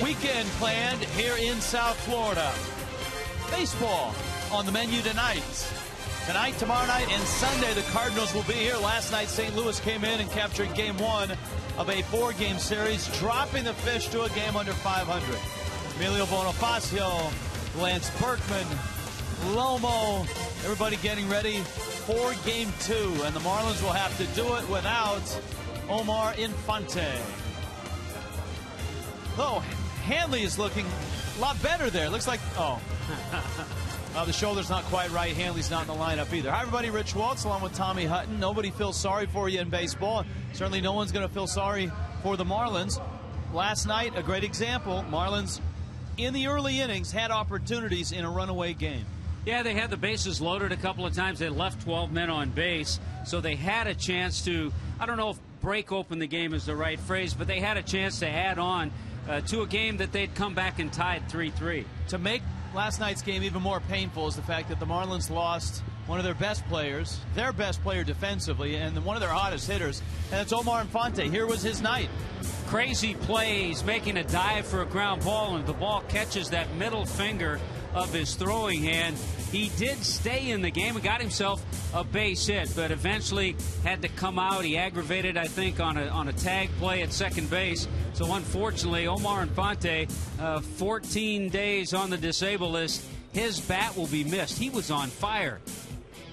weekend planned here in South Florida. Baseball on the menu tonight. Tonight, tomorrow night, and Sunday, the Cardinals will be here. Last night, St. Louis came in and captured Game 1 of a 4-game series, dropping the Fish to a game under 500. Emilio Bonifacio, Lance Berkman, Lomo, everybody getting ready for Game 2. And the Marlins will have to do it without Omar Infante. Oh, Hanley is looking a lot better there. Looks like, the shoulder's not quite right. Hanley's not in the lineup either. Hi, everybody. Rich Waltz along with Tommy Hutton. Nobody feels sorry for you in baseball. Certainly no one's going to feel sorry for the Marlins. Last night, a great example. Marlins, in the early innings, had opportunities in a runaway game. Yeah, they had the bases loaded a couple of times. They left 12 men on base, so they had a chance to, I don't know if break open the game is the right phrase, but they had a chance to add on to a game that they'd come back and tied 3-3. To make last night's game even more painful is the fact that the Marlins lost one of their best players, their best player defensively, and one of their hottest hitters, and it's Omar Infante. Here was his night. Crazy plays, making a dive for a ground ball, and the ball catches that middle finger of his throwing hand. He did stay in the game and got himself a base hit, but eventually had to come out. He aggravated, I think, on a tag play at second base. So unfortunately, Omar Infante, 14 days on the disabled list. His bat will be missed. He was on fire.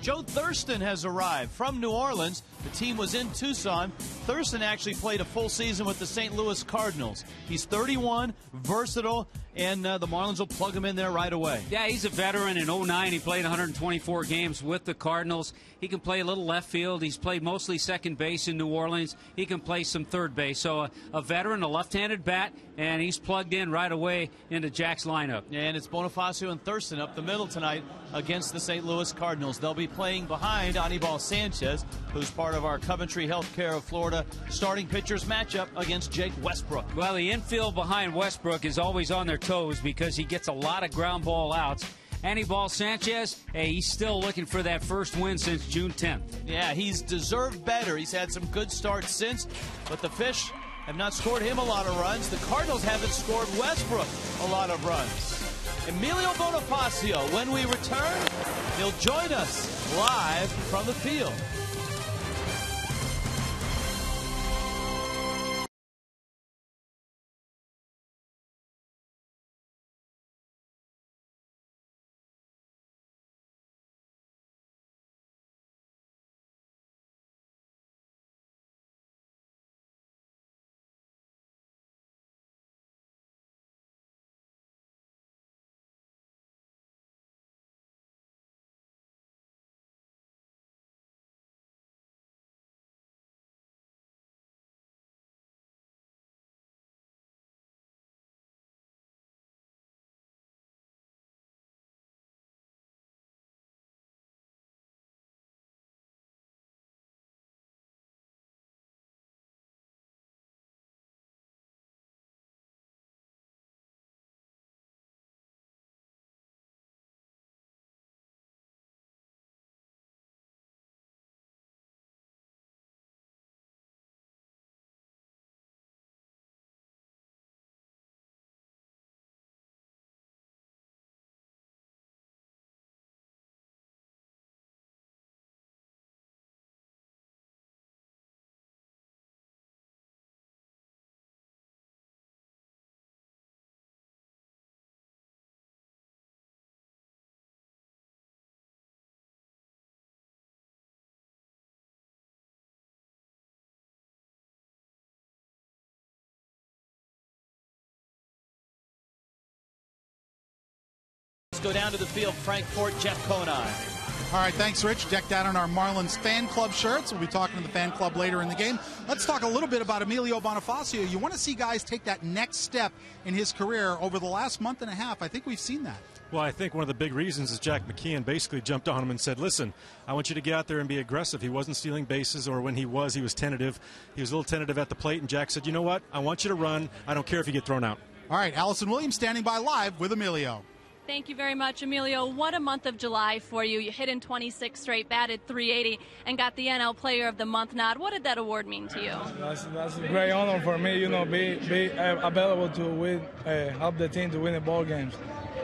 Joe Thurston has arrived from New Orleans. The team was in Tucson. Thurston actually played a full season with the St. Louis Cardinals. He's 31, versatile, and the Marlins will plug him in there right away. Yeah, he's a veteran. In 09, he played 124 games with the Cardinals. He can play a little left field. He's played mostly second base in New Orleans. He can play some third base. So a veteran, a left-handed bat, and he's plugged in right away into Jack's lineup. And it's Bonifacio and Thurston up the middle tonight against the St. Louis Cardinals. They'll be playing behind Anibal Sanchez, who's part of our Coventry Healthcare of Florida starting pitchers matchup against Jake Westbrook. Well, the infield behind Westbrook is always on their toes because he gets a lot of ground ball outs. Anibal Sanchez, hey, he's still looking for that first win since June 10th. Yeah, he's deserved better. He's had some good starts since, but the Fish have not scored him a lot of runs. The Cardinals haven't scored Westbrook a lot of runs. Emilio Bonifacio, when we return, he'll join us live from the field. Go down to the field. Frank Fort, Jeff Conine. All right, thanks, Rich. Decked out on our Marlins fan club shirts. We'll be talking to the fan club later in the game. Let's talk a little bit about Emilio Bonifacio. You want to see guys take that next step in his career. Over the last month and a half, I think we've seen that. Well, I think one of the big reasons is Jack McKeon basically jumped on him and said, listen, I want you to get out there and be aggressive. He wasn't stealing bases, or when he was tentative. He was a little tentative at the plate, and Jack said, you know what? I want you to run. I don't care if you get thrown out. All right, Allison Williams standing by live with Emilio. Thank you very much, Emilio. What a month of July for you. You hit in 26 straight, batted .380, and got the NL Player of the Month nod. What did that award mean to you? That's a great honor for me, you know, be available to win, help the team to win the ball games.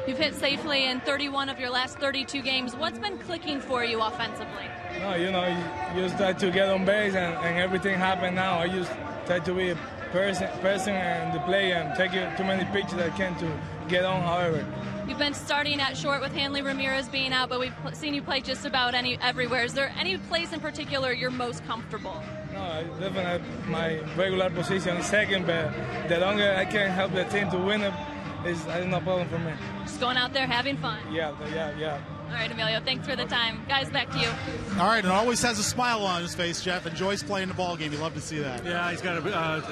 You've hit safely in 31 of your last 32 games. What's been clicking for you offensively? No, you know, you just try to get on base, and everything happened now. I just try to be a person and the play and take too many pitches I can to get on, however. You've been starting at short with Hanley Ramirez being out, but we've seen you play just about everywhere. Is there any place in particular you're most comfortable? No, definitely my regular position is second, but the longer I can help the team to win it, it's no problem for me. Just going out there having fun. Yeah. All right, Emilio, thanks for the time. Guys, back to you. All right, and always has a smile on his face, Jeff. Enjoys playing the ball game. You love to see that. Yeah, he's got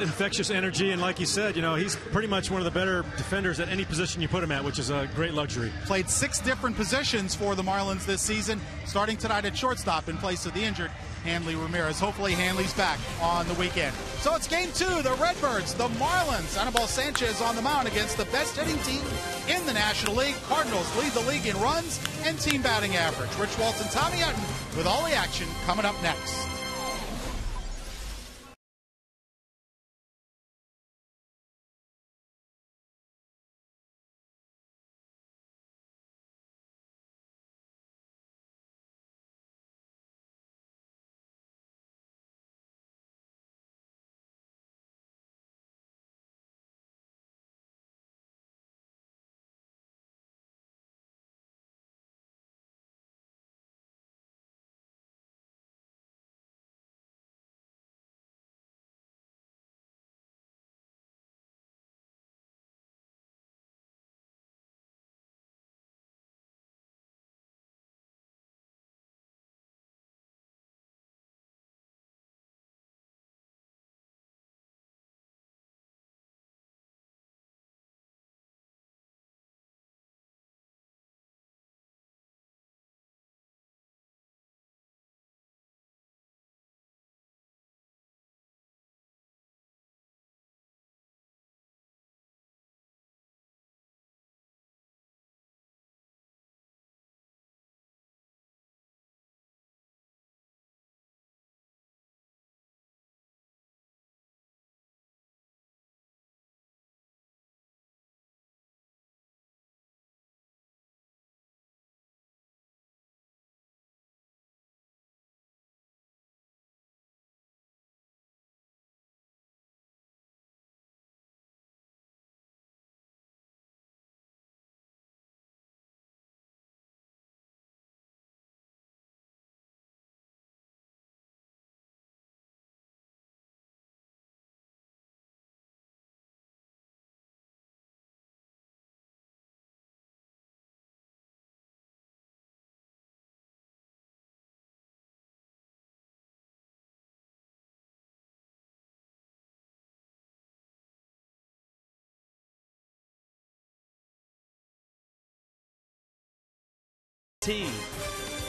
infectious energy, and like you said, you know, he's pretty much one of the better defenders at any position you put him at, which is a great luxury. Played 6 different positions for the Marlins this season, starting tonight at shortstop in place of the injured Hanley Ramirez. Hopefully Hanley's back on the weekend. So it's game 2, the Redbirds, the Marlins. Anibal Sanchez on the mound against the best hitting team in the National League. Cardinals lead the league in runs and team batting average. Rich Walton, Tommy Hutton with all the action coming up next.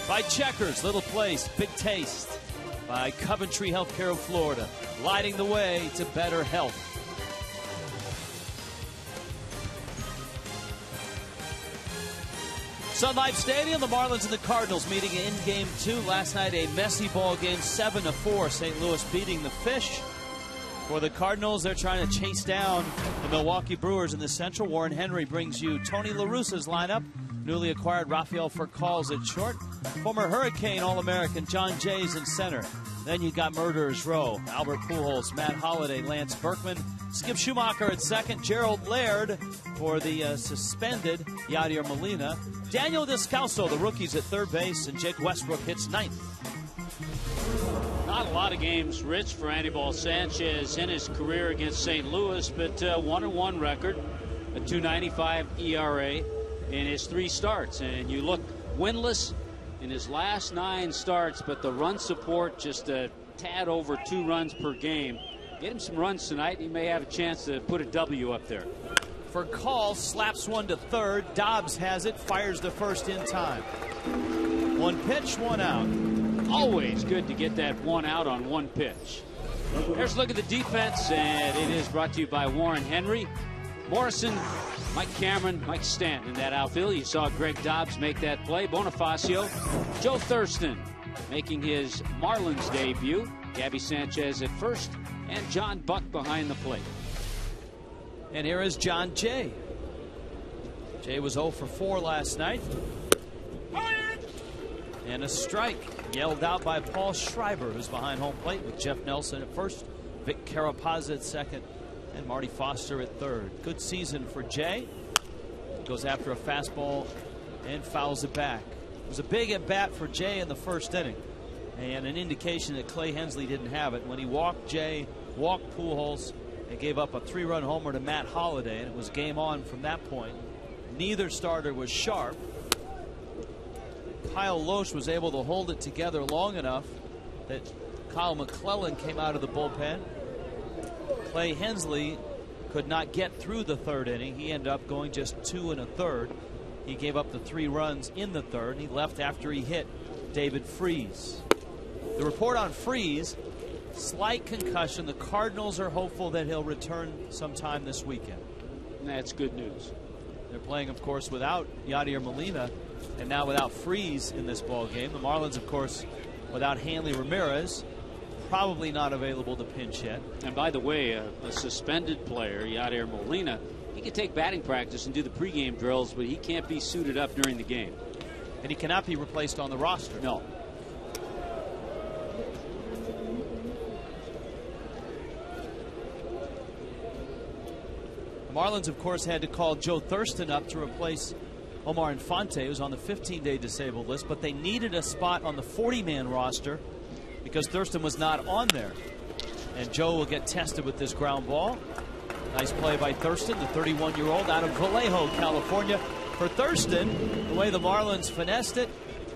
By Checkers, Little Place, Big Taste. By Coventry Healthcare of Florida, lighting the way to better health. Sun Life Stadium, the Marlins and the Cardinals meeting in Game 2. Last night, a messy ball game, 7-4. St. Louis beating the Fish. For the Cardinals, they're trying to chase down the Milwaukee Brewers in the Central. Warren Henry brings you Tony La Russa's lineup. Newly acquired Rafael Furcal's at short. Former Hurricane All-American John Jay's in center. Then you got Murderers Row. Albert Pujols, Matt Holliday, Lance Berkman. Skip Schumacher at second. Gerald Laird for the suspended Yadier Molina. Daniel Descalso, the rookies, at third base. And Jake Westbrook hits ninth. Not a lot of games, Rich, for Anibal Sanchez in his career against St. Louis, but 1-1 record, a .295 ERA in his 3 starts. And you look winless in his last 9 starts, but the run support just a tad over 2 runs per game. Get him some runs tonight, he may have a chance to put a W up there. Furcal slaps one to third. Dobbs has it, fires the first in time. 1 pitch, 1 out. Always good to get that 1 out on 1 pitch. Here's a look at the defense, and it is brought to you by Warren Henry. Morrison, Mike Cameron, Mike Stanton in that outfield. You saw Greg Dobbs make that play. Bonifacio, Joe Thurston making his Marlins debut. Gabby Sanchez at first, and John Buck behind the plate. And here is John Jay. Jay was 0 for 4 last night. And a strike yelled out by Paul Schreiber, who's behind home plate with Jeff Nelson at first, Vic Carapazza at second, and Marty Foster at third. Good season for Jay. Goes after a fastball and fouls it back. It was a big at bat for Jay in the first inning, and an indication that Clay Hensley didn't have it when he walked Jay, walked Pujols, and gave up a 3-run homer to Matt Holliday, and it was game on from that point. Neither starter was sharp. Kyle Loesch was able to hold it together long enough that Kyle McClellan came out of the bullpen. Clay Hensley could not get through the third inning. He ended up going just 2 1/3. He gave up the 3 runs in the third. He left after he hit David Freese. The report on Freese, slight concussion. The Cardinals are hopeful that he'll return sometime this weekend. That's good news. They're playing, of course, without Yadier Molina and now without Freese in this ball game. The Marlins, of course, without Hanley Ramirez, probably not available to pinch hit. And by the way, a suspended player, Yadier Molina, he can take batting practice and do the pregame drills, but he can't be suited up during the game. And he cannot be replaced on the roster. No. The Marlins, of course, had to call Joe Thurston up to replace Omar Infante, who's on the 15-day disabled list, but they needed a spot on the 40-man roster because Thurston was not on there. And Joe will get tested with this ground ball. Nice play by Thurston, the 31-year-old out of Vallejo, California. For Thurston, the way the Marlins finessed it,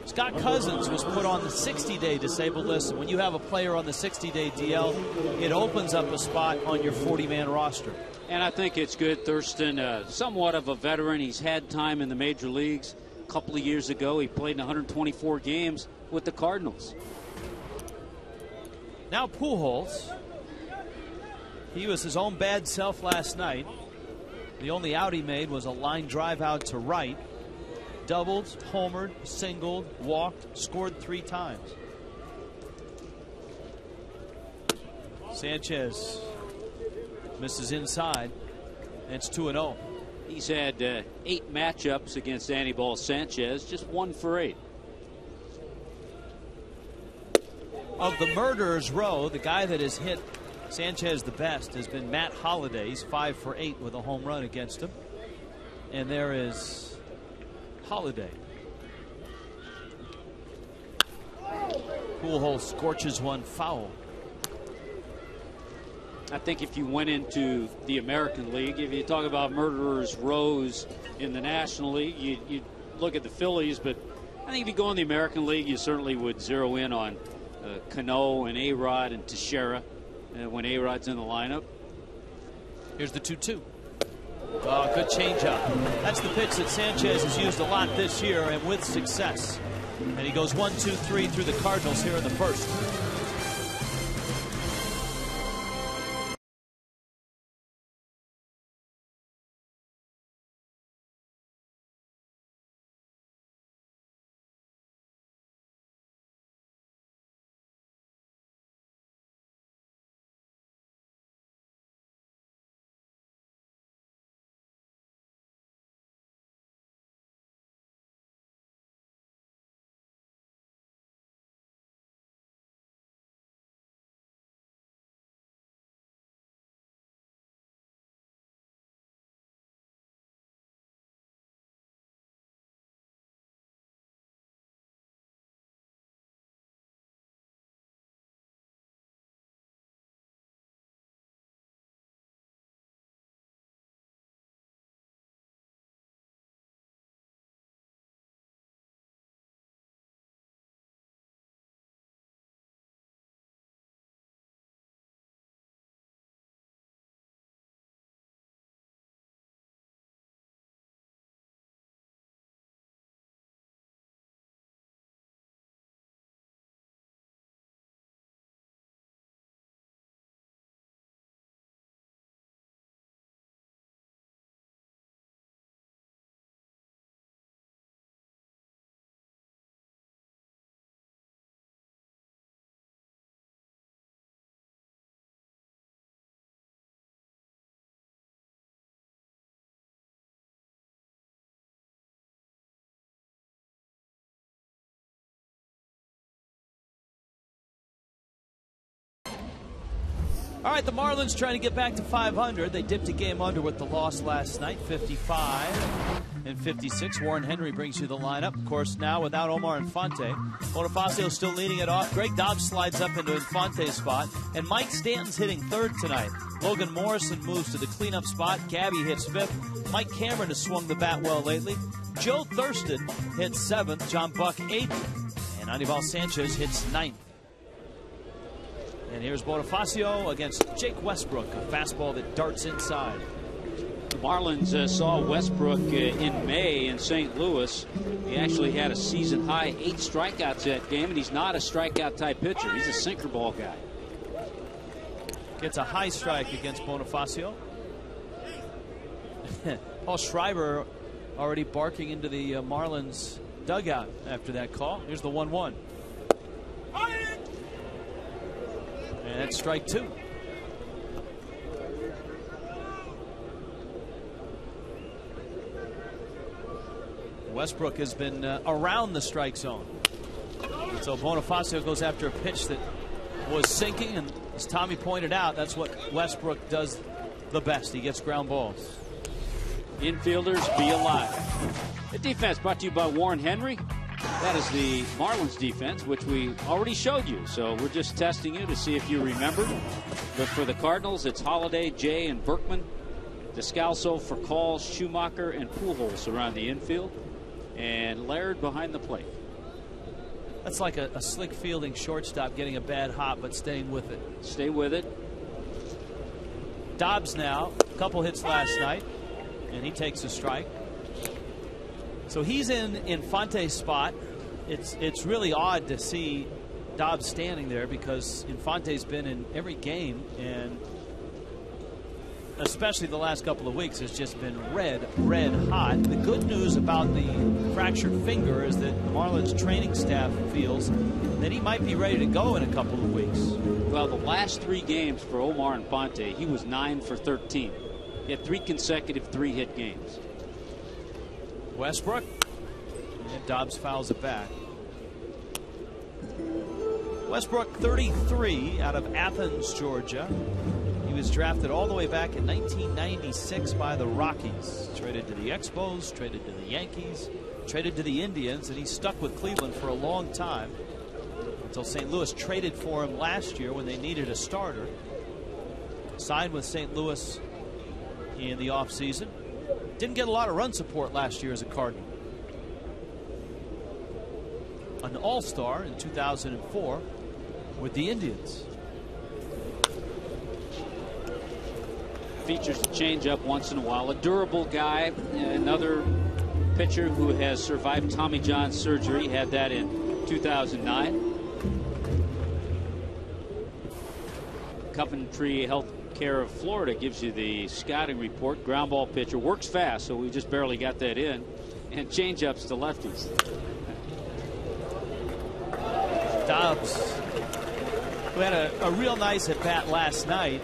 Scott Cousins was put on the 60-day disabled list. And when you have a player on the 60-day DL, it opens up a spot on your 40-man roster. And I think it's good. Thurston, somewhat of a veteran. He's had time in the major leagues. A couple of years ago, he played in 124 games with the Cardinals. Now Pujols. He was his own bad self last night. The only out he made was a line drive out to right. Doubled, homered, singled, walked, scored 3 times. Sanchez misses inside. And it's 2-0. He's had 8 matchups against Anibal Sanchez, just 1 for 8. Of the murderers row, the guy that has hit Sanchez the best has been Matt Holliday. He's 5 for 8 with a home run against him. And there is Holliday. Pujols scorches one foul. I think if you went into the American League, if you talk about murderers rows in the National League, you look at the Phillies, but I think if you go in the American League, you certainly would zero in on Cano and A-Rod and Teixeira when A-Rod's in the lineup. Here's the 2-2. Oh, good changeup. That's the pitch that Sanchez has used a lot this year and with success. And he goes 1-2-3 through the Cardinals here in the first. All right, the Marlins trying to get back to 500. They dipped a game under with the loss last night, 55-56. Warren Henry brings you the lineup. Of course, now without Omar Infante. Bonifacio still leading it off. Greg Dobbs slides up into Infante's spot. And Mike Stanton's hitting third tonight. Logan Morrison moves to the cleanup spot. Gabby hits fifth. Mike Cameron has swung the bat well lately. Joe Thurston hits seventh. John Buck eighth. And Anibal Sanchez hits ninth. And here's Bonifacio against Jake Westbrook, a fastball that darts inside. The Marlins saw Westbrook in May in St. Louis. He actually had a season-high 8 strikeouts that game, and he's not a strikeout-type pitcher. He's a sinker ball guy. Gets a high strike against Bonifacio. Paul Schreiber already barking into the Marlins dugout after that call. Here's the 1-1. And that's strike 2. Westbrook has been around the strike zone. So Bonifacio goes after a pitch that was sinking, and as Tommy pointed out, that's what Westbrook does the best. He gets ground balls. Infielders, be alive. The defense brought to you by Warren Henry. That is the Marlins defense, which we already showed you. So we're just testing you to see if you remember. But for the Cardinals, it's Holiday, Jay, and Berkman. Descalso for Calls, Schumacher, and Pujols around the infield. And Laird behind the plate. That's like a slick fielding shortstop getting a bad hop, but staying with it. Stay with it. Dobbs now, a couple hits last night, and he takes a strike. So he's in Infante's spot. It's really odd to see Dobbs standing there because Infante's been in every game, and especially the last couple of weeks has just been red hot. The good news about the fractured finger is that the Marlins training staff feels that he might be ready to go in a couple of weeks. Well, the last 3 games for Omar Infante, he was 9 for 13. He had 3 consecutive 3-hit games. Westbrook, and Dobbs fouls it back. Westbrook, 33, out of Athens, Georgia. He was drafted all the way back in 1996 by the Rockies. Traded to the Expos, traded to the Yankees, traded to the Indians, and he stuck with Cleveland for a long time until St. Louis traded for him last year when they needed a starter. Signed with St. Louis in the offseason. Didn't get a lot of run support last year as a Cardinal. An all-star in 2004 with the Indians. Features a changeup once in a while. A durable guy. Another pitcher who has survived Tommy John surgery. Had that in 2009. Coventry Health Care of Florida gives you the scouting report. Ground ball pitcher, works fast, so we just barely got that in. And changeups to lefties. Dobbs, who had a real nice at bat last night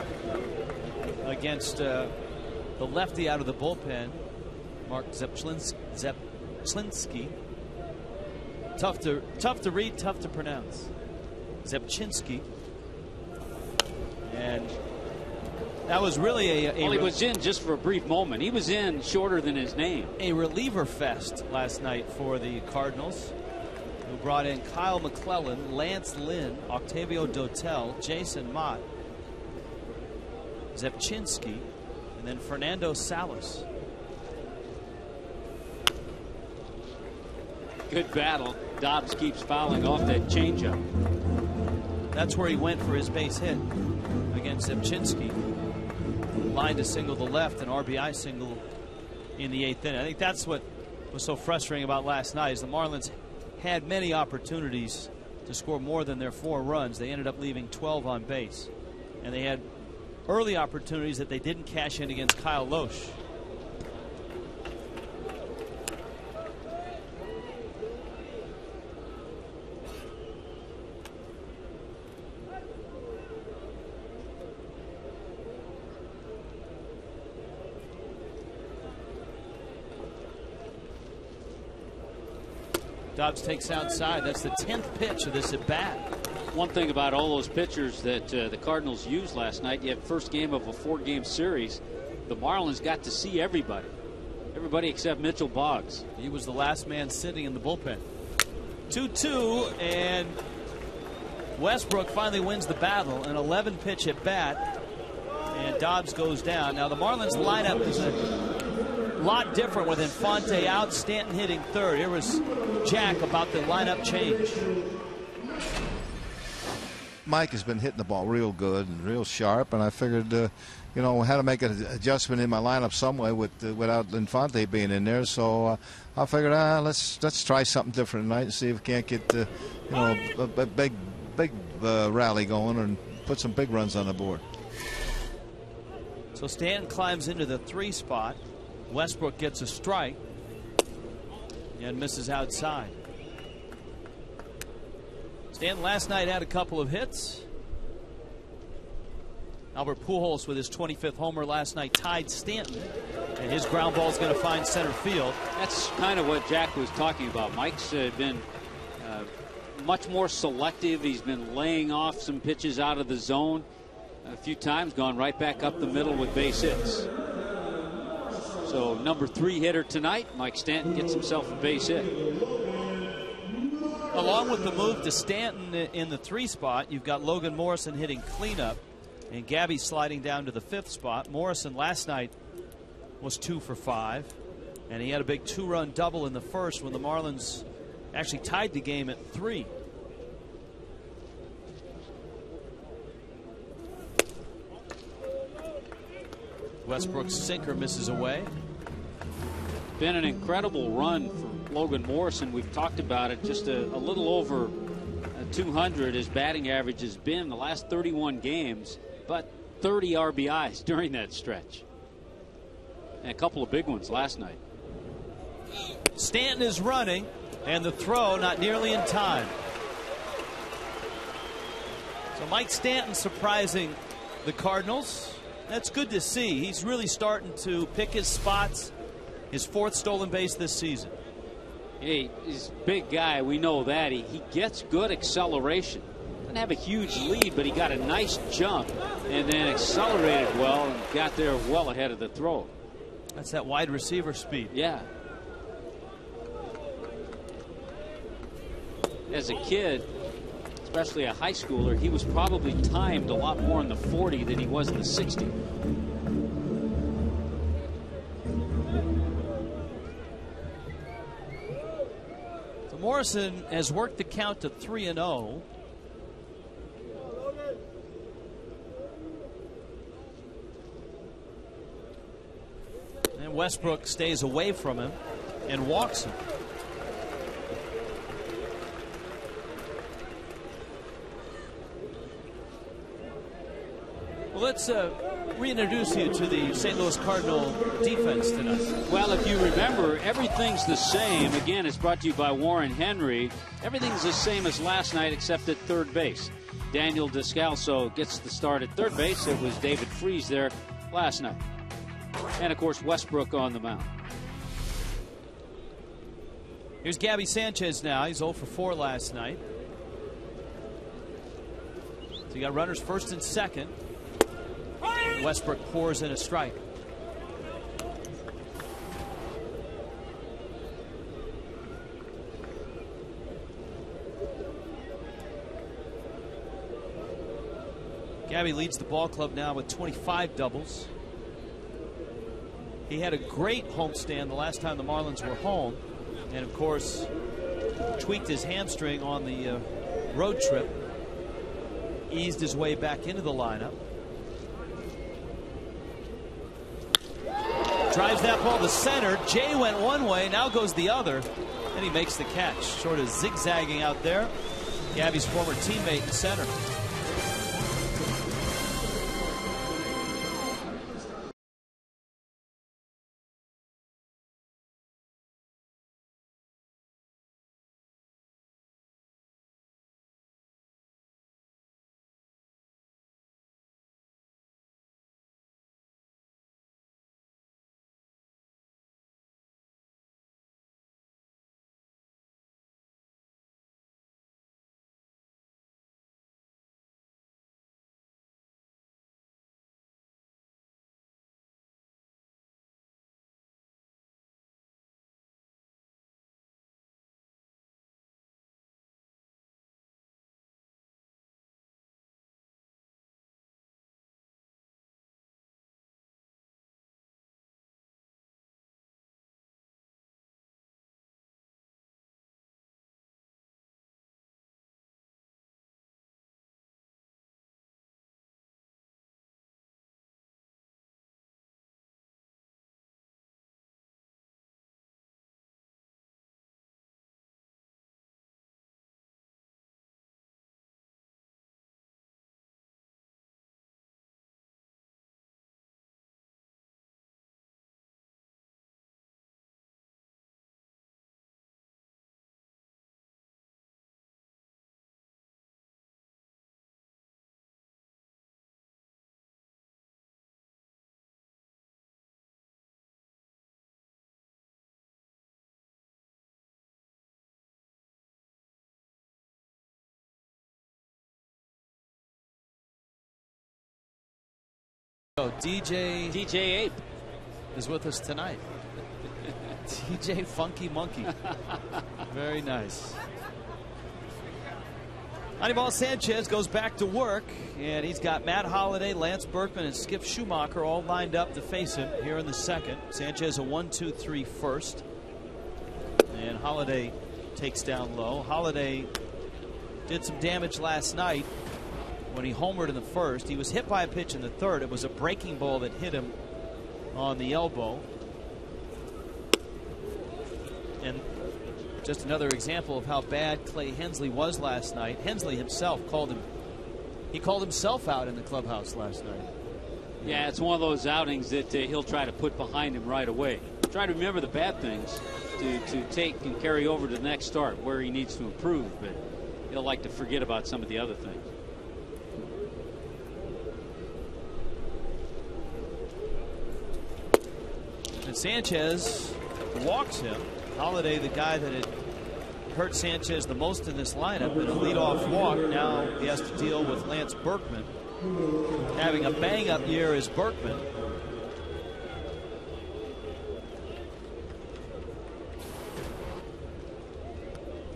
against the lefty out of the bullpen, Mark Zepchinski. Tough to read, tough to pronounce. Zepchinski. And that was really well, he was in just for a brief moment. He was in shorter than his name. A reliever fest last night for the Cardinals, who brought in Kyle McClellan, Lance Lynn, Octavio Dotel, Jason Mott, Zepchinski, and then Fernando Salas. Good battle. Dobbs keeps fouling off that changeup. That's where he went for his base hit against Zepchinski. Line to single the left, and RBI single in the 8th inning. I think that's what was so frustrating about last night is the Marlins had many opportunities to score more than their 4 runs. They ended up leaving 12 on base, and they had early opportunities that they didn't cash in against Kyle Loesch. Dobbs takes outside. That's the 10th pitch of this at bat. One thing about all those pitchers that the Cardinals used last night, you had first game of a 4-game series. The Marlins got to see everybody. Everybody except Mitchell Boggs. He was the last man sitting in the bullpen. 2-2, and Westbrook finally wins the battle. An 11-pitch at bat, and Dobbs goes down. Now the Marlins lineup is a lot different with Infante out, Stanton hitting third. Here was Jack about the lineup change. Mike has been hitting the ball real good and real sharp, and I figured, you know, had to make an adjustment in my lineup some way without Infante being in there. So I figured, let's try something different tonight and see if we can't get, you know, a big rally going and put some big runs on the board. So Stanton climbs into the 3 spot. Westbrook gets a strike and misses outside. Stanton last night had a couple of hits. Albert Pujols with his 25th homer last night tied Stanton, and his ground ball is going to find center field. That's kind of what Jack was talking about. Mike's been much more selective. He's been laying off some pitches out of the zone a few times, gone right back up the middle with base hits. So number 3 hitter tonight, Mike Stanton gets himself a base hit. Along with the move to Stanton in the 3 spot, you've got Logan Morrison hitting cleanup and Gabby sliding down to the 5th spot. Morrison last night was 2 for 5, and he had a big 2-run double in the first when the Marlins actually tied the game at 3. Westbrook's sinker misses away. Been an incredible run for Logan Morrison. We've talked about it. Just a little over 200 his batting average has been the last 31 games, but 30 RBIs during that stretch. And a couple of big ones last night. Stanton is running, and the throw not nearly in time. So Mike Stanton surprising the Cardinals. That's good to see. He's really starting to pick his spots. His 4th stolen base this season. Hey, he's a big guy. We know that. He gets good acceleration. Doesn't have a huge lead, but he got a nice jump and then accelerated well and got there well ahead of the throw. That's that wide receiver speed. Yeah. As a kid, especially a high schooler, he was probably timed a lot more in the 40 than he was in the 60. So Morrison has worked the count to 3-0. And Westbrook stays away from him and walks him. Well, let's reintroduce you to the St. Louis Cardinal defense tonight. Well, if you remember, everything's the same. Again, it's brought to you by Warren Henry. Everything's the same as last night except at third base. Daniel Descalso gets the start at third base. It was David Freese there last night. And, of course, Westbrook on the mound. Here's Gabby Sanchez now. He's 0 for 4 last night. So you got runners first and second. Westbrook pours in a strike. Gabby leads the ball club now with 25 doubles. He had a great homestand the last time the Marlins were home, and of course tweaked his hamstring on the road trip. Eased his way back into the lineup. Drives that ball to center. Jay went one way, now goes the other, and he makes the catch. Sort of zigzagging out there. Gabby's former teammate in center. So DJ Ape is with us tonight. DJ Funky Monkey. Very nice. Anibal Sanchez goes back to work, and he's got Matt Holliday, Lance Berkman, and Skip Schumacher all lined up to face him here in the second. Sanchez a 1-2-3 first, and Holliday takes down low. Holliday did some damage last night when he homered in the first. He was hit by a pitch in the third. It was a breaking ball that hit him on the elbow. And just another example of how bad Clay Hensley was last night. Hensley himself called himself out in the clubhouse last night. Yeah, it's one of those outings that he'll try to put behind him right away. Try to remember the bad things to take and carry over to the next start where he needs to improve, but he'll like to forget about some of the other things. And Sanchez walks him. Holliday, the guy that had hurt Sanchez the most in this lineup, in a leadoff walk. Now he has to deal with Lance Berkman having a bang-up year as Berkman.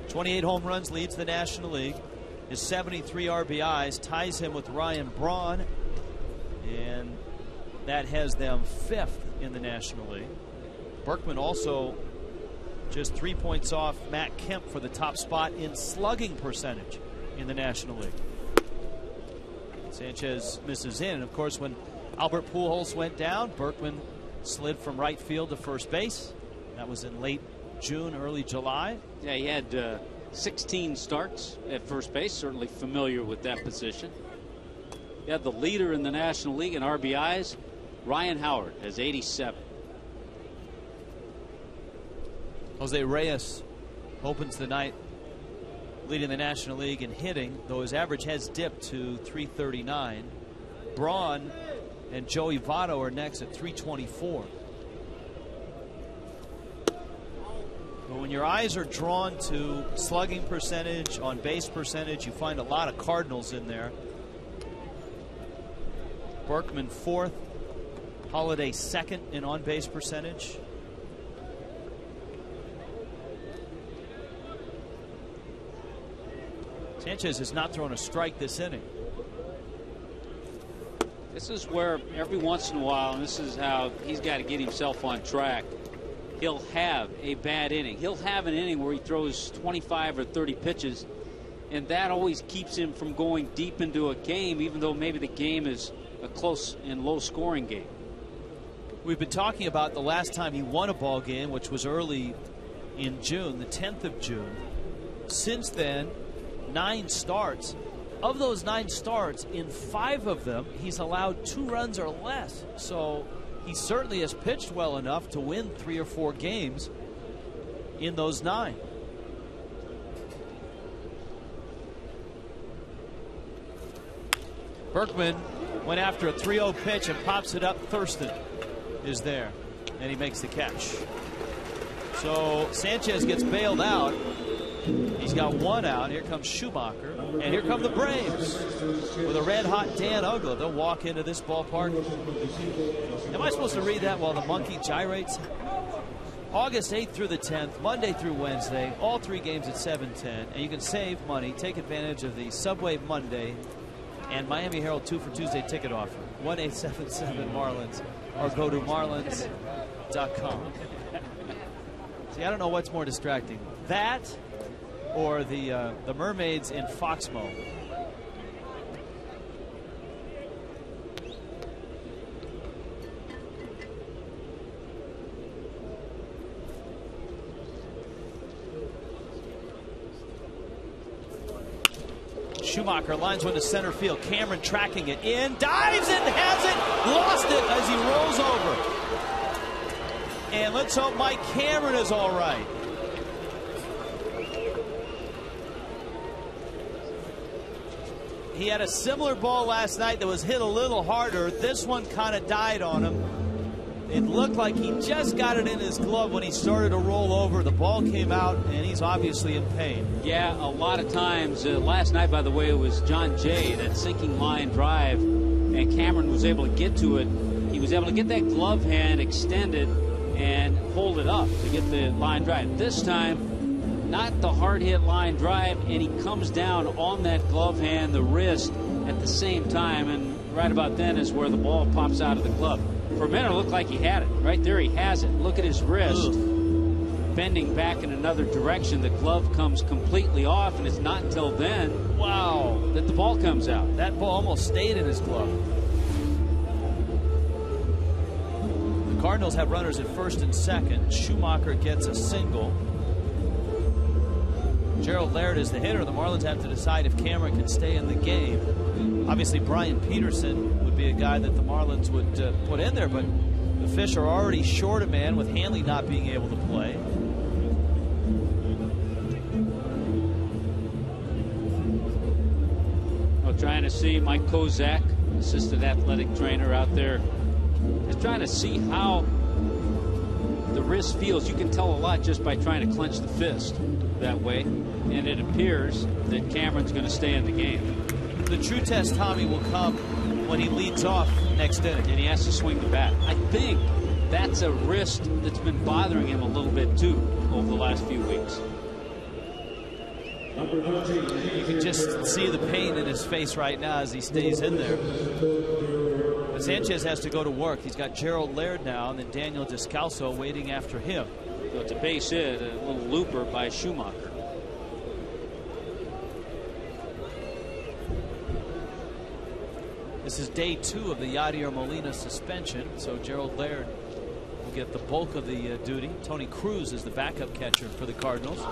.28 home runs, leads the National League. His 73 RBIs ties him with Ryan Braun, and that has them 5th in the National League. Berkman also just 3 points off Matt Kemp for the top spot in slugging percentage in the National League. Sanchez misses in. Of course, when Albert Pujols went down, Berkman slid from right field to first base. That was in late June, early July. Yeah, he had 16 starts at first base, certainly familiar with that position. You had the leader in the National League in RBIs. Ryan Howard has 87. Jose Reyes opens the night leading the National League in hitting, though his average has dipped to 339. Braun and Joey Votto are next at 324. But when your eyes are drawn to slugging percentage, on base percentage, you find a lot of Cardinals in there. Berkman 4th, Holliday 2nd in on base percentage. Sanchez has not thrown a strike this inning. This is where every once in a while, and this is how he's got to get himself on track, he'll have a bad inning. He'll have an inning where he throws 25 or 30 pitches, and that always keeps him from going deep into a game, even though maybe the game is a close and low scoring game. We've been talking about the last time he won a ball game, which was early in June, the 10th of June. Since then, 9 starts. Of those 9 starts, in 5 of them, he's allowed 2 runs or less. So he certainly has pitched well enough to win 3 or 4 games in those 9. Berkman went after a 3-0 pitch and pops it up. Thurston is there, and he makes the catch. So Sanchez gets bailed out. He's got 1 out. Here comes Schumacher, and here come the Braves with a red-hot Dan Uggla. They'll walk into this ballpark. Am I supposed to read that while the monkey gyrates? August 8th through the 10th, Monday through Wednesday, all 3 games at 7:10, and you can save money. Take advantage of the Subway Monday and Miami Herald 2 for Tuesday ticket offer. 1-877-MARLINS, or go to marlins.com. See, I don't know what's more distracting, that or the mermaids in Foxmo. Schumacher lines one to center field. Cameron tracking it in, dives and has it, lost it as he rolls over. And let's hope Mike Cameron is all right. He had a similar ball last night that was hit a little harder. This one kind of died on him. It looked like he just got it in his glove when he started to roll over. The ball came out, and he's obviously in pain. Yeah, a lot of times. Last night, by the way, it was John Jay, that sinking line drive and Cameron was able to get to it. He was able to get that glove hand extended and hold it up to get the line drive. This time, not the hard hit line drive, and he comes down on that glove hand, the wrist at the same time, and right about then is where the ball pops out of the glove. For a minute, it looked like he had it. Right there, he has it. Look at his wrist. Bending back in another direction. The glove comes completely off, and it's not until then, wow, that the ball comes out. That ball almost stayed in his glove. The Cardinals have runners at first and second. Schumacher gets a single. Gerald Laird is the hitter. The Marlins have to decide if Cameron can stay in the game. Obviously, Brian Peterson would be a guy that the Marlins would put in there, but the Fish are already short a man with Hanley not being able to play. Well, trying to see Mike Kozak, assistant athletic trainer out there, just trying to see how the wrist feels. You can tell a lot just by trying to clench the fist that way, and it appears that Cameron's going to stay in the game. The true test, Tommy, will come when he leads off next inning, and he has to swing the bat. I think that's a wrist that's been bothering him a little bit too over the last few weeks. You can just see the pain in his face right now as he stays in there. But Sanchez has to go to work. He's got Gerald Laird now, and then Daniel Descalso waiting after him. So it's a base hit, a little looper by Schumacher. This is day 2 of the Yadier Molina suspension, so Gerald Laird will get the bulk of the duty. Tony Cruz is the backup catcher for the Cardinals.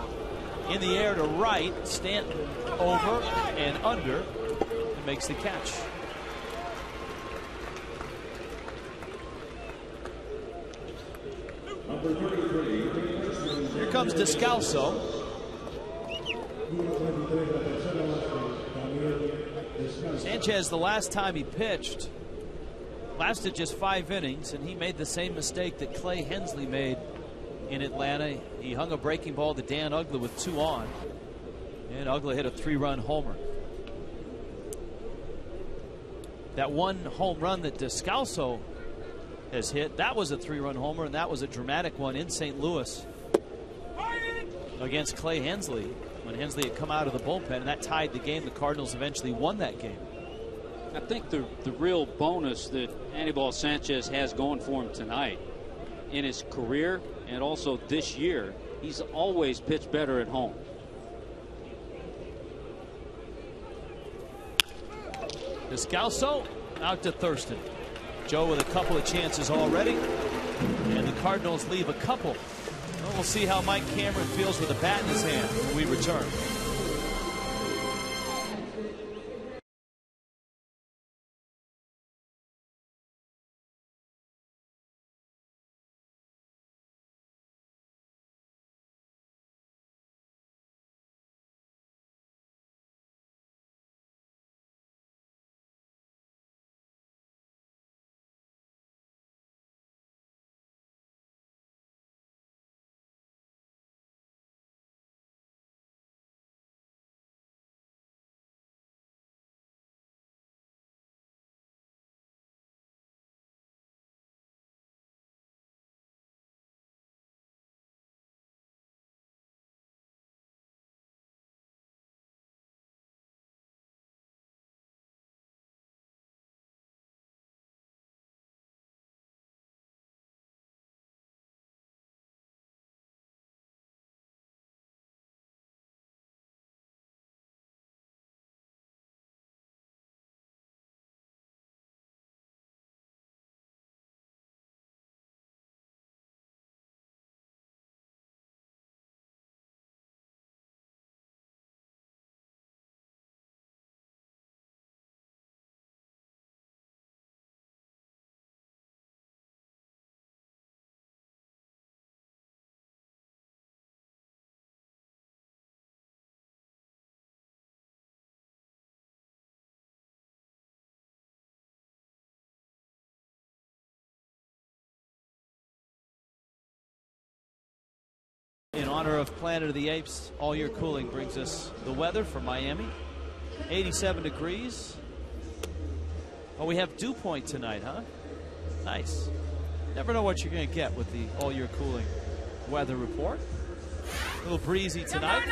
In the air to right, Stanton over and under, and makes the catch. Here comes Descalso. Sanchez, the last time he pitched, lasted just 5 innings, and he made the same mistake that Clay Hensley made in Atlanta. He hung a breaking ball to Dan Uggla with 2 on, and Uggla hit a 3-run homer. That one home run that Descalso has hit, that was a 3-run homer, and that was a dramatic one in St. Louis against Clay Hensley when Hensley had come out of the bullpen, and that tied the game. The Cardinals eventually won that game. I think the real bonus that Anibal Sanchez has going for him tonight in his career and also this year, he's always pitched better at home. Descalso out to Thurston. Joe with a couple of chances already, and the Cardinals leave a couple. Well, we'll see how Mike Cameron feels with a bat in his hand when we return. In honor of Planet of the Apes, All Year Cooling brings us the weather from Miami. 87 degrees. Oh, we have dew point tonight, huh? Nice. Never know what you're going to get with the all-year cooling weather report. A little breezy tonight.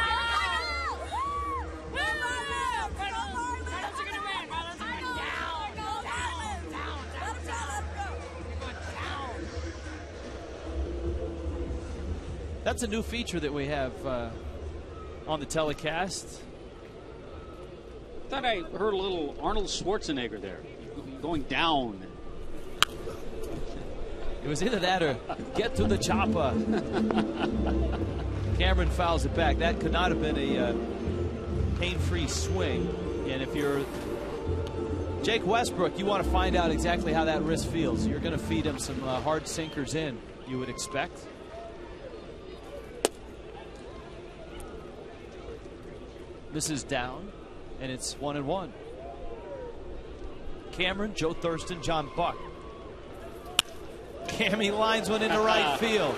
That's a new feature that we have on the telecast. Thought I heard a little Arnold Schwarzenegger there, going down. It was either that or get to the chopper. Cameron fouls it back. That could not have been a pain-free swing. And if you're Jake Westbrook, you want to find out exactly how that wrist feels. You're going to feed him some hard sinkers in, you would expect. This is down, and it's 1-1. Cameron, Joe Thurston, John Buck. Cammy lines one into right field.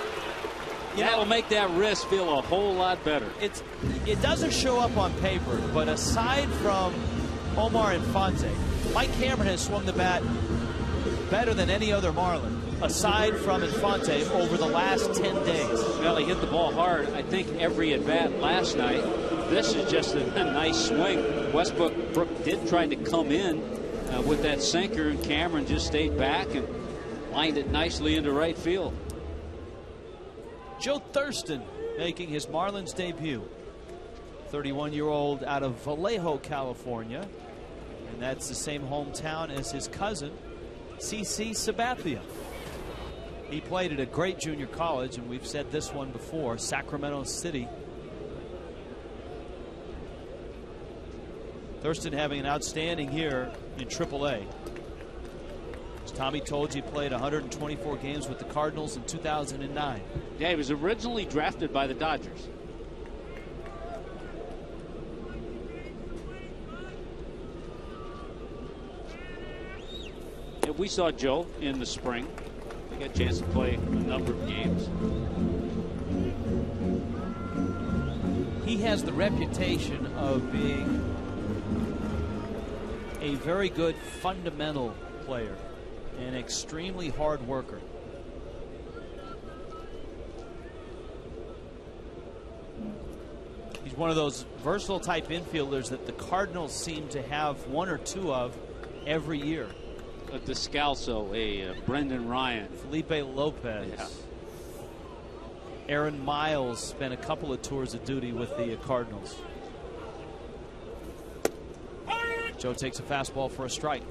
That'll make that wrist feel a whole lot better. It doesn't show up on paper, but aside from Omar Infante, Mike Cameron has swung the bat better than any other Marlin, aside from Infante, over the last 10 days. Well, he hit the ball hard, I think, every at-bat last night. This is just a nice swing. Westbrook did try to come in with that sinker, and Cameron just stayed back and lined it nicely into right field. Joe Thurston making his Marlins debut. 31-year-old out of Vallejo, California. And that's the same hometown as his cousin, CC Sabathia. He played at a great junior college, and we've said this one before, Sacramento City. Thurston having an outstanding year in AAA. As Tommy told you, he played 124 games with the Cardinals in 2009. Yeah, he was originally drafted by the Dodgers. Yeah, we saw Joe in the spring. He got a chance to play a number of games. He has the reputation of being a very good fundamental player, an extremely hard worker. He's one of those versatile type infielders that the Cardinals seem to have one or two of every year. A Descalso, a Brendan Ryan, Felipe Lopez. Yeah. Aaron Miles spent a couple of tours of duty with the Cardinals. Joe takes a fastball for a strike.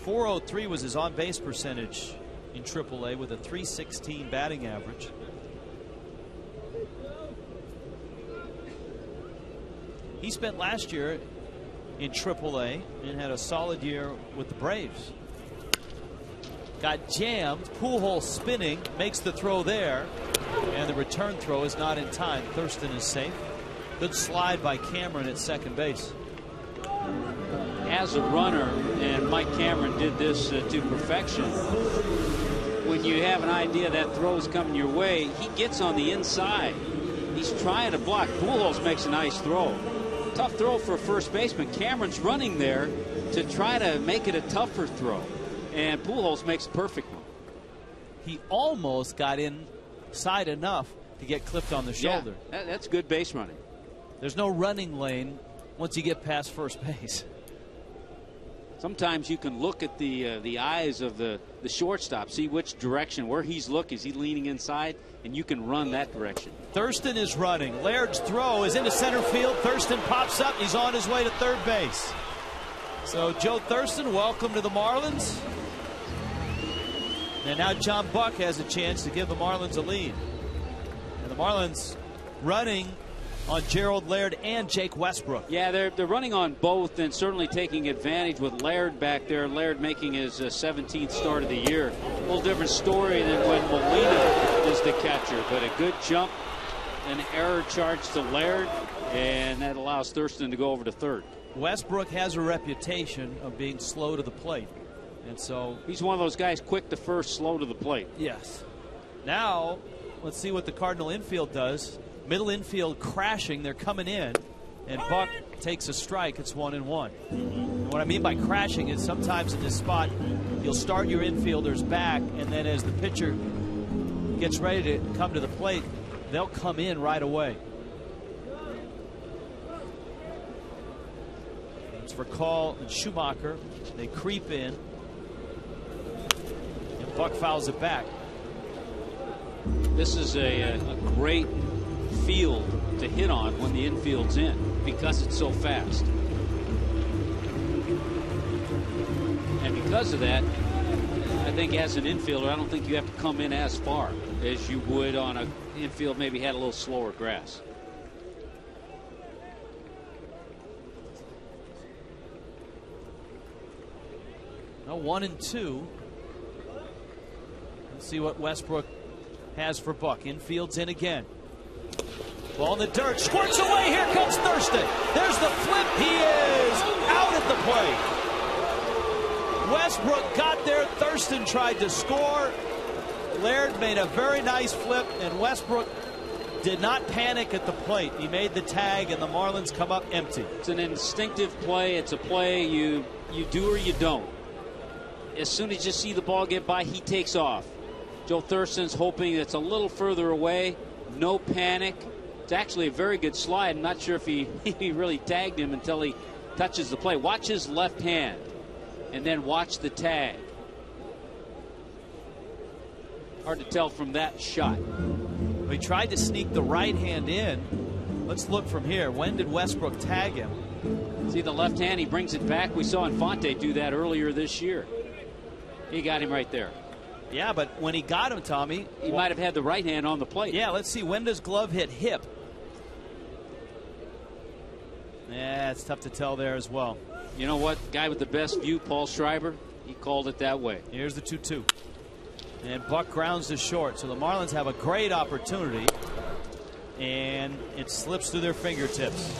403 was his on-base percentage in AAA with a 316 batting average. He spent last year in AAA and had a solid year with the Braves. Got jammed, Pujols spinning, makes the throw there, and the return throw is not in time. Thurston is safe. Good slide by Cameron at second base. As a runner, and Mike Cameron did this to perfection, when you have an idea that throw is coming your way, he gets on the inside. He's trying to block. Pujols makes a nice throw. Tough throw for a first baseman. Cameron's running there to try to make it a tougher throw, and Pujols makes a perfect one. He almost got inside enough to get clipped on the shoulder. Yeah, that's good base running. There's no running lane once you get past first base. Sometimes you can look at the eyes of the shortstop, see which direction, where he's looking. Is he leaning inside? And you can run that direction. Thurston is running. Laird's throw is into center field. Thurston pops up. He's on his way to third base. So Joe Thurston, welcome to the Marlins. And now John Buck has a chance to give the Marlins a lead. And the Marlins running on Gerald Laird and Jake Westbrook. Yeah, they're running on both and certainly taking advantage with Laird back there. Laird making his 17th start of the year. A little different story than when Molina is the catcher, but a good jump, an error charge to Laird, and that allows Thurston to go over to third. Westbrook has a reputation of being slow to the plate, and so he's one of those guys quick to first, slow to the plate. Yes. Now let's see what the Cardinal infield does. Middle infield crashing. They're coming in. and Buck takes a strike. It's 1-1. And what I mean by crashing is sometimes in this spot, you'll start your infielders back, and then as the pitcher gets ready to come to the plate, they'll come in right away. It's for Call and Schumacher. They creep in, and Buck fouls it back. This is a great field to hit on when the infield's in because it's so fast. And because of that, I think as an infielder, I don't think you have to come in as far as you would on an infield maybe had a little slower grass. Now 1-2. Let's see what Westbrook has for Buck. Infield's in again. Ball in the dirt. Squirts away. Here comes Thurston. There's the flip. He is out at the plate. Westbrook got there. Thurston tried to score. Laird made a very nice flip, and Westbrook did not panic at the plate. He made the tag, and the Marlins come up empty. It's an instinctive play. It's a play you do or you don't. As soon as you see the ball get by, he takes off. Joe Thurston's hoping it's a little further away. No panic. It's actually a very good slide. I'm not sure if he really tagged him until he touches the plate. Watch his left hand and then watch the tag. Hard to tell from that shot. He tried to sneak the right hand in. Let's look from here. When did Westbrook tag him? See the left hand, he brings it back. We saw Infante do that earlier this year. He got him right there. Yeah, but when he got him, Tommy, he might have had the right hand on the plate. Yeah, let's see. When does glove hit hip? Yeah, it's tough to tell there as well. You know what? Guy with the best view, Paul Schreiber, he called it that way. Here's the 2-2. And Buck grounds to short. So the Marlins have a great opportunity, and it slips through their fingertips.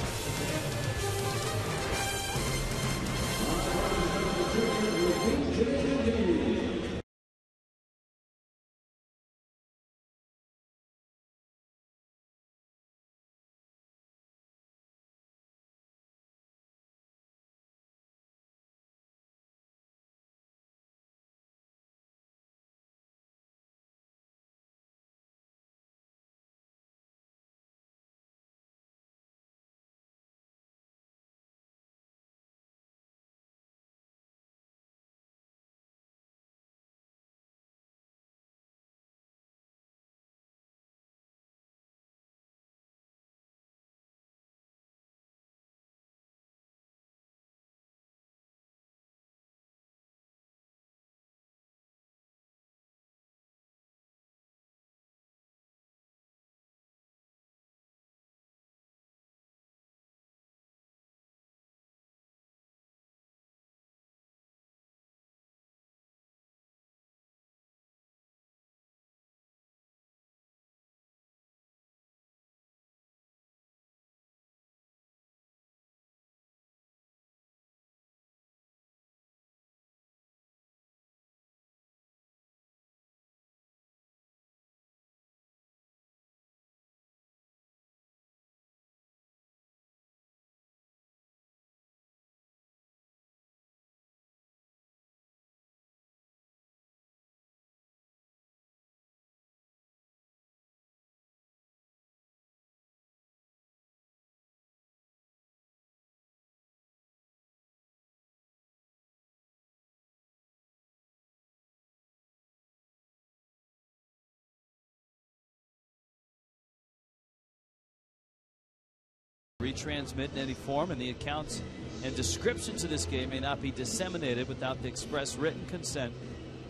Retransmit in any form, and the accounts and descriptions of this game may not be disseminated without the express written consent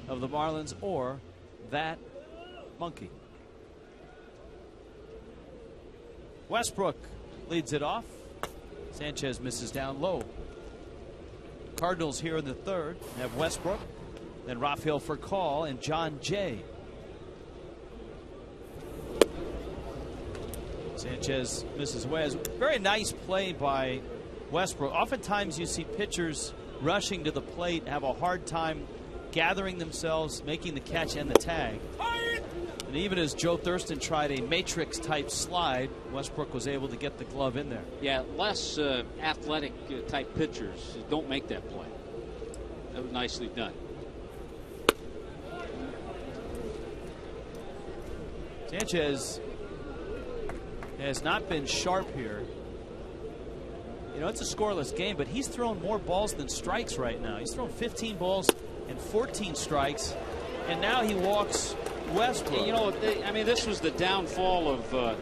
of the Marlins or that monkey. Westbrook leads it off. Sanchez misses down low. Cardinals here in the third have Westbrook, then Rafael Furcal and John Jay. Sanchez misses away. Very nice play by Westbrook. Oftentimes you see pitchers rushing to the plate have a hard time gathering themselves, making the catch and the tag. And even as Joe Thurston tried a matrix-type slide, Westbrook was able to get the glove in there. Yeah, less athletic type pitchers don't make that play. That was nicely done. Sanchez has not been sharp here. You know, it's a scoreless game, but he's thrown more balls than strikes right now. He's thrown 15 balls and 14 strikes, and now he walks Westbrook. You know, I mean, this was the downfall of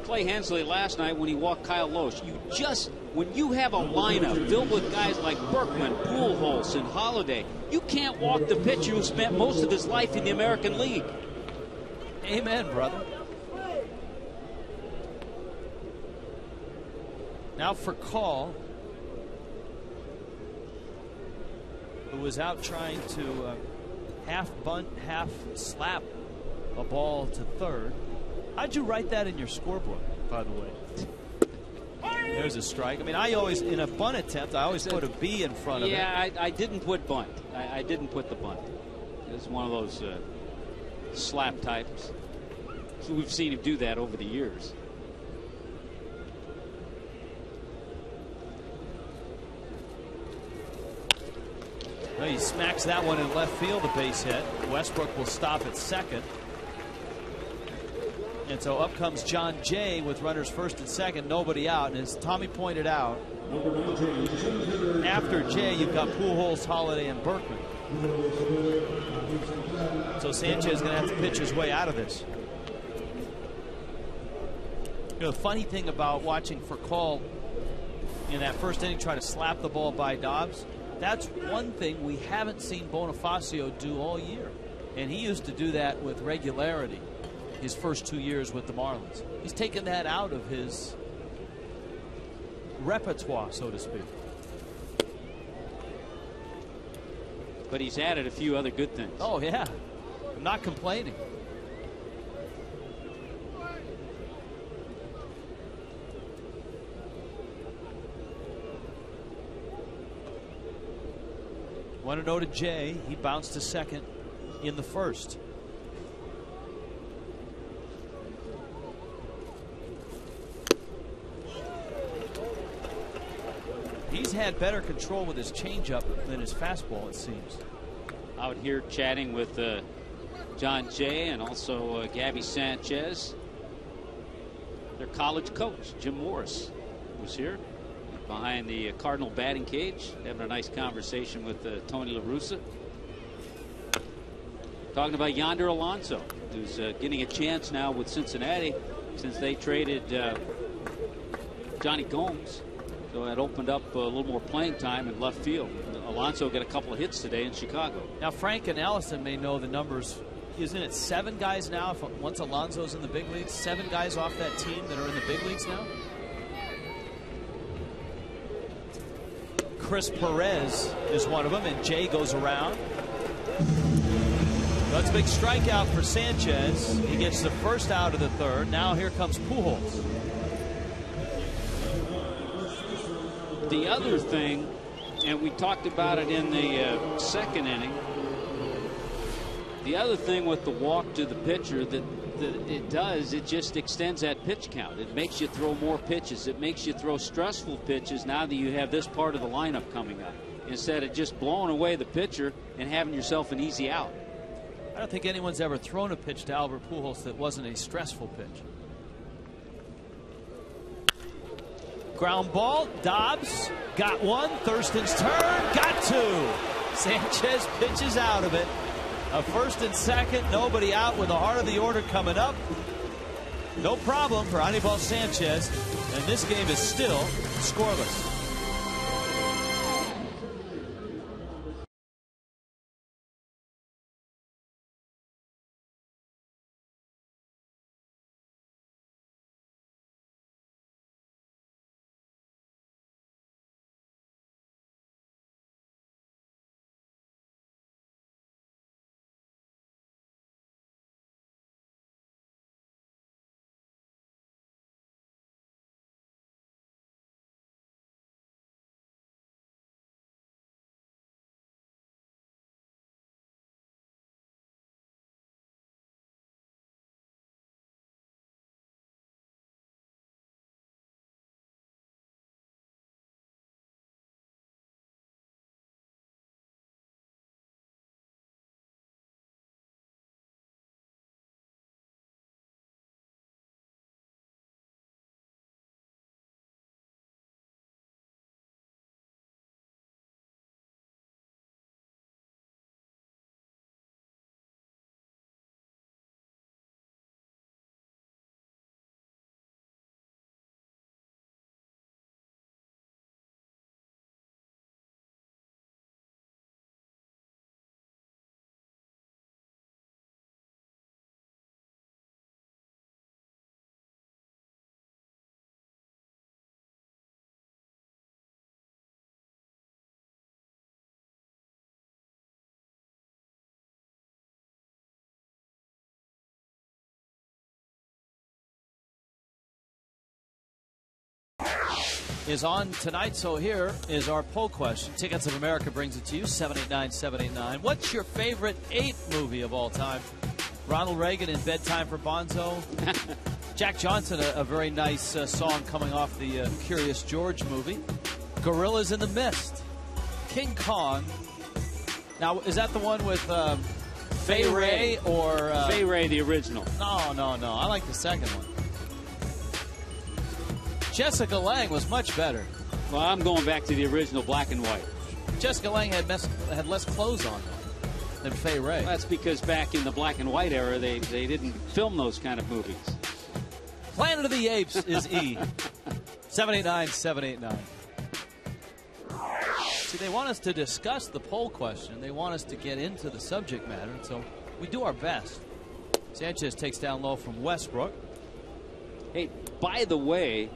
Clay Hensley last night when he walked Kyle Loesch. When you have a lineup filled with guys like Berkman, Pujols, and Holiday, you can't walk the pitcher who spent most of his life in the American League. Amen, brother. Now for Call, who was out trying to half bunt, half slap a ball to third. How'd you write that in your scoreboard, by the way? There's a strike. I mean, I always, in a bunt attempt, I always put a B in front of it. Yeah, I didn't put bunt. I didn't put the bunt. It's one of those slap types. So we've seen him do that over the years. Well, he smacks that one in left field, the base hit. Westbrook will stop at second. And so up comes John Jay with runners first and second, nobody out. And as Tommy pointed out, after Jay, you've got Pujols, Holiday, and Berkman. So Sanchez is going to have to pitch his way out of this. You know, the funny thing about watching for Call in that first inning try to slap the ball by Dobbs, that's one thing we haven't seen Bonifacio do all year. And he used to do that with regularity his first 2 years with the Marlins. He's taken that out of his repertoire, so to speak. But he's added a few other good things. Oh, yeah. I'm not complaining. Want to know to Jay, he bounced to second in the first. He's had better control with his changeup than his fastball, it seems. Out here chatting with John Jay and also Gabby Sanchez. Their college coach, Jim Morris, was here behind the Cardinal batting cage, having a nice conversation with Tony La Russa. Talking about Yonder Alonso, who's getting a chance now with Cincinnati since they traded Johnny Gomes. So that opened up a little more playing time in left field. Alonso got a couple of hits today in Chicago. Now Frank and Allison may know the numbers. Isn't it 7 guys now? Once Alonso's in the big leagues, 7 guys off that team that are in the big leagues now? Chris Perez is one of them, and Jay goes around. That's a big strikeout for Sanchez. He gets the first out of the third. Now here comes Pujols. The other thing, and we talked about it in the second inning, the other thing with the walk to the pitcher that it does, it just extends that pitch count. It makes you throw more pitches. It makes you throw stressful pitches now that you have this part of the lineup coming up, instead of just blowing away the pitcher and having yourself an easy out. I don't think anyone's ever thrown a pitch to Albert Pujols that wasn't a stressful pitch. Ground ball, Dobbs got one. Thurston's turn, got 2. Sanchez pitches out of it. A first and second, nobody out with the heart of the order coming up. No problem for Anibal Sanchez, and this game is still scoreless. is on tonight, so here is our poll question. Tickets of America brings it to you, 789-789. What's your favorite 8 movie of all time? Ronald Reagan in Bedtime for Bonzo. Jack Johnson, a very nice song coming off the Curious George movie. Gorillas in the Mist. King Kong. Now, is that the one with Fay Wray or... Fay Wray, the original. No. I like the second one. Jessica Lange was much better. Well, I'm going back to the original black and white. Jessica Lange had less clothes on than Fay Wray. That's because back in the black and white era, they didn't film those kind of movies. Planet of the Apes is E. 789-789. See, they want us to discuss the poll question. They want us to get into the subject matter, so we do our best. Sanchez takes down low from Westbrook. Hey, by the way,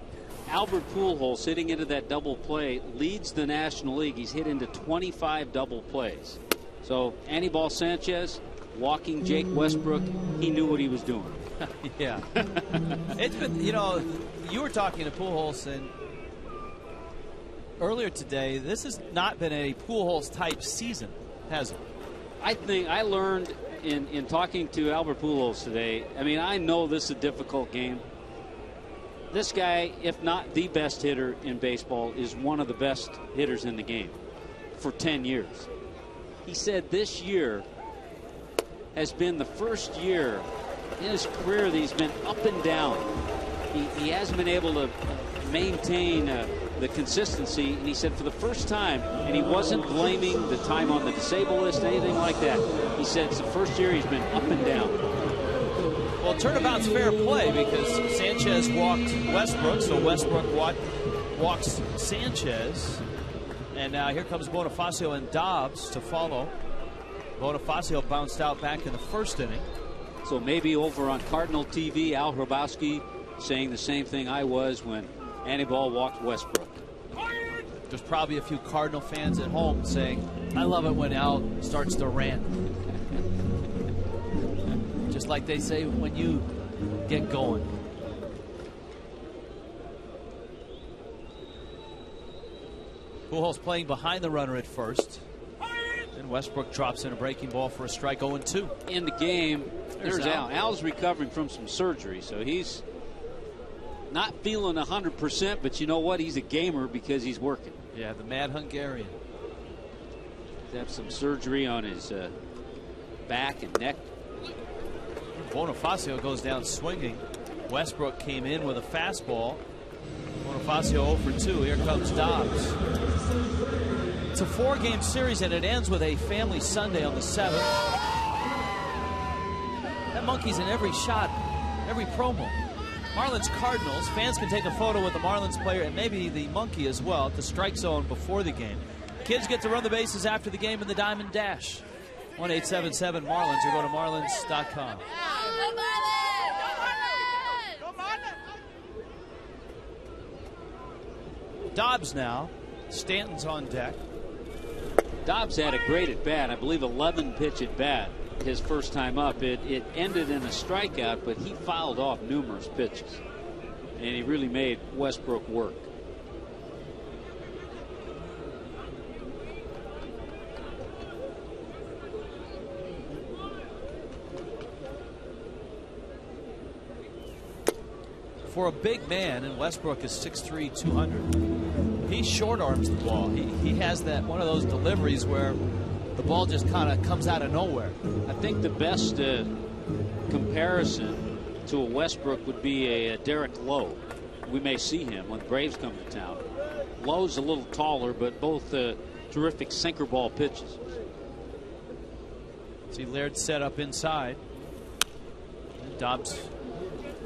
Albert Pujols sitting into that double play leads the National League. He's hit into 25 double plays. So Anibal Sanchez walking Jake Westbrook, he knew what he was doing. Yeah. It's been, you were talking to Pujols and earlier today, this has not been a Pujols type season, has it? I think I learned in talking to Albert Pujols today, I mean, I know this is a difficult game. This guy, if not the best hitter in baseball, is one of the best hitters in the game for 10 years. He said this year has been the first year in his career that he's been up and down. He hasn't been able to maintain the consistency, and he said for the first time, and he wasn't blaming the time on the disabled list, anything like that. He said it's the first year he's been up and down. Well, turnabout's fair play because Sanchez walked Westbrook, so Westbrook walks Sanchez. And now here comes Bonifacio and Dobbs to follow. Bonifacio bounced out back in the first inning. So maybe over on Cardinal TV, Al Hrabowski saying the same thing I was when Anibal walked Westbrook. There's probably a few Cardinal fans at home saying, I love it when Al starts to rant. Just like they say when you get going. Pujols playing behind the runner at first. And Westbrook drops in a breaking ball for a strike, 0-2. In the game, there's Al. Al's recovering from some surgery, so he's not feeling 100%, but you know what? He's a gamer because he's working. Yeah, the mad Hungarian. He's had some surgery on his back and neck. Bonifacio goes down swinging. Westbrook came in with a fastball. Bonifacio 0 for 2. Here comes Dobbs. It's a 4-game series, and it ends with a family Sunday on the 7th. That monkey's in every shot, every promo. Marlins Cardinals. Fans can take a photo with the Marlins player and maybe the monkey as well at the strike zone before the game. Kids get to run the bases after the game in the Diamond Dash. 1-877-MARLINS or go to marlins.com. Dobbs now. Stanton's on deck. Dobbs had a great at bat. I believe 11 pitch at bat his first time up. It ended in a strikeout, but he fouled off numerous pitches. And he really made Westbrook work. For a big man, and Westbrook is 6'3", 200, he short arms the ball. He has that one of those deliveries where the ball just kind of comes out of nowhere. I think the best comparison to a Westbrook would be a Derek Lowe. We may see him when the Braves come to town. Lowe's a little taller, but both terrific sinker ball pitches. See Laird set up inside. And Dobbs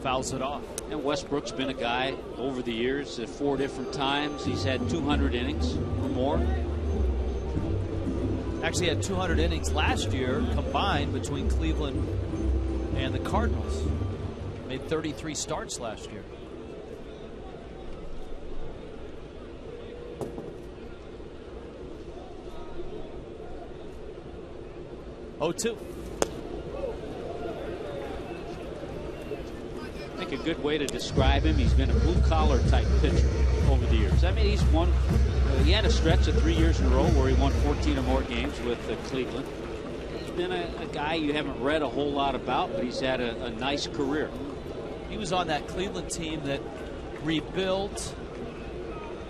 fouls it off. And Westbrook's been a guy over the years at 4 different times. He's had 200 innings or more. Actually had 200 innings last year combined between Cleveland and the Cardinals. Made 33 starts last year. think a good way to describe him, he's been a blue-collar type pitcher over the years. I mean, he's won, he had a stretch of 3 years in a row where he won 14 or more games with Cleveland. He's been a guy you haven't read a whole lot about, but he's had a nice career. He was on that Cleveland team that rebuilt,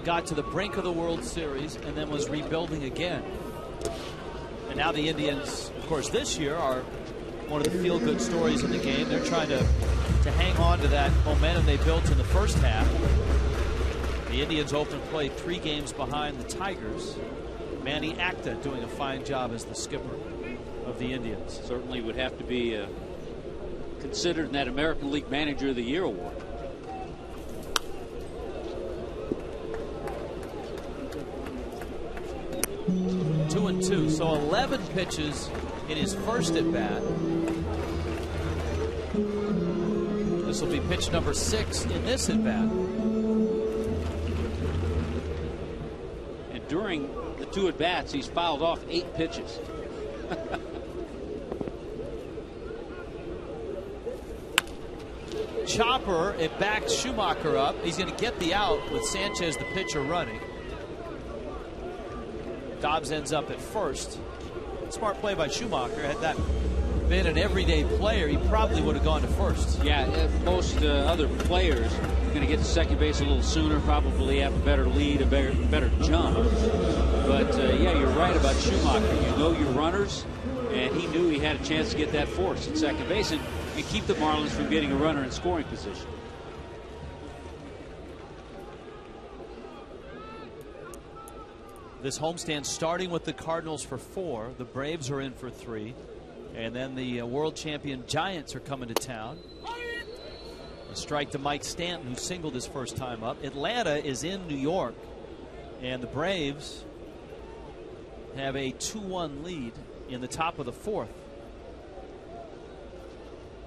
got to the brink of the World Series, and then was rebuilding again. And now the Indians, of course, this year are one of the feel-good stories in the game. They're trying to hang on to that momentum they built in the first half. The Indians open play 3 games behind the Tigers. Manny Acta doing a fine job as the skipper of the Indians. Certainly would have to be considered in that American League Manager of the Year award. Two and two, so 11 pitches in his first at bat. This will be pitch number 6 in this at bat. And during the 2 at bats, he's fouled off 8 pitches. Chopper, it backs Schumacher up. He's going to get the out with Sanchez, the pitcher, running. Dobbs ends up at first. Smart play by Schumacher. Had that been an everyday player, he probably would have gone to first. Yeah, most other players are going to get to second base a little sooner, probably have a better lead, a better jump. But yeah, you're right about Schumacher. You know your runners, and he knew he had a chance to get that force at second base and keep the Marlins from getting a runner in scoring position. This homestand starting with the Cardinals for 4. The Braves are in for 3. And then the world champion Giants are coming to town. A strike to Mike Stanton, who singled his first time up. Atlanta is in New York. And the Braves have a 2-1 lead in the top of the 4th.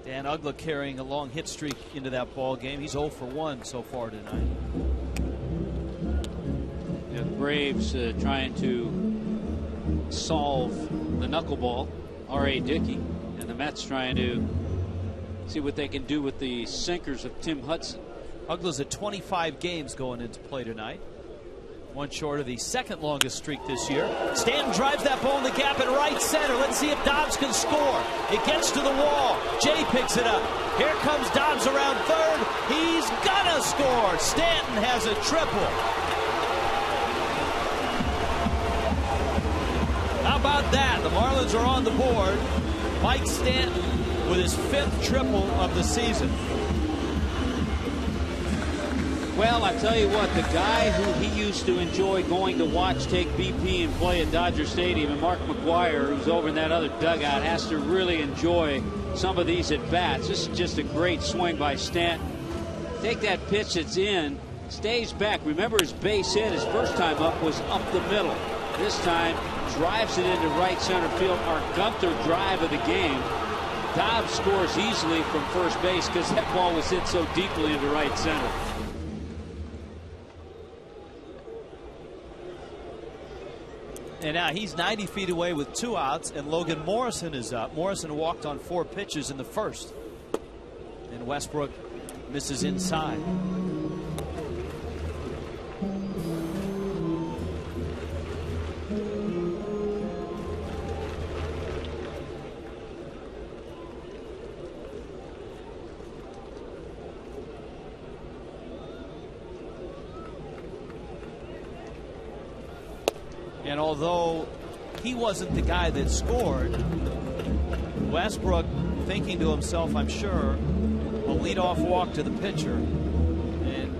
Dan Uggla carrying a long hit streak into that ball game. He's 0 for 1 so far tonight. The Braves trying to solve the knuckleball, R.A. Dickey, and the Mets trying to see what they can do with the sinkers of Tim Hudson. Uggla's at 25 games going into play tonight. One short of the second longest streak this year. Stanton drives that ball in the gap in right center. Let's see if Dobbs can score. It gets to the wall. Jay picks it up. Here comes Dobbs around third. He's gonna score. Stanton has a triple. How about that? The Marlins are on the board. Mike Stanton with his 5th triple of the season. Well, I tell you what, the guy who he used to enjoy going to watch take BP and play at Dodger Stadium, and Mark McGwire, who's over in that other dugout, has to really enjoy some of these at bats. This is just a great swing by Stanton. Take that pitch that's in, stays back. Remember his base hit, his first time up was up the middle. This time drives it into right center field. Our Gunther drive of the game. Dobbs scores easily from first base because that ball was hit so deeply into right center. And now he's 90 feet away with 2 outs, and Logan Morrison is up. Morrison walked on 4 pitches in the first. And Westbrook misses inside. And although he wasn't the guy that scored, Westbrook, thinking to himself, I'm sure, will lead off walk to the pitcher. And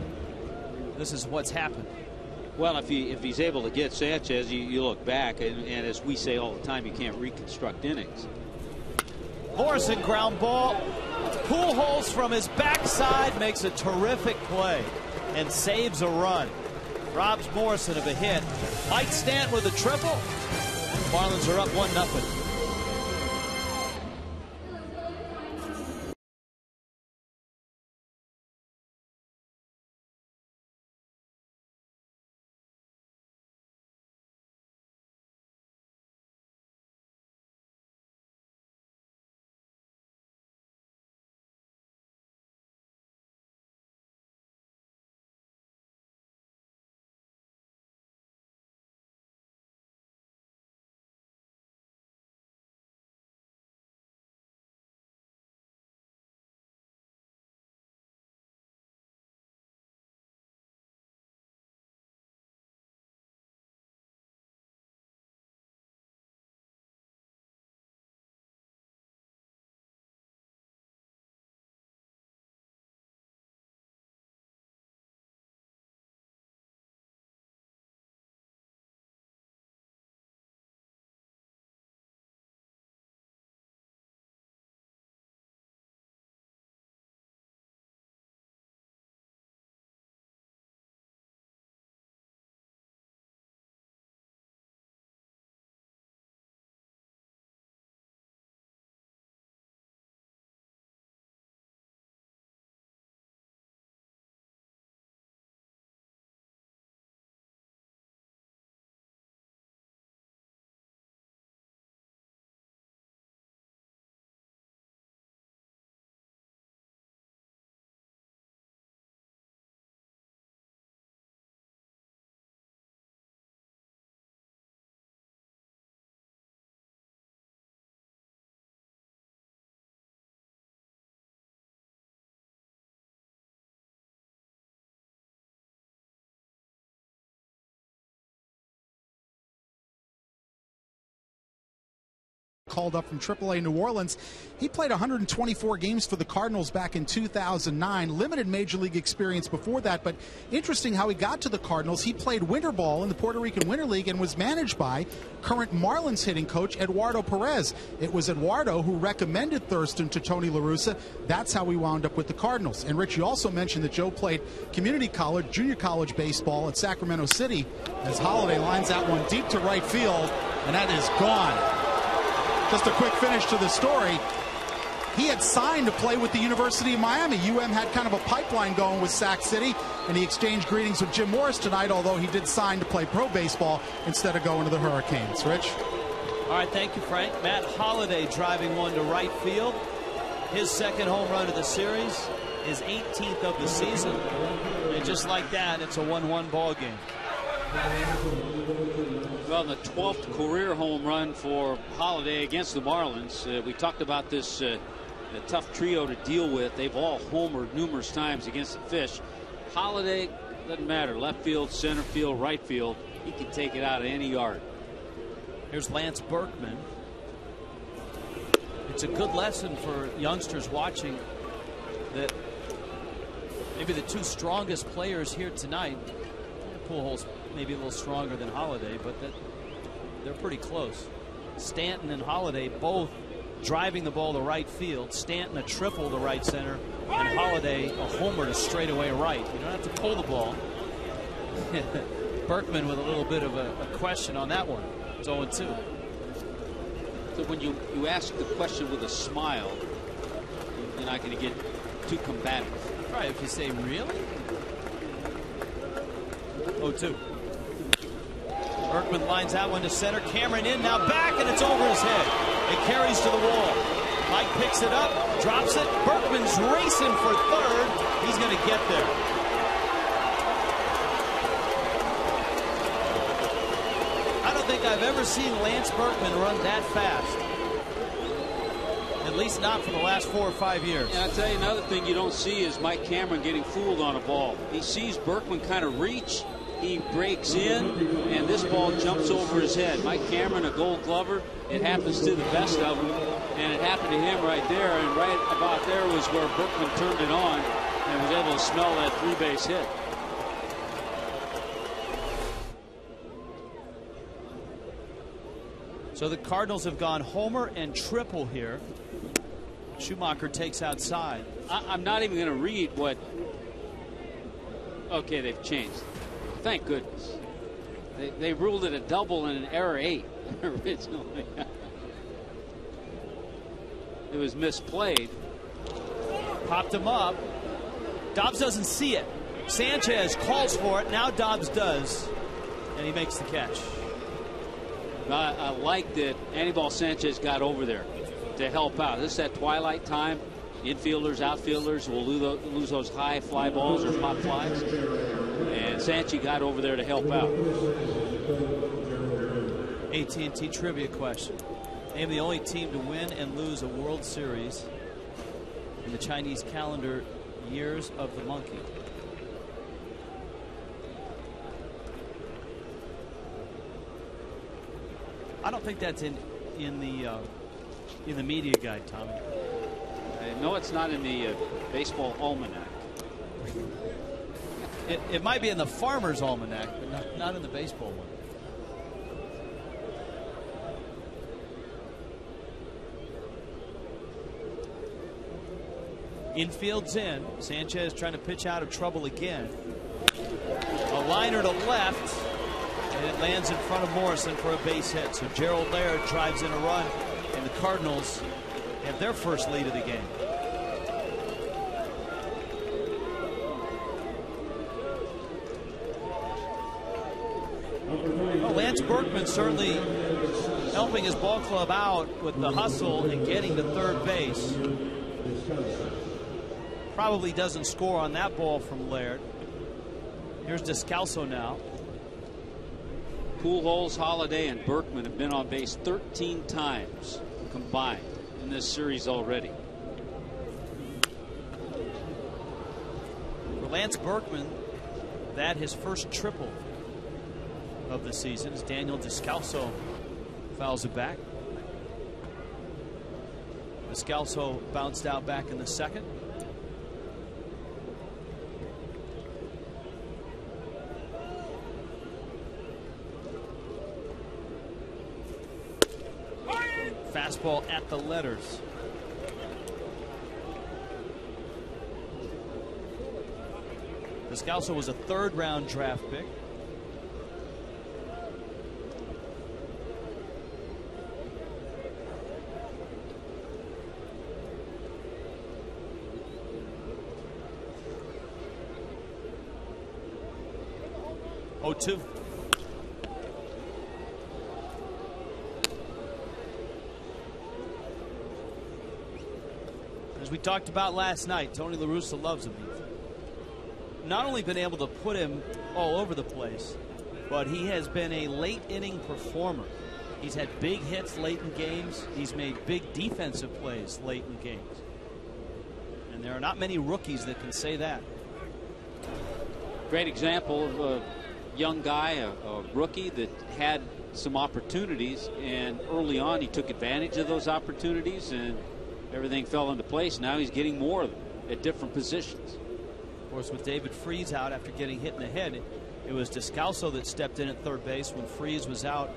this is what's happened. Well, if he's able to get Sanchez, you look back, and as we say all the time, you can't reconstruct innings. Morrison ground ball. Pujols from his backside makes a terrific play and saves a run. Robs Morrison of a hit. Mike Stanton with a triple. Marlins are up 1-0. called up from AAA New Orleans. He played 124 games for the Cardinals back in 2009. Limited Major League experience before that, but interesting how he got to the Cardinals. He played winter ball in the Puerto Rican Winter League and was managed by current Marlins hitting coach Eduardo Perez. It was Eduardo who recommended Thurston to Tony La Russa. That's how we wound up with the Cardinals. And Rich, you also mentioned that Joe played community college, junior college baseball at Sacramento City, as Holliday lines that one deep to right field, and that is gone. Just a quick finish to the story. He had signed to play with the University of Miami. UM had kind of a pipeline going with Sac City, and he exchanged greetings with Jim Morris tonight, although he did sign to play pro baseball instead of going to the Hurricanes. Rich? All right, thank you, Frank. Matt Holliday driving one to right field. His second home run of the series, his 18th of the season. And just like that, it's a 1-1 ball game. Well, the 12th career home run for Holliday against the Marlins. We talked about this a tough trio to deal with. They've all homered numerous times against the Fish. Holliday, doesn't matter. Left field, center field, right field. He can take it out of any yard. Here's Lance Berkman. It's a good lesson for youngsters watching that maybe the two strongest players here tonight, Pujols maybe a little stronger than Holliday, but that they're pretty close. Stanton and Holliday both driving the ball to right field. Stanton a triple to right center, and Holliday a homer to straightaway right. You don't have to pull the ball. Berkman with a little bit of a question on that one. It's 0-2. So when you ask the question with a smile, you're not going to get too combative. Right, if you say, really? 0-2. Berkman lines that one to center. Cameron in, now back, and it's over his head. It carries to the wall. Mike picks it up, drops it. Berkman's racing for third. He's going to get there. I don't think I've ever seen Lance Berkman run that fast. At least not for the last 4 or 5 years. Yeah, I'll tell you another thing you don't see is Mike Cameron getting fooled on a ball. He sees Berkman kind of reach. He breaks in, and this ball jumps over his head. Mike Cameron, a Gold Glover. It happens to the best of them, and it happened to him right there. And right about there was where Berkman turned it on and was able to smell that 3-base hit. So the Cardinals have gone homer and triple here. Schumacher takes outside. I'm not even going to read what. Okay, they've changed. Thank goodness. They ruled it a double and an error 8 originally. It was misplayed. Popped him up. Dobbs doesn't see it. Sanchez calls for it. Now Dobbs does, and he makes the catch. I like that Anibal Sanchez got over there to help out. This is that twilight time. Infielders, outfielders will lose those high fly balls or pop flies. And Sanchez got over there to help out. AT&T trivia question. Name the only team to win and lose a World Series in the Chinese calendar years of the monkey. I don't think that's in the media guide, Tommy. No, it's not in the baseball almanac. It might be in the Farmer's Almanac, but not in the baseball one. Infield's in. Sanchez trying to pitch out of trouble again. A liner to left. And it lands in front of Morrison for a base hit. So Gerald Laird drives in a run, and the Cardinals have their first lead of the game. Well, Lance Berkman certainly helping his ball club out with the hustle and getting to third base. Probably doesn't score on that ball from Laird. Here's Descalso now. Pujols, Holliday, and Berkman have been on base 13 times combined in this series already. For Lance Berkman, that his first triple of the season as Daniel Descalso fouls it back. Descalso bounced out back in the second. Fastball at the letters. Descalso was a third-round draft pick. Oh, 2. As we talked about last night, Tony La Russa loves him. Not only been able to put him all over the place, but he has been a late inning performer. He's had big hits late in games. He's made big defensive plays late in games. And there are not many rookies that can say that. Great example of a young guy, a rookie that had some opportunities, and early on he took advantage of those opportunities and everything fell into place. Now he's getting more of them at different positions. Of course, with David Freese out after getting hit in the head, it was Descalso that stepped in at third base when Freese was out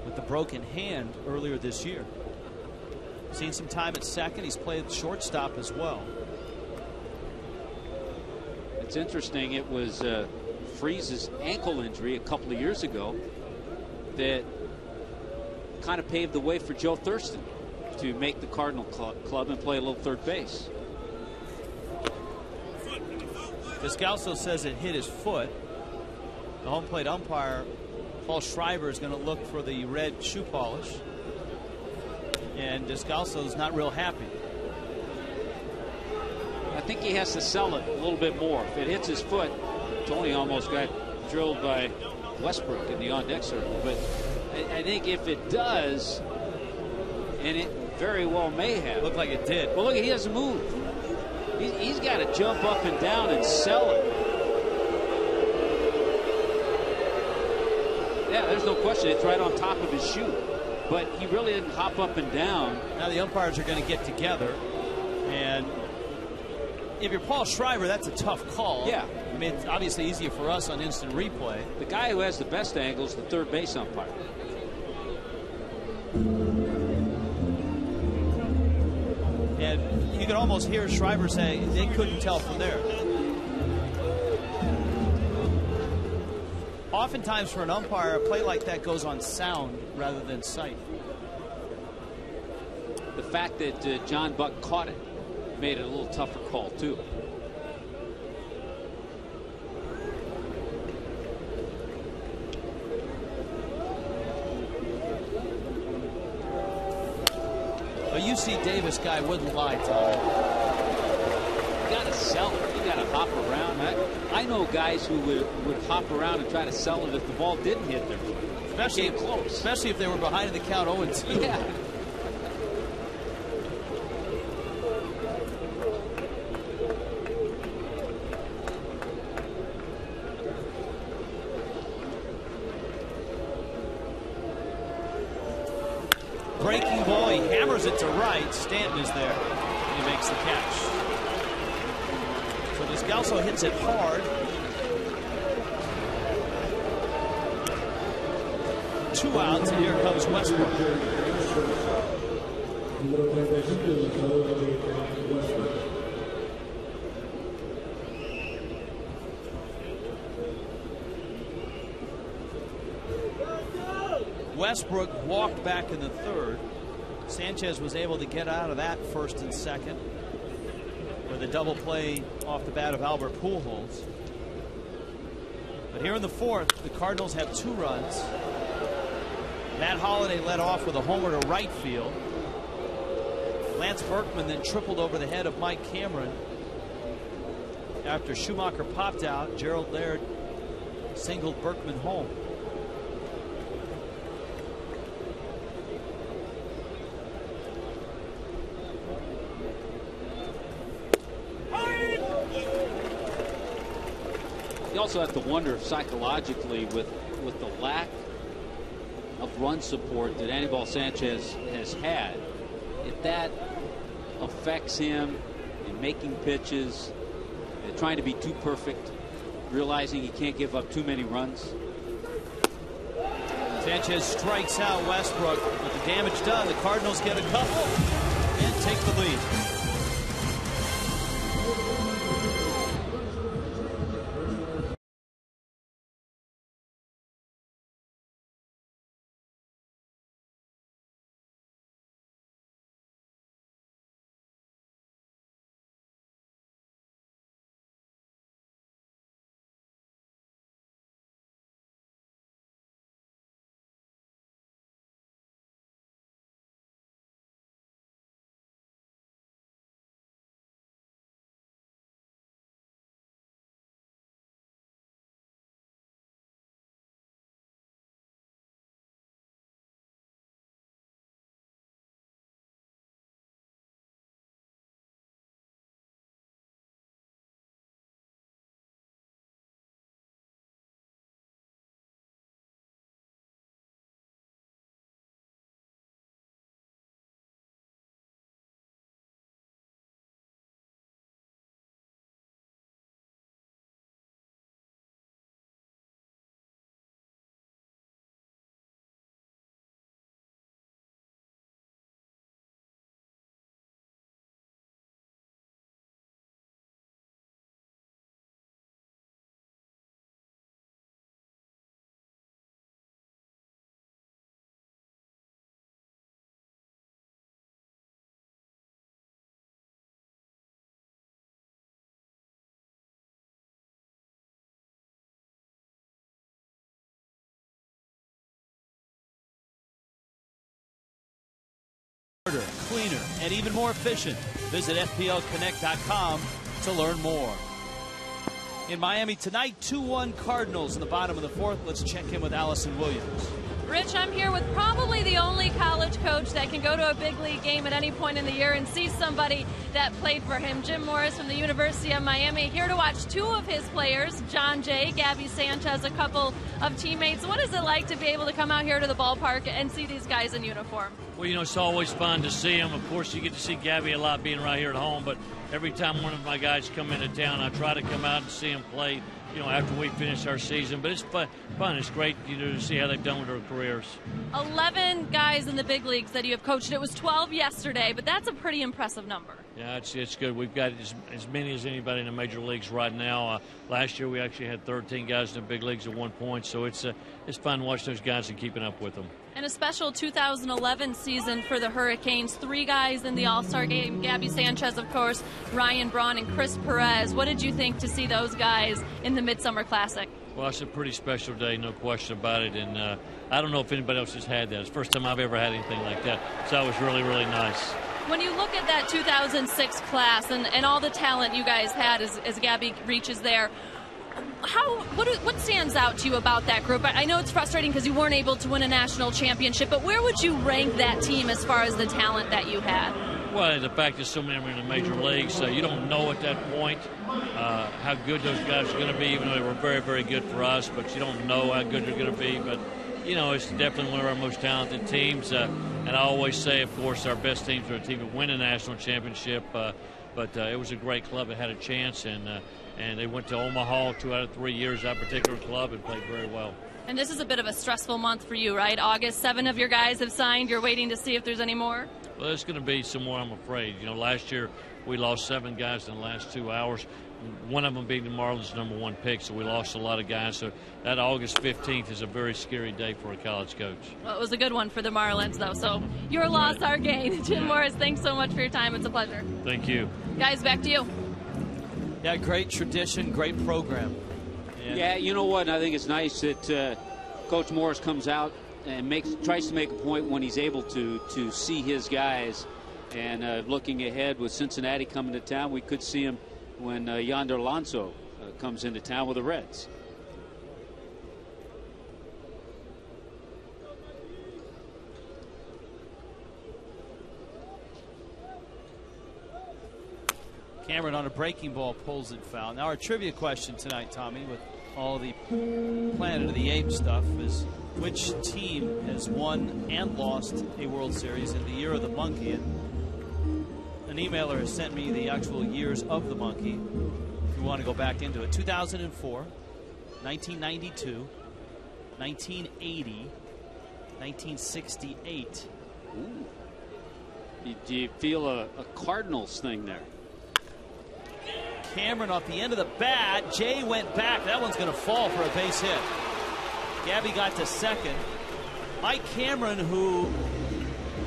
with the broken hand earlier this year. Seen some time at second. He's played shortstop as well. It's interesting. It was Freese's ankle injury a couple of years ago that kind of paved the way for Joe Thurston to make the Cardinal club and play a little third base. Descalso says it hit his foot. The home plate umpire, Paul Schreiber, is going to look for the red shoe polish. And Descalso's not real happy. I think he has to sell it a little bit more. If it hits his foot, Tony almost got drilled by Westbrook in the on-deck circle. But I think if it does, and it very well may have. Looked like it did. Well, look, he doesn't move. He's got to jump up and down and sell it. Yeah, there's no question. It's right on top of his shoe. But he really didn't hop up and down. Now the umpires are going to get together. And if you're Paul Schreiber, that's a tough call. Yeah. I mean, it's obviously easier for us on instant replay. The guy who has the best angle is the third base umpire. And you can almost hear Schreiber say they couldn't tell from there. Oftentimes for an umpire, a play like that goes on sound rather than sight. The fact that John Buck caught it made it a little tougher call, too. A UC Davis guy wouldn't lie, Tom. You got to sell it. You got to hop around. I know guys who would hop around and try to sell it if the ball didn't hit their foot. Especially if they were behind in the count 0-2. Yeah. Breaking ball, he hammers it to right. Stanton is there. He makes the catch. So Descalso hits it hard. 2 outs, and here comes Westbrook. Westbrook walked back in the third. Sanchez was able to get out of that first and second with a double play off the bat of Albert Pujols. But here in the fourth, the Cardinals have 2 runs. Matt Holliday led off with a homer to right field. Lance Berkman then tripled over the head of Mike Cameron. After Schumacher popped out, Gerald Laird singled Berkman home. You also have to wonder psychologically with the lack of run support that Anibal Sanchez has had, if that affects him in making pitches, trying to be too perfect, realizing he can't give up too many runs. Sanchez strikes out Westbrook. With the damage done, the Cardinals get a couple and take the lead. Cleaner and even more efficient. Visit FPLConnect.com to learn more. In Miami tonight, 2-1 Cardinals in the bottom of the fourth. Let's check in with Allison Williams. Rich, I'm here with probably the only college coach that can go to a big league game at any point in the year and see somebody that played for him. Jim Morris from the University of Miami, here to watch two of his players, John Jay, Gabby Sanchez, a couple of teammates. What is it like to be able to come out here to the ballpark and see these guys in uniform? Well, you know, it's always fun to see them. Of course, you get to see Gabby a lot being right here at home, but every time one of my guys come into town, I try to come out and see them play, you know, after we finish our season. But it's fun. It's great, you know, to see how they've done with their careers. 11 guys in the big leagues that you have coached. It was 12 yesterday, but that's a pretty impressive number. Yeah, it's good. We've got as many as anybody in the major leagues right now. Last year we actually had 13 guys in the big leagues at one point, so it's fun watching those guys and keeping up with them. And a special 2011 season for the Hurricanes. 3 guys in the All-Star game. Gabby Sanchez, of course, Ryan Braun, and Chris Perez. What did you think to see those guys in the Midsummer Classic? Well, it's a pretty special day, no question about it. And I don't know if anybody else has had that. It's the first time I've ever had anything like that. So that was really, really nice. When you look at that 2006 class and all the talent you guys had as Gabby reaches there, what stands out to you about that group? I know it's frustrating because you weren't able to win a national championship, but where would you rank that team as far as the talent that you had? Well, the fact that so many of them are in the major leagues, you don't know at that point how good those guys are going to be, even though they were very, very good for us, but you don't know how good they're going to be. But, you know, it's definitely one of our most talented teams. And I always say, of course, our best teams are a team that win a national championship. But it was a great club that had a chance, and they went to Omaha 2 out of 3 years, that particular club, and played very well. And this is a bit of a stressful month for you, right? August, 7 of your guys have signed. You're waiting to see if there's any more? Well, there's going to be some more, I'm afraid. You know, last year we lost 7 guys in the last 2 hours, one of them being the Marlins' #1 pick, so we lost a lot of guys. So that August 15th is a very scary day for a college coach. Well, it was a good one for the Marlins, though. So your loss, our gain. Jim Morris, thanks so much for your time. It's a pleasure. Thank you. Guys, back to you. Yeah, great tradition, great program. Yeah, you know what? I think it's nice that Coach Morris comes out and tries to make a point when he's able to see his guys. And looking ahead with Cincinnati coming to town, we could see him when Yonder Alonso comes into town with the Reds. Cameron on a breaking ball pulls it foul. Now our trivia question tonight, Tommy, with all the Planet of the Apes stuff, is which team has won and lost a World Series in the year of the monkey? And an emailer has sent me the actual years of the monkey. If you want to go back into it, 2004, 1992, 1980, 1968. Ooh. Do you feel a Cardinals thing there? Cameron off the end of the bat. Jay went back. That one's going to fall for a base hit. Gabby got to second. Mike Cameron, who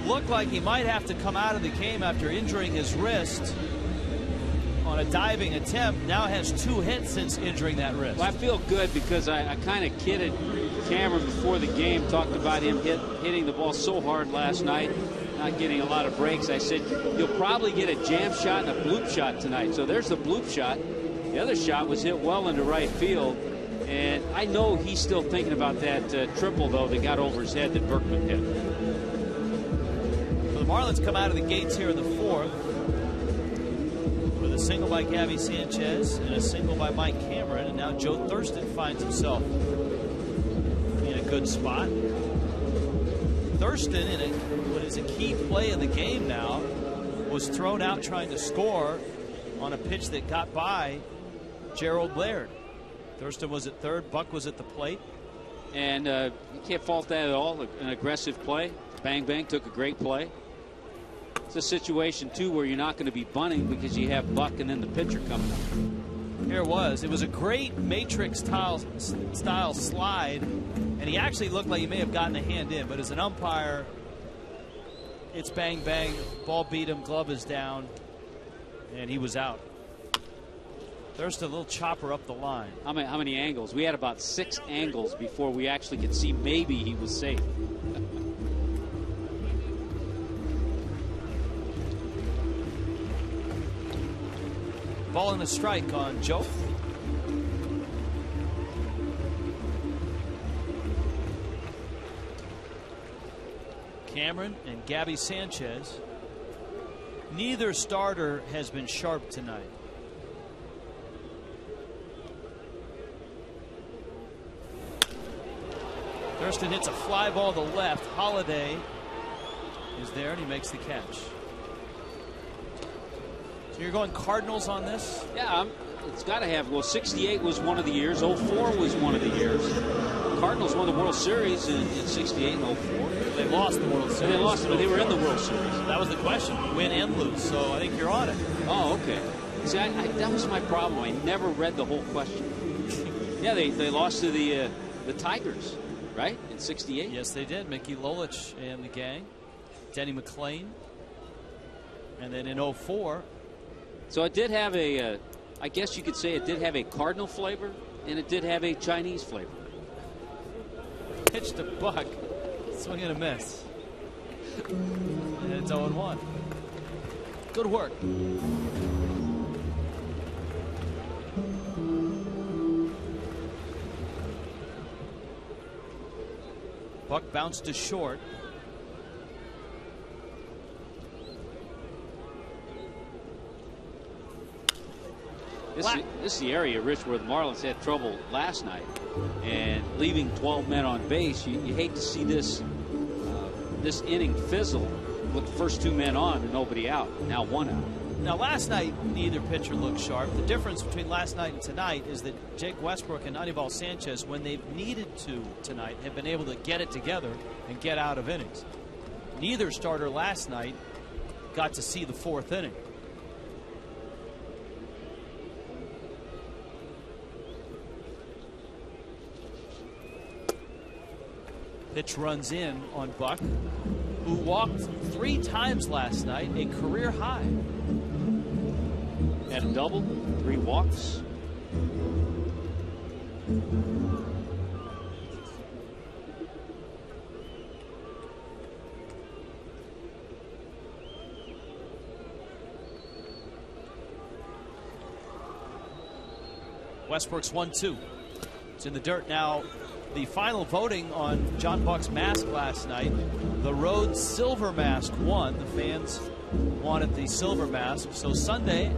looked like he might have to come out of the game after injuring his wrist on a diving attempt, now has 2 hits since injuring that wrist. Well, I feel good because I kind of kidded Cameron before the game, talked about him hitting the ball so hard last night, not getting a lot of breaks. I said, you'll probably get a jam shot and a bloop shot tonight. So there's the bloop shot. The other shot was hit well into right field. And I know he's still thinking about that triple, though, that got over his head that Berkman hit. So the Marlins come out of the gates here in the 4th with a single by Gabby Sanchez and a single by Mike Cameron. And now Joe Thurston finds himself in a good spot. Thurston, in what is a key play in the game now, was thrown out trying to score on a pitch that got by Gerald Laird. Thurston was at third. Buck was at the plate. And you can't fault that at all. An aggressive play. Bang Bang took a great play. It's a situation, too, where you're not going to be bunting because you have Buck and then the pitcher coming up. Here it was. It was a great Matrix style slide, and he actually looked like he may have gotten a hand in, but as an umpire, it's bang, bang. Ball beat him. Glove is down, and he was out. Thurston, a little chopper up the line. How many angles? We had about 6 angles before we actually could see maybe he was safe. Ball and a strike on Joe. Cameron and Gabby Sanchez. Neither starter has been sharp tonight. Thurston hits a fly ball to left. Holiday is there, and he makes the catch. So you're going Cardinals on this? Yeah, it's got to have. Well, 68 was one of the years. 04 was one of the years. Cardinals won the World Series in 68 and 04. They lost the World Series. They lost, but they were in the World Series. That was the question, win and lose. So I think you're on it. Oh, okay. See, that was my problem. I never read the whole question. Yeah, they lost to the Tigers, right, in 68? Yes, they did. Mickey Lolich and the gang. Denny McClain. And then in 04. So it did have a, I guess you could say it did have a Cardinal flavor, and it did have a Chinese flavor. Pitch to Buck. Swing and a miss. And it's 0-1. Good work. Buck bounced to short. This is the area, Rich, where the Marlins had trouble last night, and leaving 12 men on base. You hate to see this this inning fizzle with the first 2 men on and nobody out. Now 1 out. Now last night neither pitcher looked sharp. The difference between last night and tonight is that Jake Westbrook and Anibal Sanchez, when they've needed to tonight, have been able to get it together and get out of innings. Neither starter last night got to see the 4th inning. Pitch runs in on Buck, who walked 3 times last night, a career high. Had a double, 3 walks. Westbrook's 1-2. It's in the dirt now. The final voting on John Buck's mask last night, the Rhodes Silver Mask won. The fans wanted the silver mask. So Sunday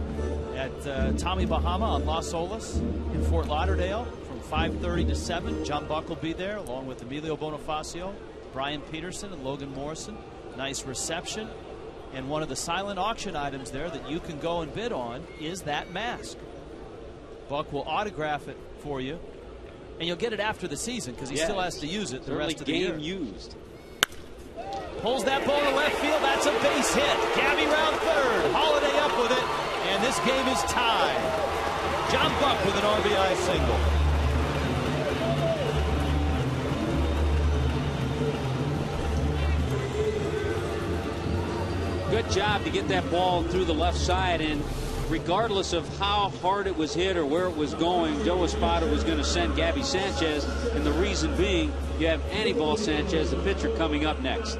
at Tommy Bahama on Las Olas in Fort Lauderdale from 5:30 to 7. John Buck will be there along with Emilio Bonifacio, Brian Peterson, and Logan Morrison. Nice reception. And one of the silent auction items there that you can go and bid on is that mask. Buck will autograph it for you, and you'll get it after the season because he still has to use it the rest of the year. Used. Pulls that ball to left field. That's a base hit. Gabby round third. Holiday up with it, and this game is tied. John Buck with an RBI single. Good job to get that ball through the left side, and regardless of how hard it was hit or where it was going, Joe Espada was going to send Gabby Sanchez, and the reason being you have Anibal Sanchez, the pitcher, coming up next.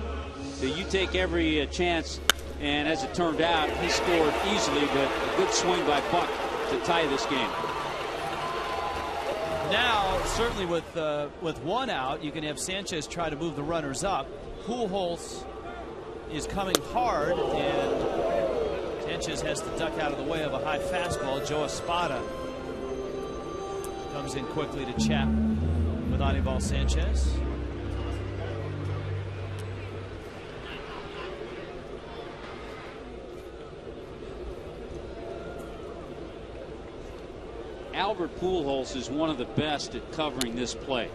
So you take every chance, and as it turned out, he scored easily, but a good swing by Buck to tie this game. Now, certainly with one out, you can have Sanchez try to move the runners up. Pujols is coming hard, and Sanchez has to duck out of the way of a high fastball. Joe Espada comes in quickly to chat with Anibal Sanchez. Albert Pujols is one of the best at covering this play.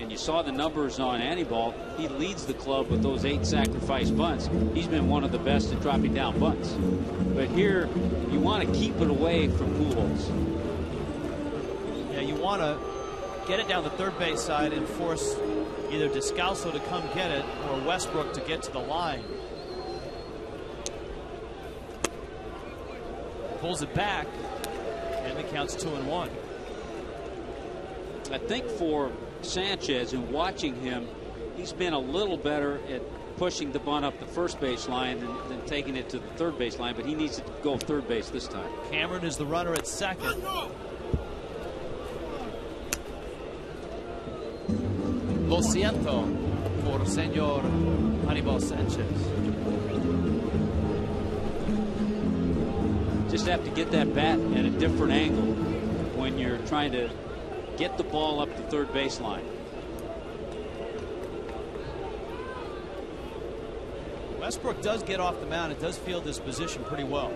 And you saw the numbers on Anibal. He leads the club with those 8 sacrifice bunts. He's been one of the best at dropping down bunts. But here, you want to keep it away from Pujols. Yeah, you want to get it down the third base side and force either Descalso to come get it or Westbrook to get to the line. Pulls it back, and it counts 2-1. I think for Sanchez, and watching him, he's been a little better at pushing the bunt up the first base line than taking it to the third base line, but he needs to go third base this time. Cameron is the runner at second. Lo siento por señor Anibal Sanchez. Just have to get that bat at a different angle when you're trying to get the ball up the third baseline. Westbrook does get off the mound and does field this position pretty well.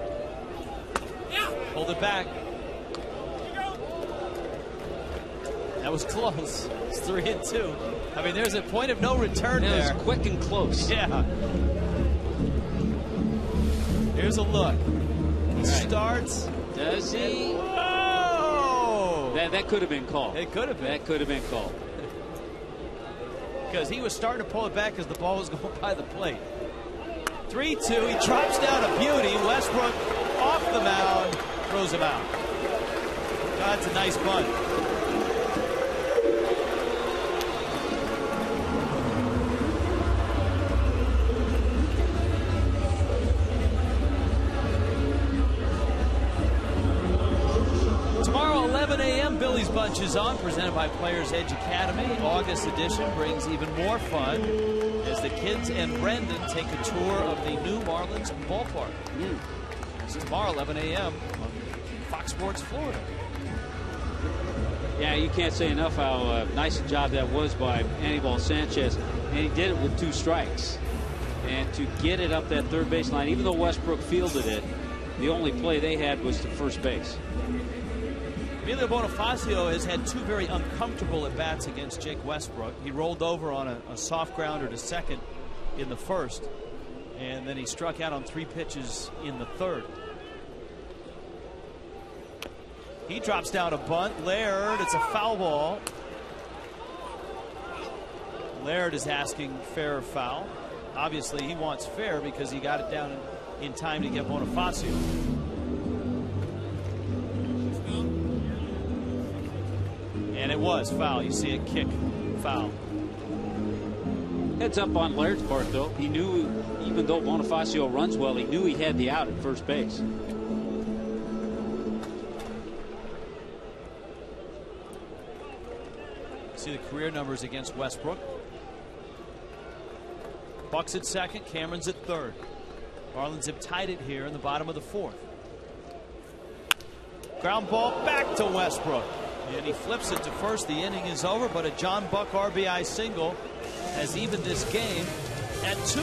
Hold it back. That was close. It's 3-2. I mean, there's a point of no return there. It was quick and close. Yeah. Here's a look. He starts. Does he? Whoa! That could have been called. It could have been. That could have been called. Because he was starting to pull it back as the ball was going by the plate. 3-2. He drops down a beauty. Westbrook off the mound, throws him out. That's a nice bunt. Tomorrow, 11 a.m., Billy's Bunch is on, presented by Players Edge Academy. August edition brings even more fun as the kids and Brendan take a tour of the new Marlins ballpark. It's tomorrow, 11 a.m. on Fox Sports Florida. Yeah, you can't say enough how nice a job that was by Anibal Sanchez. And he did it with 2 strikes. And to get it up that third baseline, even though Westbrook fielded it, the only play they had was to first base. Emilio Bonifacio has had 2 very uncomfortable at-bats against Jake Westbrook. He rolled over on a soft grounder to second in the first, and then he struck out on 3 pitches in the third. He drops down a bunt. Laird, it's a foul ball. Laird is asking fair or foul. Obviously, he wants fair because he got it down in time to get Bonifacio. And it was foul. You see it kick foul. Heads up on Laird's part, though. He knew, even though Bonifacio runs well, he knew he had the out at first base. See the career numbers against Westbrook. Buck's at second, Cameron's at third. Marlins have tied it here in the bottom of the 4th. Ground ball back to Westbrook. And he flips it to first. The inning is over, but a John Buck RBI single has evened this game at 2.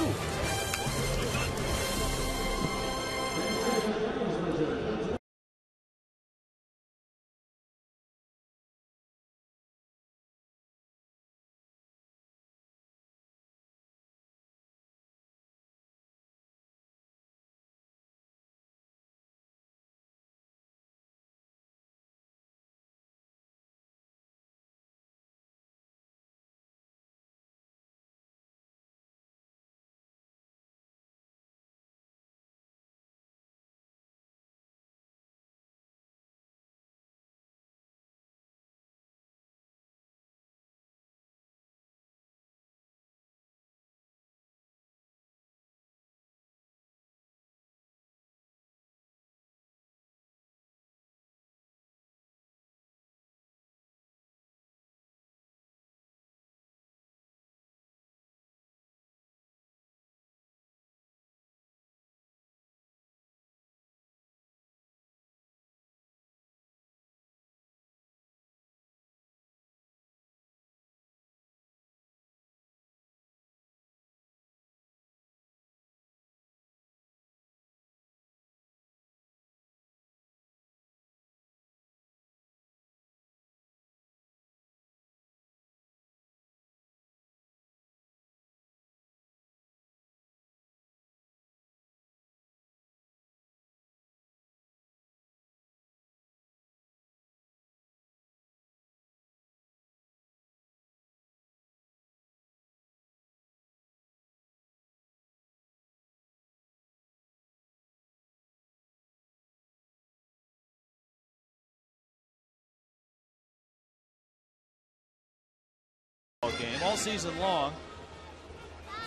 game all season long.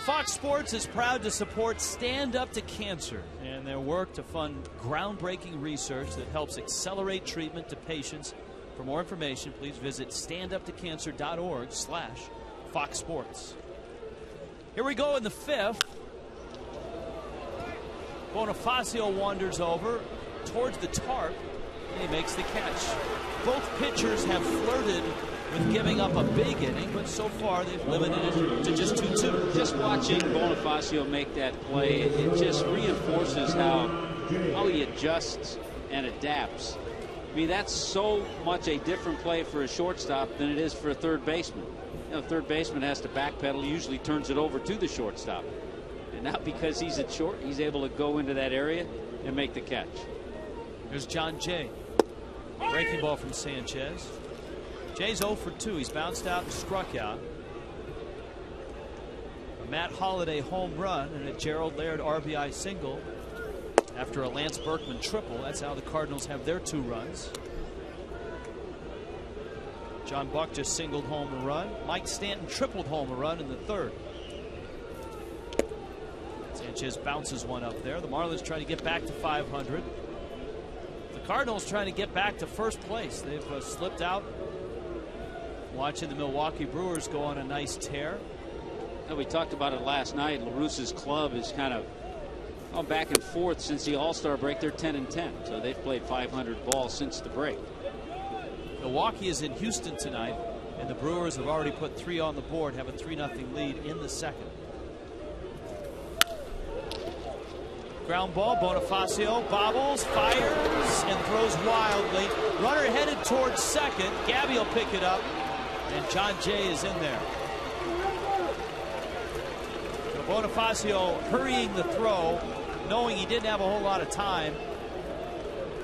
Fox Sports is proud to support Stand Up to Cancer and their work to fund groundbreaking research that helps accelerate treatment to patients. For more information, please visit standuptocancer.org/Fox Sports. Here we go in the 5th. Bonifacio wanders over towards the tarp, and he makes the catch. Both pitchers have flirted with giving up a big inning, but so far they've limited it to just 2-2. Just watching Bonifacio make that play, it just reinforces how he adjusts and adapts. I mean, that's so much a different play for a shortstop than it is for a third baseman. You know, third baseman has to backpedal, usually turns it over to the shortstop. And now because he's at short, he's able to go into that area and make the catch. There's John Jay. Breaking ball from Sanchez. Jay's 0 for 2. He's bounced out and struck out. A Matt Holliday home run and a Gerald Laird RBI single after a Lance Berkman triple. That's how the Cardinals have their 2 runs. John Buck just singled home a run. Mike Stanton tripled home a run in the 3rd. Sanchez bounces one up there. The Marlins trying to get back to 500. The Cardinals trying to get back to first place. They've slipped out. Watching the Milwaukee Brewers go on a nice tear. Now, we talked about it last night. LaRusse's club is kind of gone back and forth since the All-Star break. They're 10-10, so they've played 500 balls since the break. Milwaukee is in Houston tonight, and the Brewers have already put 3 on the board, have a 3-0 lead in the 2nd. Ground ball, Bonifacio bobbles, fires, and throws wildly. Runner headed towards second. Gabby will pick it up, and John Jay is in there. So Bonifacio hurrying the throw, knowing he didn't have a whole lot of time,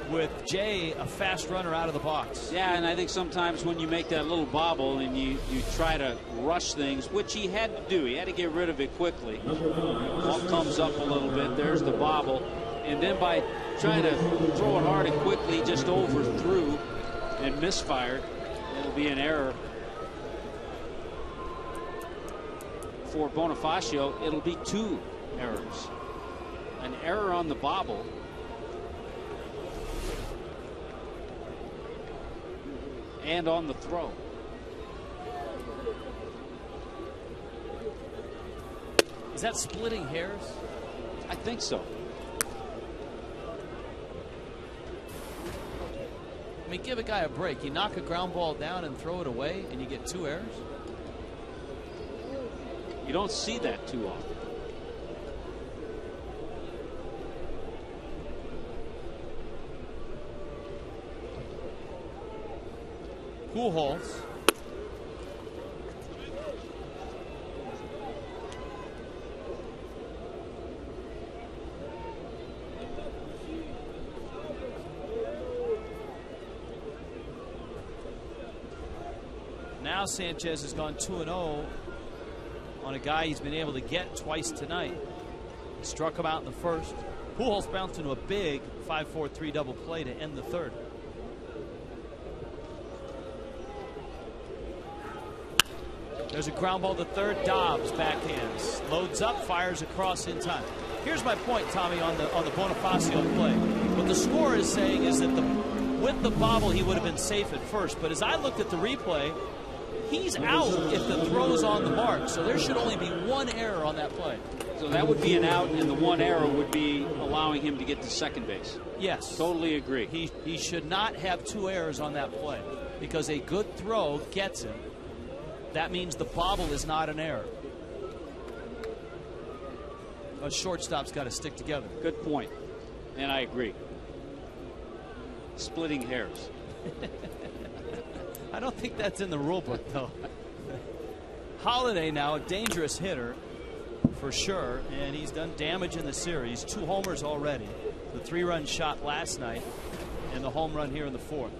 with Jay, a fast runner, out of the box. Yeah, and I think sometimes when you make that little bobble and you try to rush things, which he had to do, he had to get rid of it quickly. Ball comes up a little bit, there's the bobble, and then by trying to throw it hard and quickly, just overthrew and misfired. It'll be an error for Bonifacio. It'll be 2 errors. An error on the bobble, and on the throw. Is that splitting hairs? I think so. I mean, give a guy a break. You knock a ground ball down and throw it away, and you get 2 errors? You don't see that too often. Pujols. Now Sanchez has gone 2-0 on a guy he's been able to get twice tonight. He struck him out in the 1st. Pujols bounced into a big 5-4-3 double play to end the 3rd. There's a ground ball to 3rd. Dobbs backhands, loads up, fires across in time. Here's my point, Tommy, on the Bonifacio play. What the score is saying is that with the bobble he would have been safe at first. But as I looked at the replay, he's out if the throw's on the mark. So there should only be 1 error on that play. So that would be an out, and the 1 error would be allowing him to get to second base. Yes. Totally agree. He should not have 2 errors on that play, because a good throw gets him. That means the bobble is not an error. A shortstop's got to stick together. Good point. And I agree. Splitting hairs. I don't think that's in the rule book, though. Holliday now a dangerous hitter for sure, and he's done damage in the series. 2 homers already. The 3-run shot last night and the home run here in the 4th.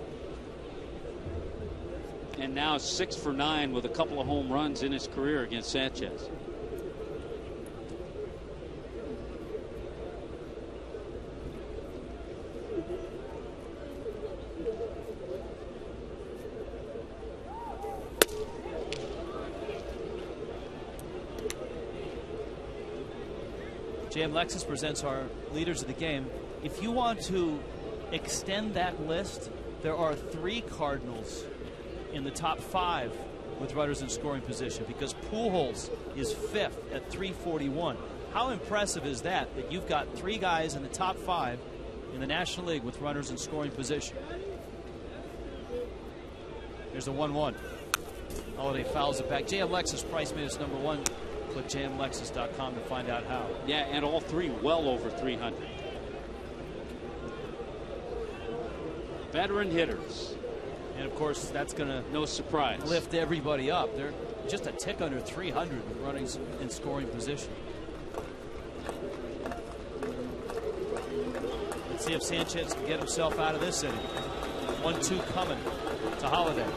And now 6 for 9 with a couple of home runs in his career against Sanchez. JM Lexus presents our leaders of the game. If you want to extend that list, there are 3 Cardinals in the top 5 with runners in scoring position, because Pujols is 5th at 341. How impressive is that, that you've got 3 guys in the top 5 in the National League with runners in scoring position? Here's the 1-1. Holiday fouls it back. JM Lexus price made us #1. Click jmlexus.com to find out how. Yeah, and all 3 well over 300. Veteran hitters. And of course, that's going to no surprise lift everybody up. They're just a tick under 300 with runners in scoring position. Let's see if Sanchez can get himself out of this inning. 1-2 coming to Holiday.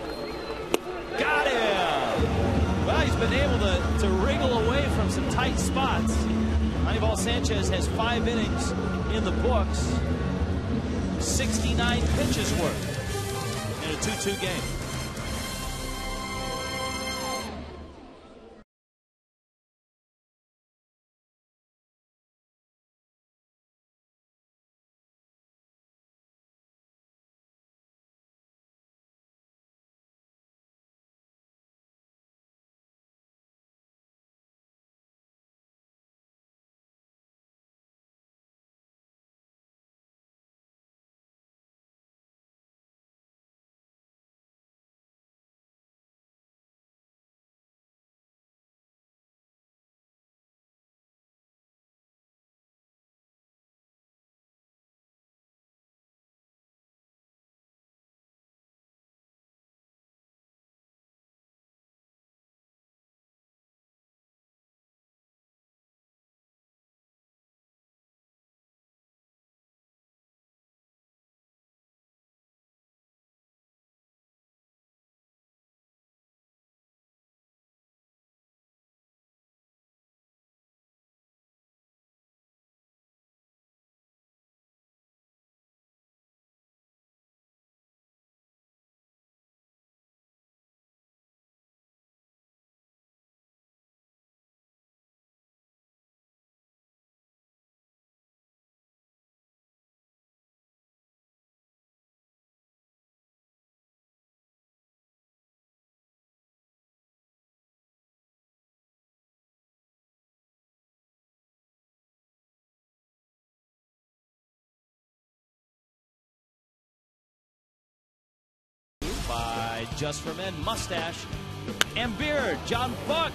Got him! Well, he's been able to wriggle away from some tight spots. Anibal Sanchez has 5 innings in the books. 69 pitches worth in a 2-2 game. By Just for Men Mustache and Beard. John Buck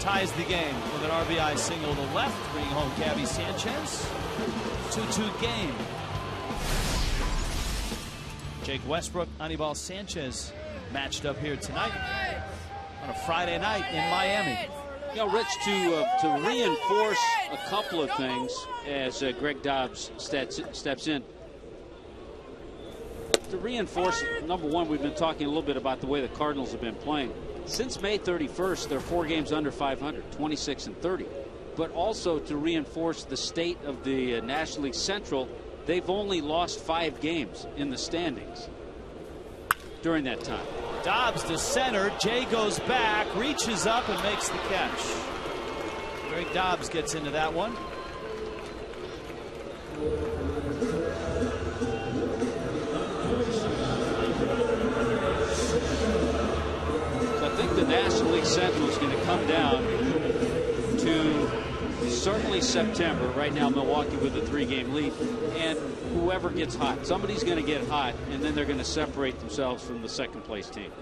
ties the game with an RBI single to left, bringing home Gabby Sanchez. 2-2 game. Jake Westbrook, Anibal Sanchez matched up here tonight on a Friday night in Miami. You know, Rich, to reinforce a couple of things as Greg Dobbs steps in. To reinforce, #1, we've been talking a little bit about the way the Cardinals have been playing. Since May 31st, they're 4 games under 500, 26-30. But also to reinforce the state of the National League Central, they've only lost 5 games in the standings during that time. Dobbs to center. Jay goes back, reaches up, and makes the catch. Greg Dobbs gets into that one. I think the National League Central is going to come down to certainly September. Right now, Milwaukee with a 3-game lead, and whoever gets hot. Somebody's going to get hot, and then they're going to separate themselves from the second-place team.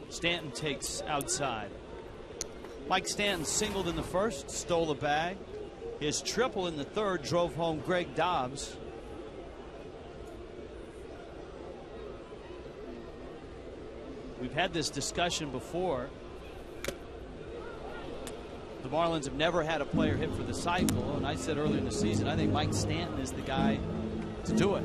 Stanton takes outside. Mike Stanton singled in the first, stole a bag. His triple in the third drove home Greg Dobbs. We've had this discussion before. The Marlins have never had a player hit for the cycle, and I said earlier in the season, I think Mike Stanton is the guy to do it.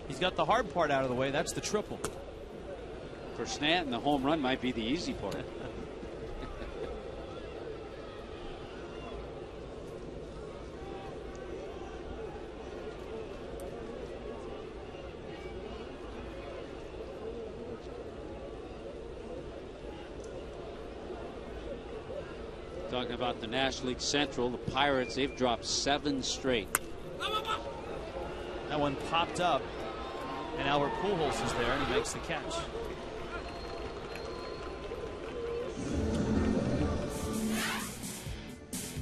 He's got the hard part out of the way. That's the triple. For Stanton, the home run might be the easy part. Talking about the National League Central, the Pirates, they've dropped 7 straight. That one popped up, and Albert Pujols is there, and he makes the catch.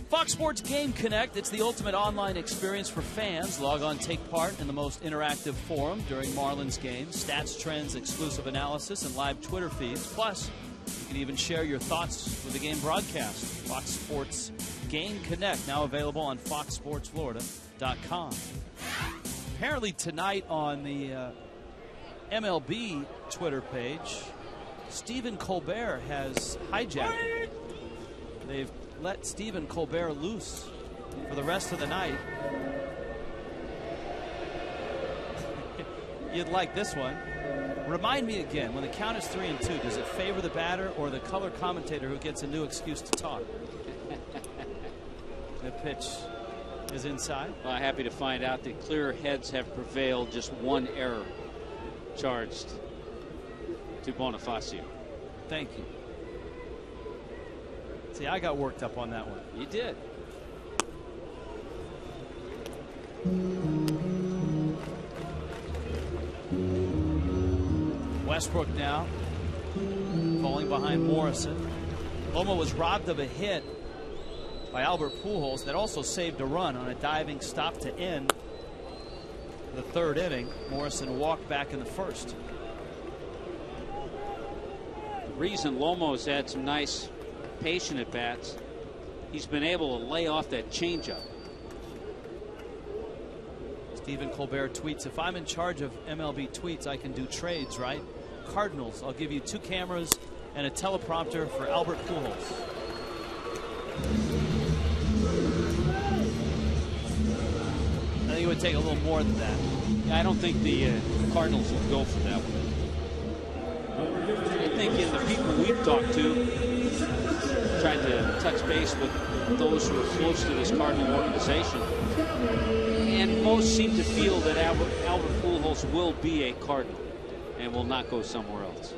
Fox Sports Game Connect. It's the ultimate online experience for fans. Log on, take part in the most interactive forum during Marlins games. Stats, trends, exclusive analysis, and live Twitter feeds. Plus, you can even share your thoughts with the game broadcast. Fox Sports Game Connect, now available on foxsportsflorida.com. Apparently tonight on the MLB Twitter page, Stephen Colbert has hijacked it. They've let Stephen Colbert loose for the rest of the night. You'd like this one. Remind me again, when the count is 3-2, does it favor the batter or the color commentator who gets a new excuse to talk? The pitch is inside. Well, happy to find out that clear heads have prevailed. Just one error charged to Bonifacio. Thank you. See, I got worked up on that one. You did. Westbrook now falling behind Morrison. Loma was robbed of a hit by Albert Pujols that also saved a run on a diving stop to end the 3rd inning. Morrison walked back in the 1st. The reason Lomo's had some nice patient at bats, he's been able to lay off that changeup. Stephen Colbert tweets, if I'm in charge of MLB tweets, I can do trades, right? Cardinals, I'll give you 2 cameras and a teleprompter for Albert Pujols. I think it would take a little more than that. Yeah, I don't think the Cardinals will go for that one. I think in the people we've talked to, tried to touch base with those who are close to this Cardinal organization, and most seem to feel that Albert Pujols will be a Cardinal and will not go somewhere else.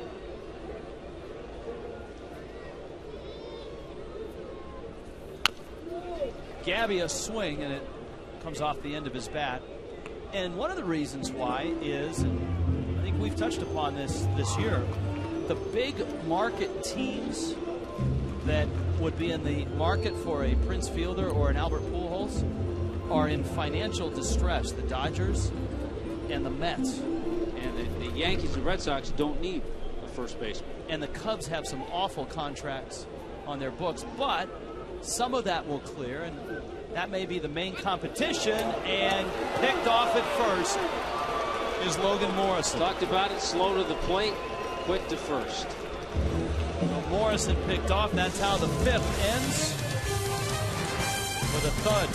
Gabby a swing, and it comes off the end of his bat. And one of the reasons why is, and I think we've touched upon this year, the big market teams that would be in the market for a Prince Fielder or an Albert Pujols are in financial distress. The Dodgers and the Mets. And the Yankees and Red Sox don't need a first baseman. And the Cubs have some awful contracts on their books, but some of that will clear, and that may be the main competition. And picked off at first is Logan Morrison. Talked about it, slow to the plate, quick to first. So Morrison picked off. That's how the 5th ends with a thud.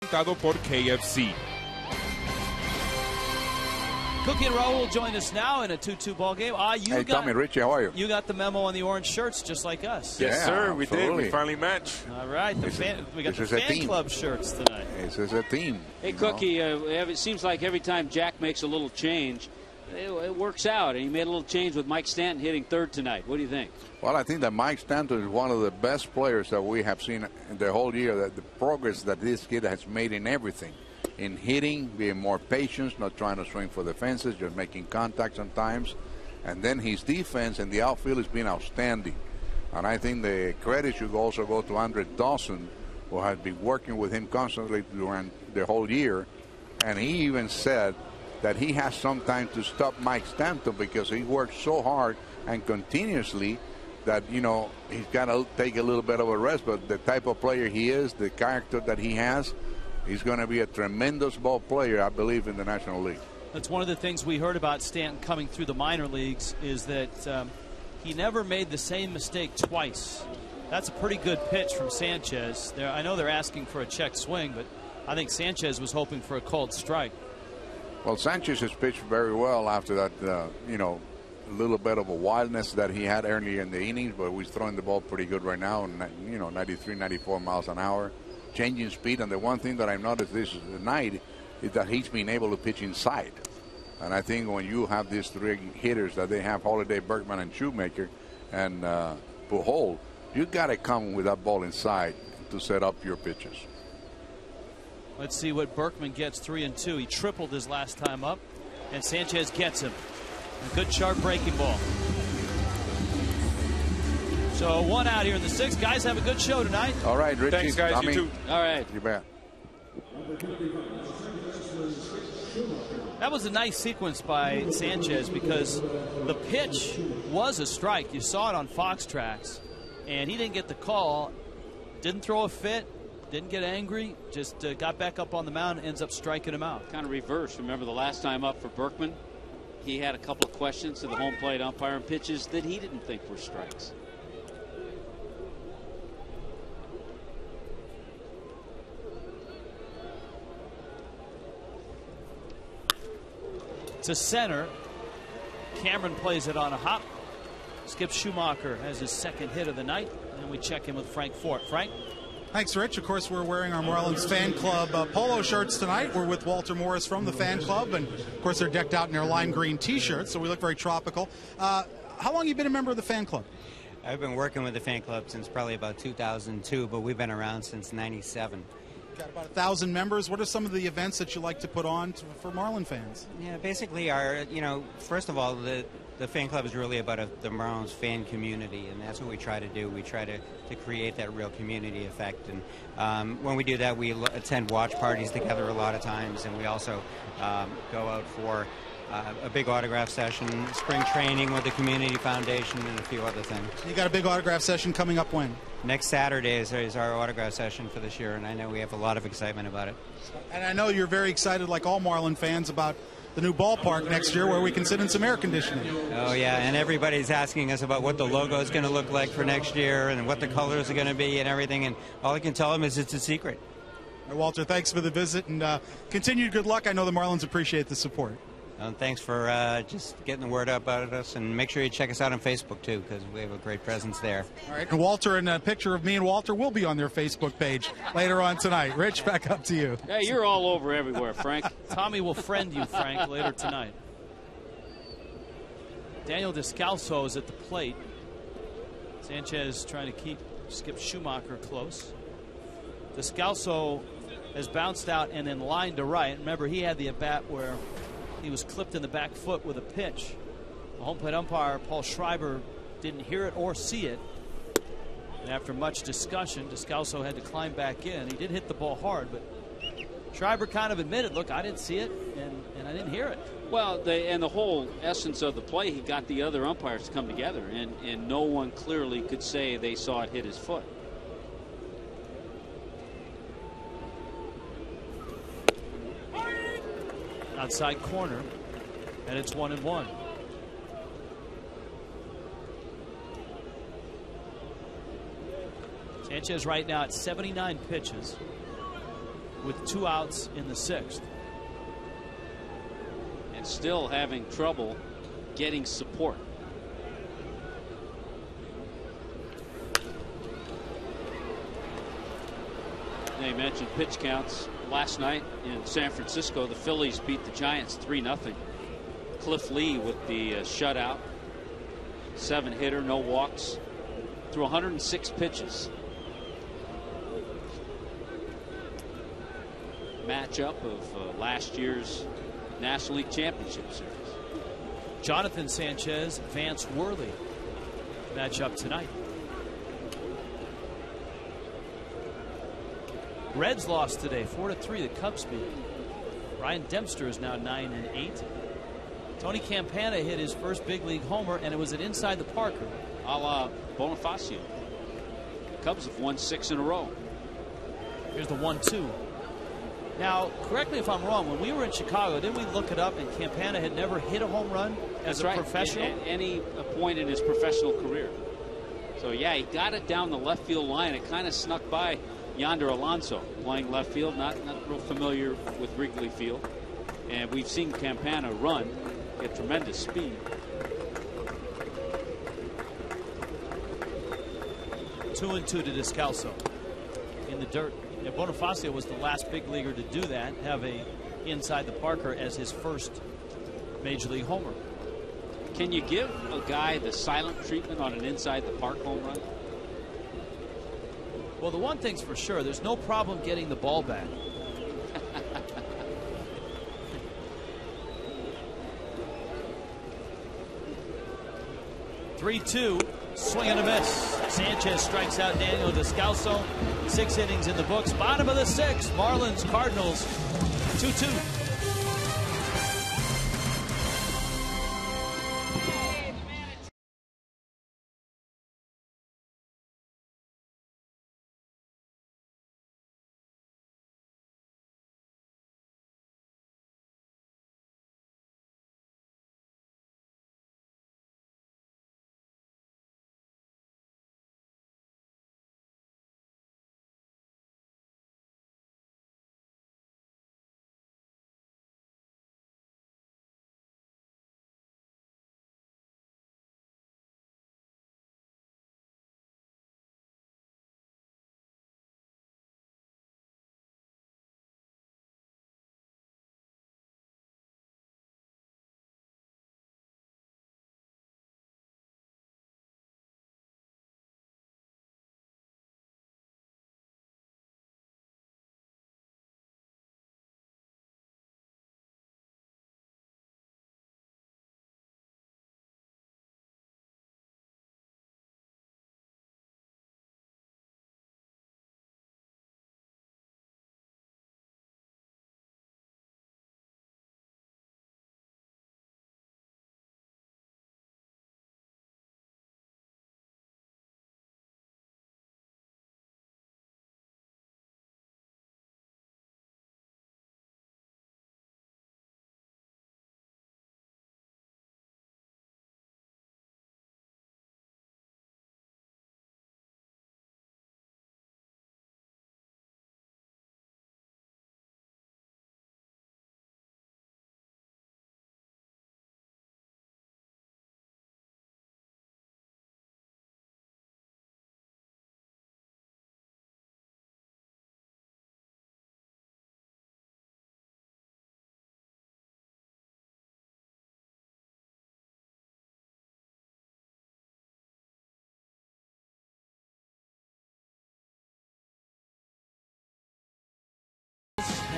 Presentado por KFC. Cookie and Raul will join us now in a 2-2 ball game. Hey, Tommy, Richie, how are you? You got the memo on the orange shirts just like us. Yes, sir, we absolutely. did. We finally matched. All right, we got the fan club shirts tonight. This is a team. Hey, Cookie, it seems like every time Jack makes a little change, it works out. And he made a little change with Mike Stanton hitting third tonight. What do you think? Well, I think that Mike Stanton is one of the best players that we have seen in the whole year. That the progress that this kid has made in everything. In hitting, being more patient, not trying to swing for the fences, just making contact sometimes. And then his defense in the outfield has been outstanding. And I think the credit should also go to Andre Dawson, who has been working with him constantly during the whole year. And he even said that he has some time to stop Mike Stanton because he works so hard and continuously that, you know, he's got to take a little bit of a rest. But the type of player he is, the character that he has, he's going to be a tremendous ball player, I believe, in the National League. That's one of the things we heard about Stanton coming through the minor leagues is that he never made the same mistake twice. That's a pretty good pitch from Sanchez. I know they're asking for a check swing, but I think Sanchez was hoping for a called strike. Well, Sanchez has pitched very well after that, you know, a little bit of a wildness that he had early in the innings, but he's throwing the ball pretty good right now, and, you know, 93, 94 miles an hour. Changing speed, and the one thing that I've noticed this night is that he's been able to pitch inside. And I think when you have these three hitters that they have, Holiday, Bergman, and Shoemaker, and Pujol, you got to come with that ball inside to set up your pitches. Let's see what Berkman gets. 3-2. He tripled his last time up, and Sanchez gets him. A good sharp breaking ball. So one out here in the sixth. Guys, have a good show tonight. All right, Richie. Thanks, guys. Tommy. You too. All right. You bet. That was a nice sequence by Sanchez because the pitch was a strike. You saw it on Fox Tracks, and he didn't get the call. Didn't throw a fit. Didn't get angry. Just got back up on the mound and ends up striking him out. Kind of reverse. Remember the last time up for Berkman? He had a couple of questions to the home plate umpire and pitches that he didn't think were strikes. To center. Cameron plays it on a hop. Skip Schumacher has his second hit of the night. And we check in with Frank Fort. Frank? Thanks, Rich. Of course, we're wearing our Marlins fan club polo shirts tonight. We're with Walter Morris from the fan club. And, of course, they're decked out in their lime green T-shirts, so we look very tropical. How long have you been a member of the fan club? I've been working with the fan club since probably about 2002, but we've been around since '97. Got about 1,000 members. What are some of the events that you like to put on for Marlin fans? Yeah, basically, first of all, the fan club is really about the Marlins fan community, and that's what we try to do. We try to create that real community effect. And when we do that, we attend watch parties together a lot of times, and we also go out for a big autograph session, spring training with the Community Foundation, and a few other things. You got a big autograph session coming up when? Next Saturday is our autograph session for this year, and I know we have a lot of excitement about it. And I know you're very excited, like all Marlin fans, about the new ballpark next year where we can sit in some air conditioning. Oh, yeah, and everybody's asking us about what the logo is going to look like for next year and what the colors are going to be and everything, and all I can tell them is it's a secret. Walter, thanks for the visit, and continued good luck. I know the Marlins appreciate the support. Thanks for just getting the word out about us, and make sure you check us out on Facebook, too, because we have a great presence there. All right, and Walter, and a picture of me and Walter will be on their Facebook page later on tonight. Rich, back up to you. Hey, you're all over everywhere, Frank. Tommy will friend you, Frank, later tonight. Daniel Descalso is at the plate. Sanchez trying to keep Skip Schumacher close. Descalso has bounced out and in line to right. Remember, he had the at-bat where he was clipped in the back foot with a pitch. The home plate umpire, Paul Schreiber, didn't hear it or see it. And after much discussion, Descalso had to climb back in. He did hit the ball hard, but Schreiber kind of admitted, look, I didn't see it, and I didn't hear it. Well, the whole essence of the play, he got the other umpires to come together, and no one clearly could say they saw it hit his foot. Outside corner, and it's 1-1. Sanchez right now at 79 pitches. with 2 outs in the 6th. And still having trouble getting support. They mentioned pitch counts last night in San Francisco. The Phillies beat the Giants 3-0. Cliff Lee with the shutout. 7-hitter, no walks, through 106 pitches. Matchup of last year's National League Championship Series. Jonathan Sanchez, Vance Worley matchup tonight. Reds lost today 4-3. The Cubs beat. Ryan Dempster is now 9-8. Tony Campana hit his first big league homer, and it was at inside the Parker. A la Bonifacio. Cubs have won 6 in a row. Here's the 1-2. Now, correct me if I'm wrong. When we were in Chicago, didn't we look it up, and Campana had never hit a home run as a professional? At any point in his professional career. So, yeah, he got it down the left field line. It kind of snuck by Yonder Alonso playing left field, not real familiar with Wrigley Field. And we've seen Campana run at tremendous speed. 2-2 to Descalso in the dirt. And Bonifacio was the last big leaguer to do that, have a inside the Parker as his first major league homer. Can you give a guy the silent treatment on an inside the park home run? Well, the one thing's for sure, there's no problem getting the ball back. (3-2), swing and a miss. Sanchez strikes out Daniel Descalso. 6 innings in the books. Bottom of the 6th. Marlins Cardinals 2-2.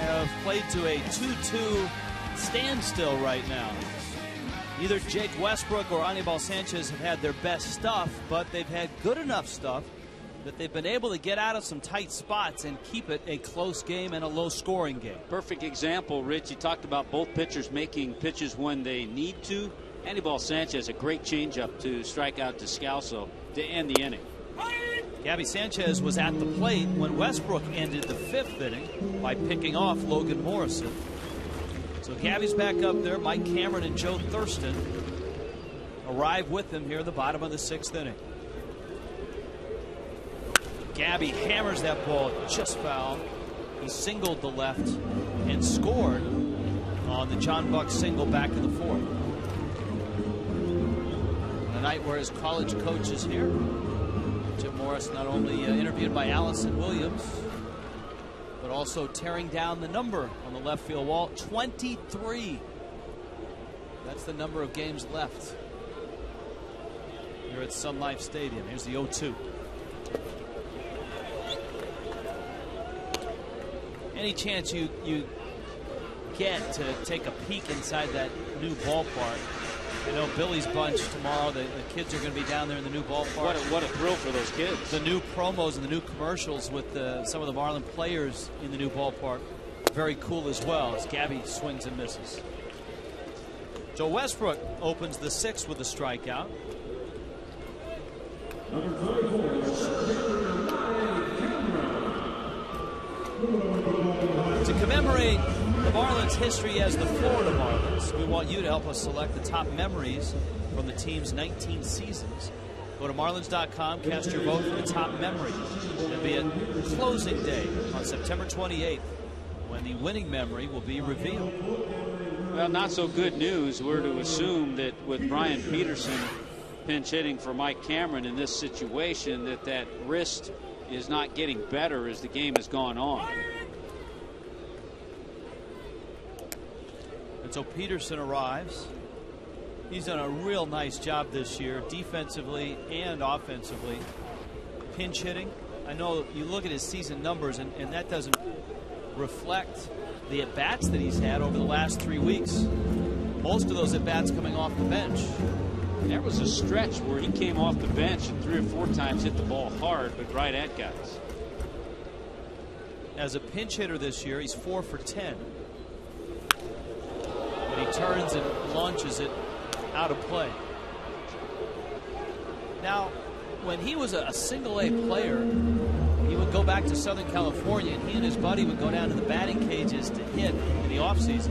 Have played to a 2-2 standstill right now. Either Jake Westbrook or Anibal Sanchez have had their best stuff, but they've had good enough stuff that they've been able to get out of some tight spots and keep it a close game and a low-scoring game. Perfect example, Rich. You talked about both pitchers making pitches when they need to. Anibal Sanchez, a great changeup to strike out Descalso to end the inning. Gabby Sanchez was at the plate when Westbrook ended the 5th inning by picking off Logan Morrison. So Gabby's back up there. Mike Cameron and Joe Thurston arrive with him here at the bottom of the 6th inning. Gabby hammers that ball just foul. He singled the left and scored on the John Buck single back in the fourth. On a night where his college coach is here, Jim Morris not only interviewed by Allison Williams, but also tearing down the number on the left field wall, 23. That's the number of games left here at Sun Life Stadium. Here's the 0-2. Any chance you get to take a peek inside that new ballpark? I know Billy's bunch tomorrow. The kids are going to be down there in the new ballpark. What a thrill for those kids. The new promos and the new commercials with some of the Marlin players in the new ballpark. Very cool as well as Gabby swings and misses. Joe Westbrook opens the sixth with a strikeout. To commemorate the Marlins' history as the Florida Marlins, we want you to help us select the top memories from the team's 19 seasons. Go to Marlins.com, cast your vote for the top memory. It'll be at closing day on September 28th when the winning memory will be revealed. Well, not so good news. We're to assume that with Brian Peterson pinch hitting for Mike Cameron in this situation, that wrist is not getting better as the game has gone on. And so Peterson arrives. He's done a real nice job this year, defensively and offensively. Pinch hitting. I know you look at his season numbers, and that doesn't reflect the at-bats that he's had over the last 3 weeks. Most of those at-bats coming off the bench. There was a stretch where he came off the bench and 3 or 4 times hit the ball hard, but right at guys. As a pinch hitter this year, he's 4 for 10. But he turns and launches it out of play. Now, when he was a single-A player, he would go back to Southern California, and he and his buddy would go down to the batting cages to hit in the offseason.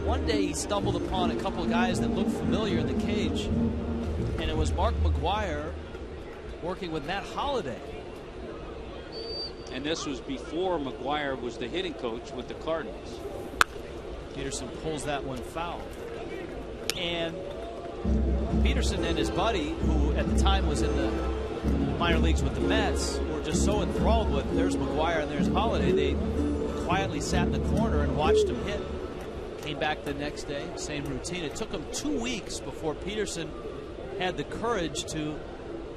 One day he stumbled upon a couple of guys that looked familiar in the cage, and it was Mark McGwire working with Matt Holliday. And this was before McGwire was the hitting coach with the Cardinals. Peterson pulls that one foul. And Peterson and his buddy, who at the time was in the minor leagues with the Mets, were just so enthralled with there's McGwire and there's Holliday, they quietly sat in the corner and watched him hit. Came back the next day, same routine. It took him 2 weeks before Peterson had the courage to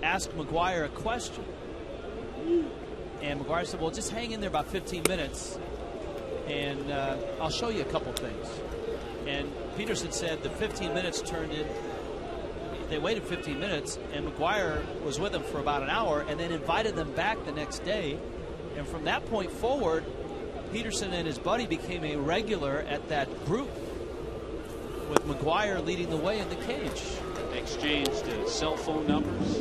ask McGwire a question. And McGwire said, well, just hang in there about 15 minutes and I'll show you a couple things. And Peterson said the 15 minutes turned in. They waited 15 minutes, and McGwire was with them for about an hour and then invited them back the next day. And from that point forward, Peterson and his buddy became a regular at that group, with McGwire leading the way in the cage. Exchanged cell phone numbers.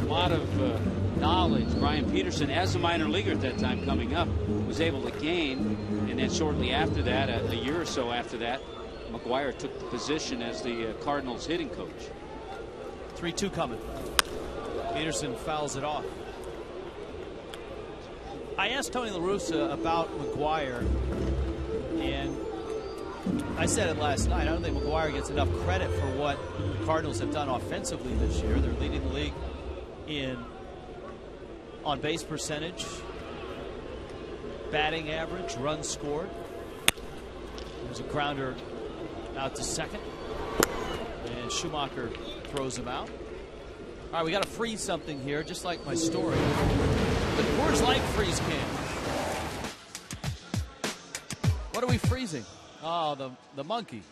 A lot of knowledge Brian Peterson, as a minor leaguer at that time coming up, was able to gain. And then shortly after that, a year or so after that, McGwire took the position as the Cardinals hitting coach. 3-2 coming. Peterson fouls it off. I asked Tony La Russa about McGwire, and I said it last night. I don't think McGwire gets enough credit for what the Cardinals have done offensively this year. They're leading the league in on-base percentage, batting average, runs scored. There's a grounder out to second, and Schumacher throws him out. All right, we got to freeze something here, just like my story. The Coors Light freeze can. What are we freezing? Oh, the monkey.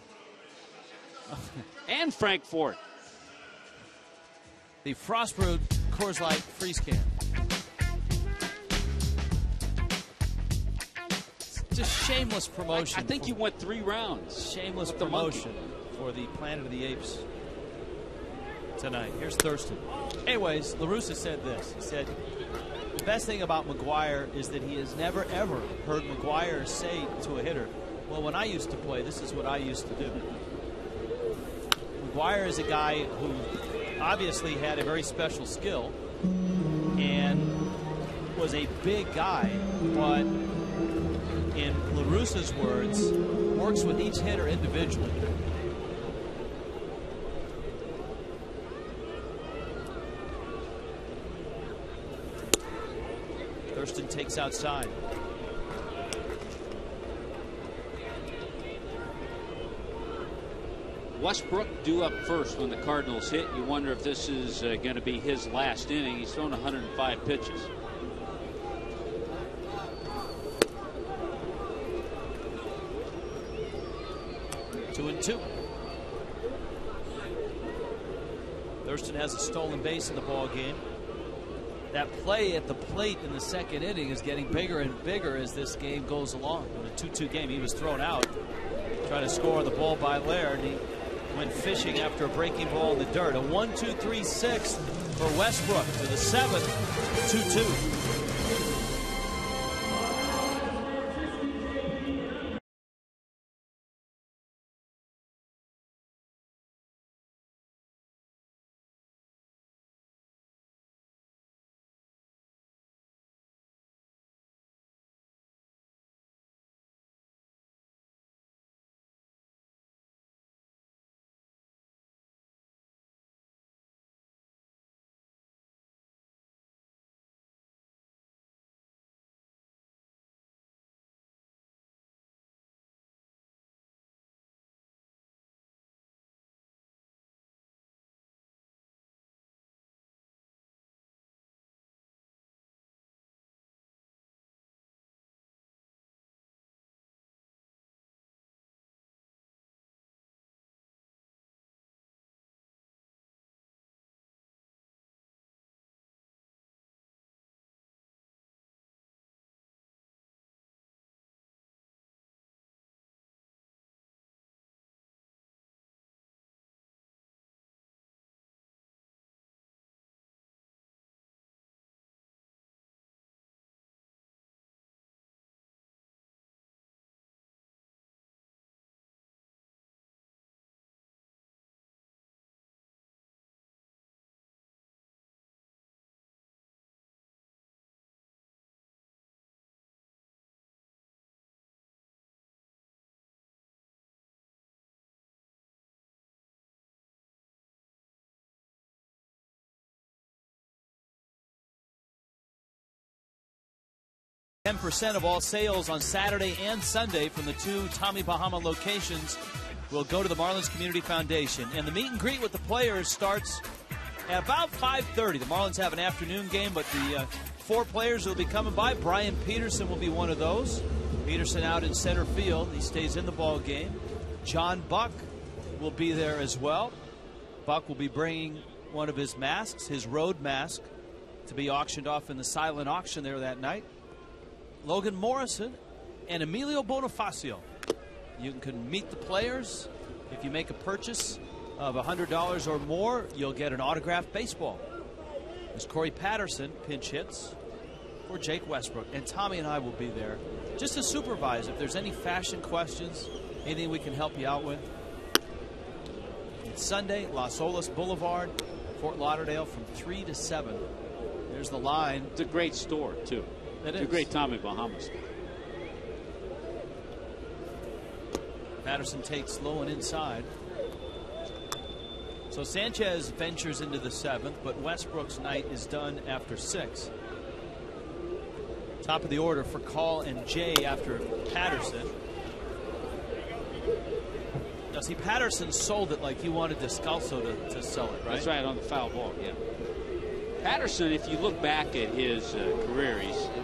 And Frankfurt. The Frostbrewed Coors Light freeze can. Just shameless promotion. I think you went 3 rounds. Shameless promotion for the Planet of the Apes tonight. Here's Thurston. Anyways, La Russa said this. He said, the best thing about McGwire is that he has never, ever heard McGwire say to a hitter, well, when I used to play, this is what I used to do. McGwire is a guy who obviously had a very special skill and was a big guy, but in La Russa's words, works with each hitter individually. Thurston takes outside. Westbrook due up first when the Cardinals hit. You wonder if this is going to be his last inning. He's thrown 105 pitches. Two and two. Thurston has a stolen base in the ball game. That play at the plate in the second inning is getting bigger and bigger as this game goes along. In a 2-2 game, he was thrown out trying to score the ball by Laird. He went fishing after a breaking ball in the dirt. A 1-2-3-6 for Westbrook to the 7th. 2-2. %, of all sales on Saturday and Sunday from the two Tommy Bahama locations will go to the Marlins Community Foundation. And the meet and greet with the players starts at about 5:30. The Marlins have an afternoon game, but the 4 players will be coming by. Brian Peterson will be one of those. Peterson out in center field. He stays in the ball game. John Buck will be there as well. Buck will be bringing one of his masks, his road mask, to be auctioned off in the silent auction there that night. Logan Morrison and Emilio Bonifacio. You can meet the players. If you make a purchase of $100 or more, you'll get an autographed baseball. As Corey Patterson pinch hits for Jake Westbrook. And Tommy and I will be there just to supervise if there's any fashion questions, anything we can help you out with. It's Sunday, Las Olas Boulevard, Fort Lauderdale from 3 to 7. There's the line. It's a great store, too. It's a great Tommy Bahama store. Patterson takes low and inside. So Sanchez ventures into the 7th, but Westbrook's night is done after 6. Top of the order for Call and Jay after Patterson. Now, see, Patterson sold it like he wanted Descalso to sell it, right? That's right, on the foul ball, yeah. Patterson, if you look back at his career,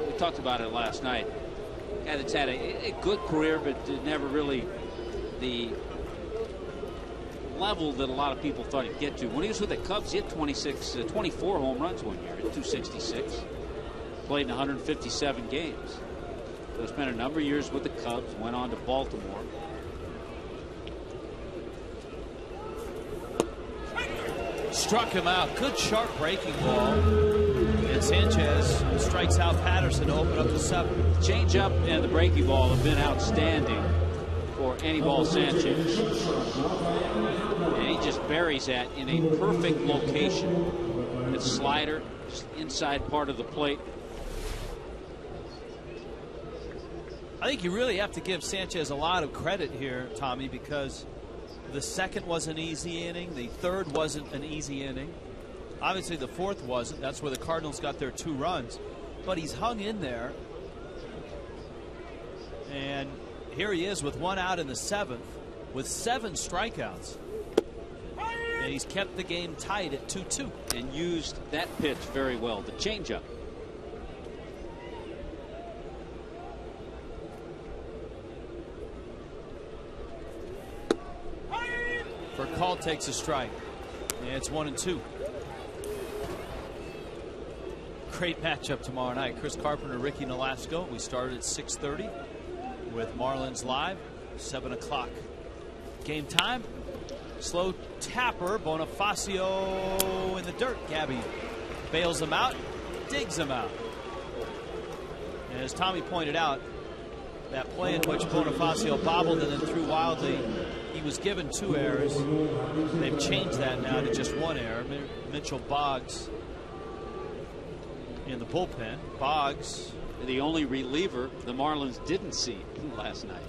we talked about it last night, a guy that's had a good career, but never really the level that a lot of people thought he'd get to. When he was with the Cubs, he hit 24 home runs one year at 266. Played in 157 games. So spent a number of years with the Cubs, went on to Baltimore. Struck him out. Good sharp breaking ball. And Sanchez strikes out Patterson to open up the 7th. Change-up and the breaking ball have been outstanding for Anibal Sanchez. And he just buries that in a perfect location. It's slider, just inside part of the plate. I think you really have to give Sanchez a lot of credit here, Tommy, because the second was an easy inning. The third wasn't an easy inning. Obviously, the fourth wasn't. That's where the Cardinals got their 2 runs. But he's hung in there. And here he is with 1 out in the 7th with 7 strikeouts. And he's kept the game tight at 2-2. And used that pitch very well, the changeup. Call takes a strike. And it's 1-2. Great matchup tomorrow night. Chris Carpenter, Ricky Nolasco. We started at 6:30 with Marlins Live, 7 o'clock. Game time. Slow tapper. Bonifacio in the dirt. Gabby bails him out, digs him out. And as Tommy pointed out, that play in which Bonifacio bobbled and then threw wildly, he was given 2 errors. They've changed that now to just 1 error. Mitchell Boggs in the bullpen. Boggs, the only reliever the Marlins didn't see last night.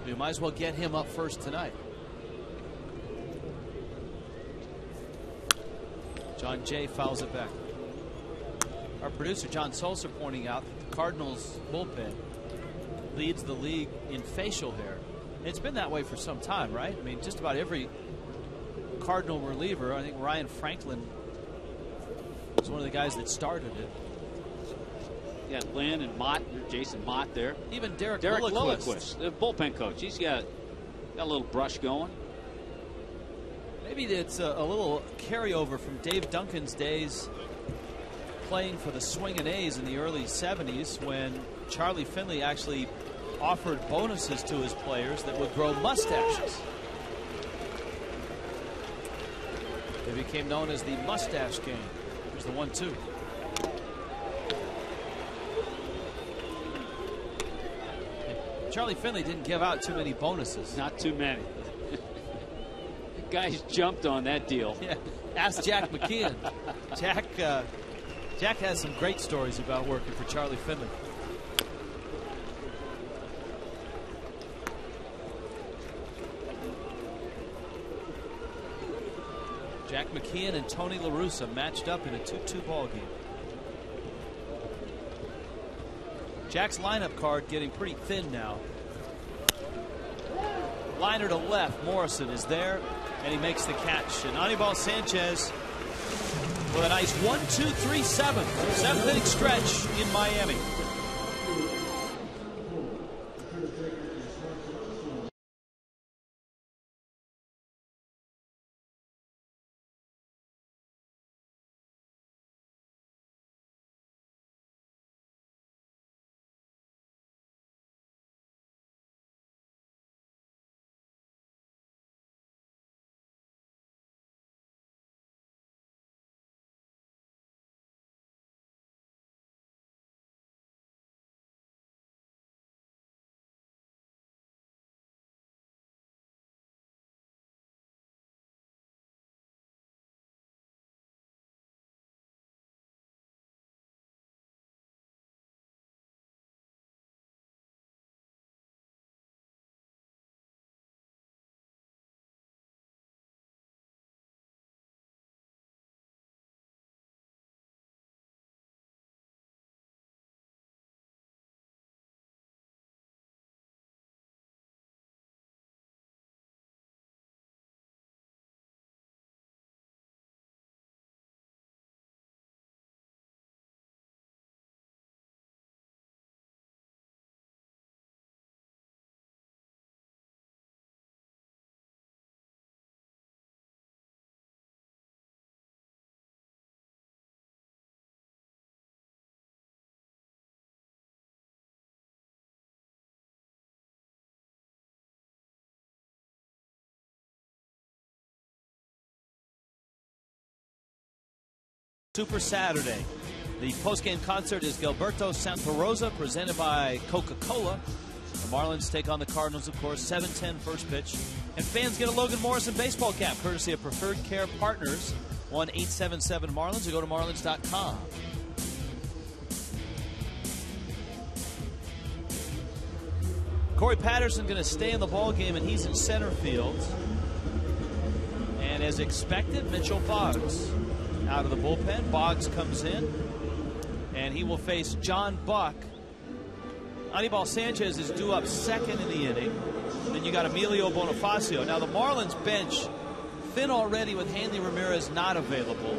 You might as well get him up first tonight. John Jay fouls it back. Our producer John Solser pointing out that the Cardinals bullpen leads the league in facial hair. It's been that way for some time, right? I mean, just about every Cardinal reliever, I think Ryan Franklin was one of the guys that started it. Yeah, Lynn and Mott, Jason Mott there. Even Derek Lilliquist, the bullpen coach. He's got a little brush going. Maybe it's a little carryover from Dave Duncan's days playing for the Swingin' A's in the early 70s when Charlie Finley actually offered bonuses to his players that would grow mustaches. They became known as the Mustache Game. Here's the 1-2. Charlie Finley didn't give out too many bonuses. Not too many. Guys jumped on that deal. Yeah. Ask Jack McKeon. Jack has some great stories about working for Charlie Finley. Jack McKeon and Tony La Russa matched up in a 2-2 ball game. Jack's lineup card getting pretty thin now. Liner to left. Morrison is there, and he makes the catch. And Anibal Sanchez with a nice 1-2-3-7. 7th inning stretch in Miami. Super Saturday. The post-game concert is Gilberto Santa Rosa, presented by Coca-Cola. The Marlins take on the Cardinals, of course, 7:10 first pitch. And fans get a Logan Morrison baseball cap, courtesy of Preferred Care Partners, 1-877-MARLINS, or go to marlins.com. Corey Patterson going to stay in the ball game, and he's in center field. And as expected, Mitchell Boggs out of the bullpen. Boggs comes in, and he will face John Buck. Anibal Sanchez is due up second in the inning. Then you got Emilio Bonifacio. Now the Marlins bench thin already with Hanley Ramirez not available.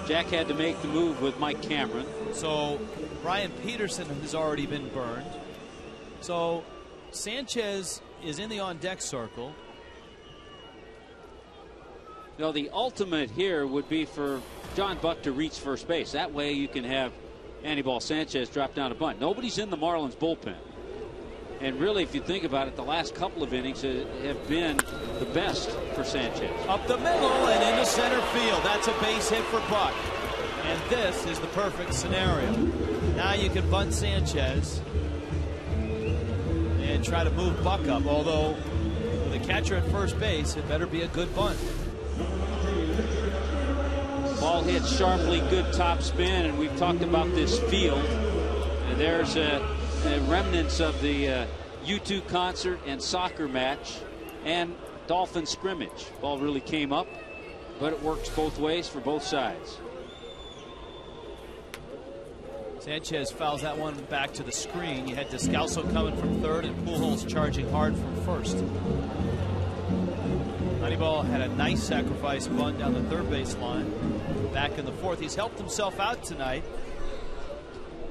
Jack had to make the move with Mike Cameron. So Brian Peterson has already been burned. So Sanchez is in the on-deck circle. You know, the ultimate here would be for John Buck to reach first base. That way you can have Anibal Sanchez drop down a bunt. Nobody's in the Marlins bullpen. And really, if you think about it, the last couple of innings have been the best for Sanchez. Up the middle and into center field. That's a base hit for Buck. And this is the perfect scenario. Now you can bunt Sanchez and try to move Buck up. Although, with a catcher at first base, it better be a good bunt. Ball hit sharply, good top spin, and we've talked about this field. And there's remnants of the U2 concert and soccer match and Dolphin scrimmage. Ball really came up, but it works both ways for both sides. Sanchez fouls that one back to the screen. You had Descalso coming from third and Pujols charging hard from first. Anibal had a nice sacrifice bunt down the third base line. Back in the fourth. He's helped himself out tonight.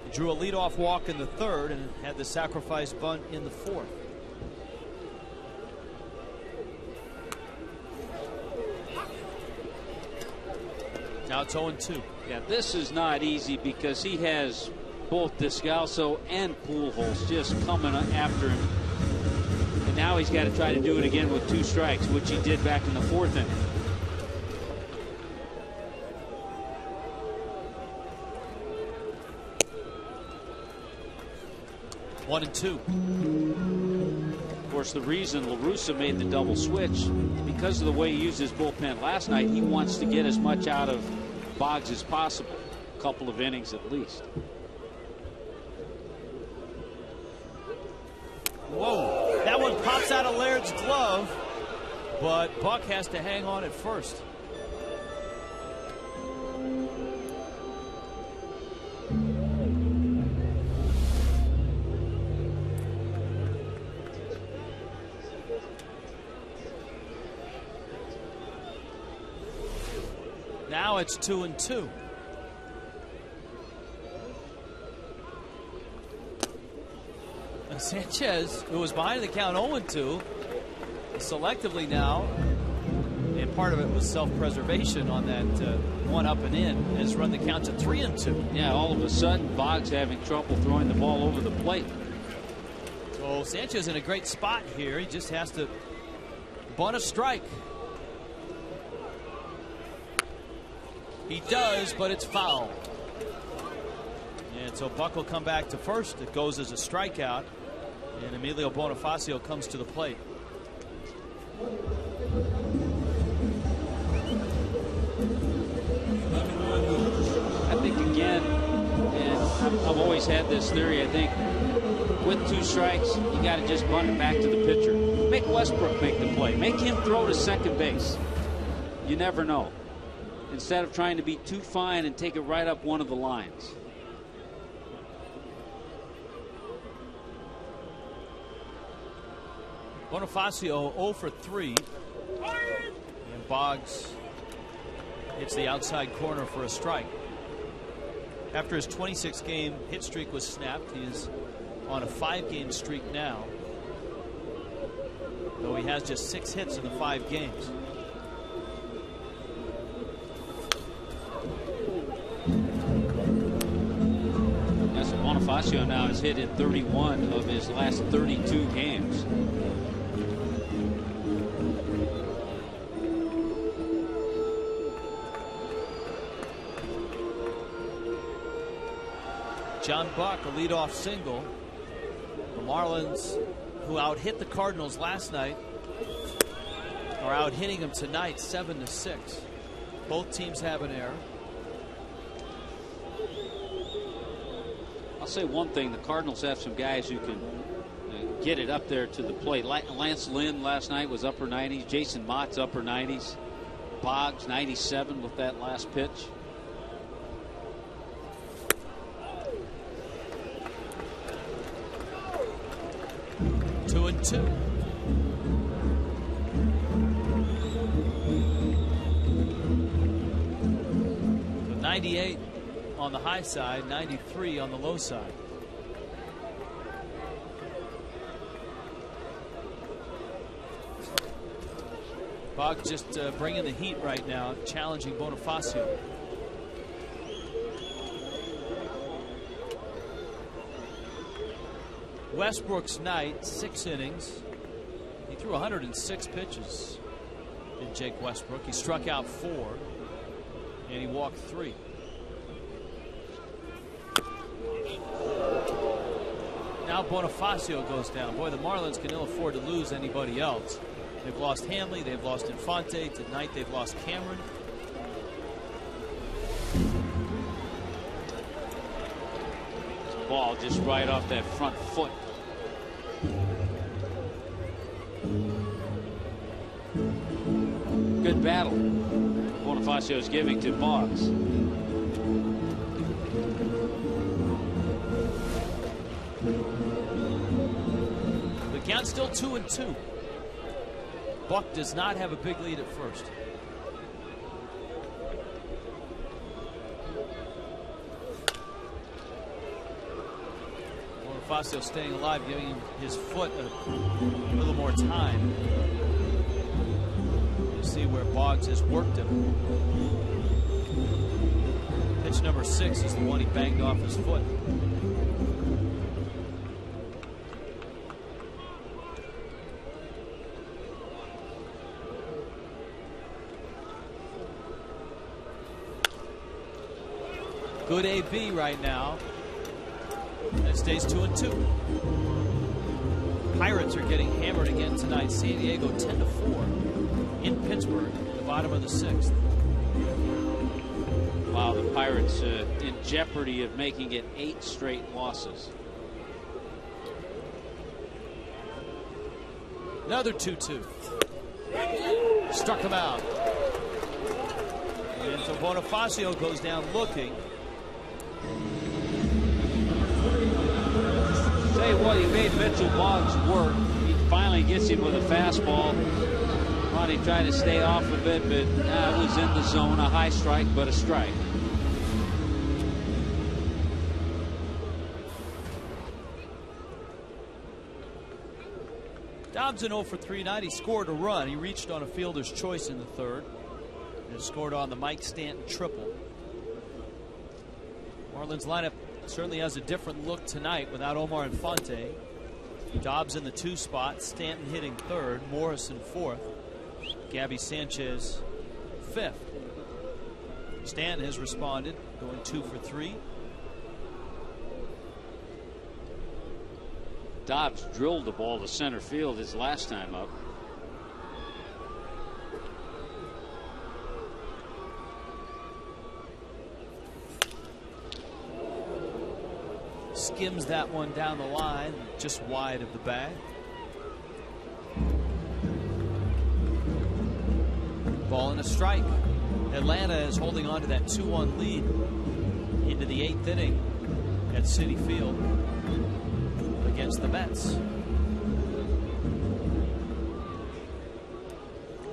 He drew a leadoff walk in the third and had the sacrifice bunt in the fourth. Now it's 0-2. Yeah, this is not easy because he has both Descalso and Pujols just coming after him. And now he's got to try to do it again with 2 strikes, which he did back in the fourth inning. One and two. Of course, the reason La Russa made the double switch is because of the way he used his bullpen last night. He wants to get as much out of Boggs as possible, a couple of innings at least. Whoa, that one pops out of Laird's glove, but Buck has to hang on at first. Now it's 2-2. And Sanchez, who was behind the count 0-2, selectively now, and part of it was self-preservation on that one up and in, has run the count to 3-2. Yeah, all of a sudden, Boggs having trouble throwing the ball over the plate. So Sanchez in a great spot here. He just has to bunt a strike. He does, but it's foul. And so Buck will come back to first. It goes as a strikeout. And Emilio Bonifacio comes to the plate. I think, again, and I've always had this theory, I think, with 2 strikes, you got to just bunt it back to the pitcher. Make Westbrook make the play. Make him throw to second base. You never know. Instead of trying to be too fine and take it right up one of the lines. Bonifacio 0 for 3. And Boggs hits the outside corner for a strike. After his 26-game hit streak was snapped, he is on a 5-game streak now. Though he has just 6 hits in the 5 games. Bonifacio now has hit in 31 of his last 32 games. John Buck, a leadoff single. The Marlins, who out-hit the Cardinals last night, are out-hitting them tonight 7-6. Both teams have an error. I'll say one thing: the Cardinals have some guys who can get it up there to the plate. Lance Lynn last night was upper 90s. Jason Mott's upper 90s. Boggs 97 with that last pitch. Two and two. So 98 on the high side, 93 on the low side. Boggs just bringing the heat right now, challenging Bonifacio. Westbrook's night, 6 innings. He threw 106 pitches. Did Jake Westbrook. He struck out 4, and he walked 3. Now Bonifacio goes down. Boy, the Marlins can ill afford to lose anybody else. They've lost Hanley, they've lost Infante. Tonight they've lost Cameron. Ball just right off that front foot. Good battle Bonifacio is giving to Boggs. The count's still 2 and 2. Buck does not have a big lead at first. Bonifacio staying alive, giving him his foot a little more time. You see where Boggs has worked him. Pitch number 6 is the one he banged off his foot. Good AB right now. It stays 2 and 2. Pirates are getting hammered again tonight. San Diego 10-4 in Pittsburgh, the bottom of the 6th. Wow, the Pirates in jeopardy of making it 8 straight losses. Another 2-2. Struck him out. And so Bonifacio goes down looking. Tell you what, he made Mitchell Boggs work. He finally gets him with a fastball. Thought he tried to stay off a bit, but it was in the zone. A high strike, but a strike. Dobbs in 0 for 3 tonight. He scored a run. He reached on a fielder's choice in the 3rd and scored on the Mike Stanton triple. Marlins lineup certainly has a different look tonight without Omar Infante. Dobbs in the 2 spot, Stanton hitting 3rd, Morrison 4th, Gabby Sanchez 5th. Stanton has responded, going 2 for 3. Dobbs drilled the ball to center field his last time up. Skims that one down the line, just wide of the bag. Ball and a strike. Atlanta is holding on to that 2-1 lead into the 8th inning at Citi Field against the Mets.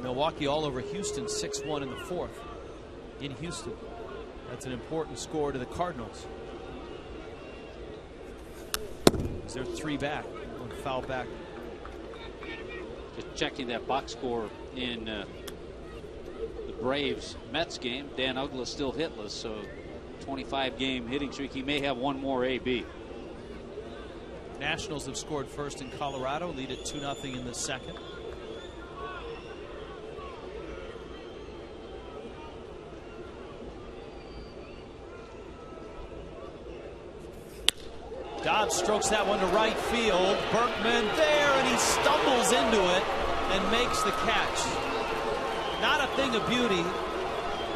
Milwaukee all over Houston, 6-1 in the 4th in Houston. That's an important score to the Cardinals. They're 3 back, one foul back. Just checking that box score in the Braves Mets game. Dan Uggla still hitless, so 25-game hitting streak. He may have one more AB. Nationals have scored first in Colorado, lead at 2-0 in the 2nd. Dobbs strokes that one to right field. Berkman there, and he stumbles into it and makes the catch. Not a thing of beauty,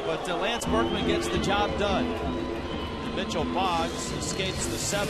but Lance Berkman gets the job done. Mitchell Boggs escapes the 7th.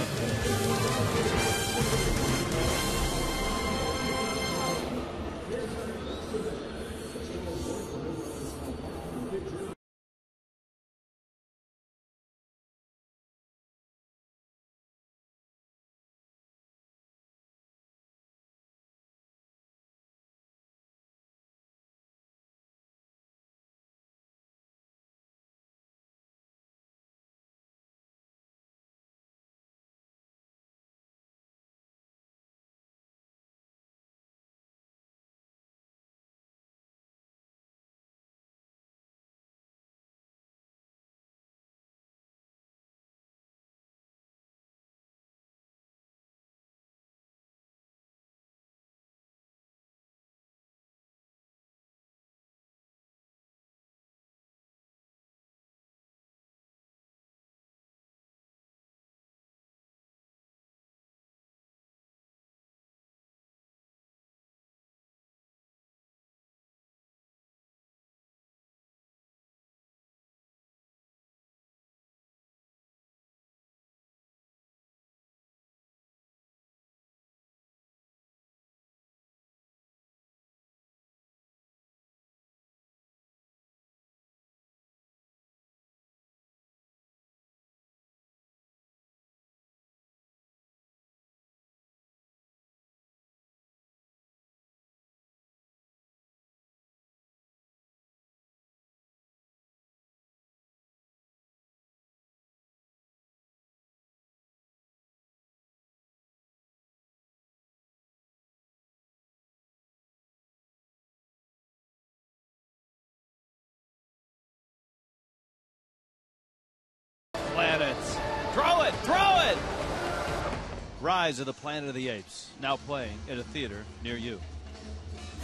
Rise of the Planet of the Apes, now playing at a theater near you.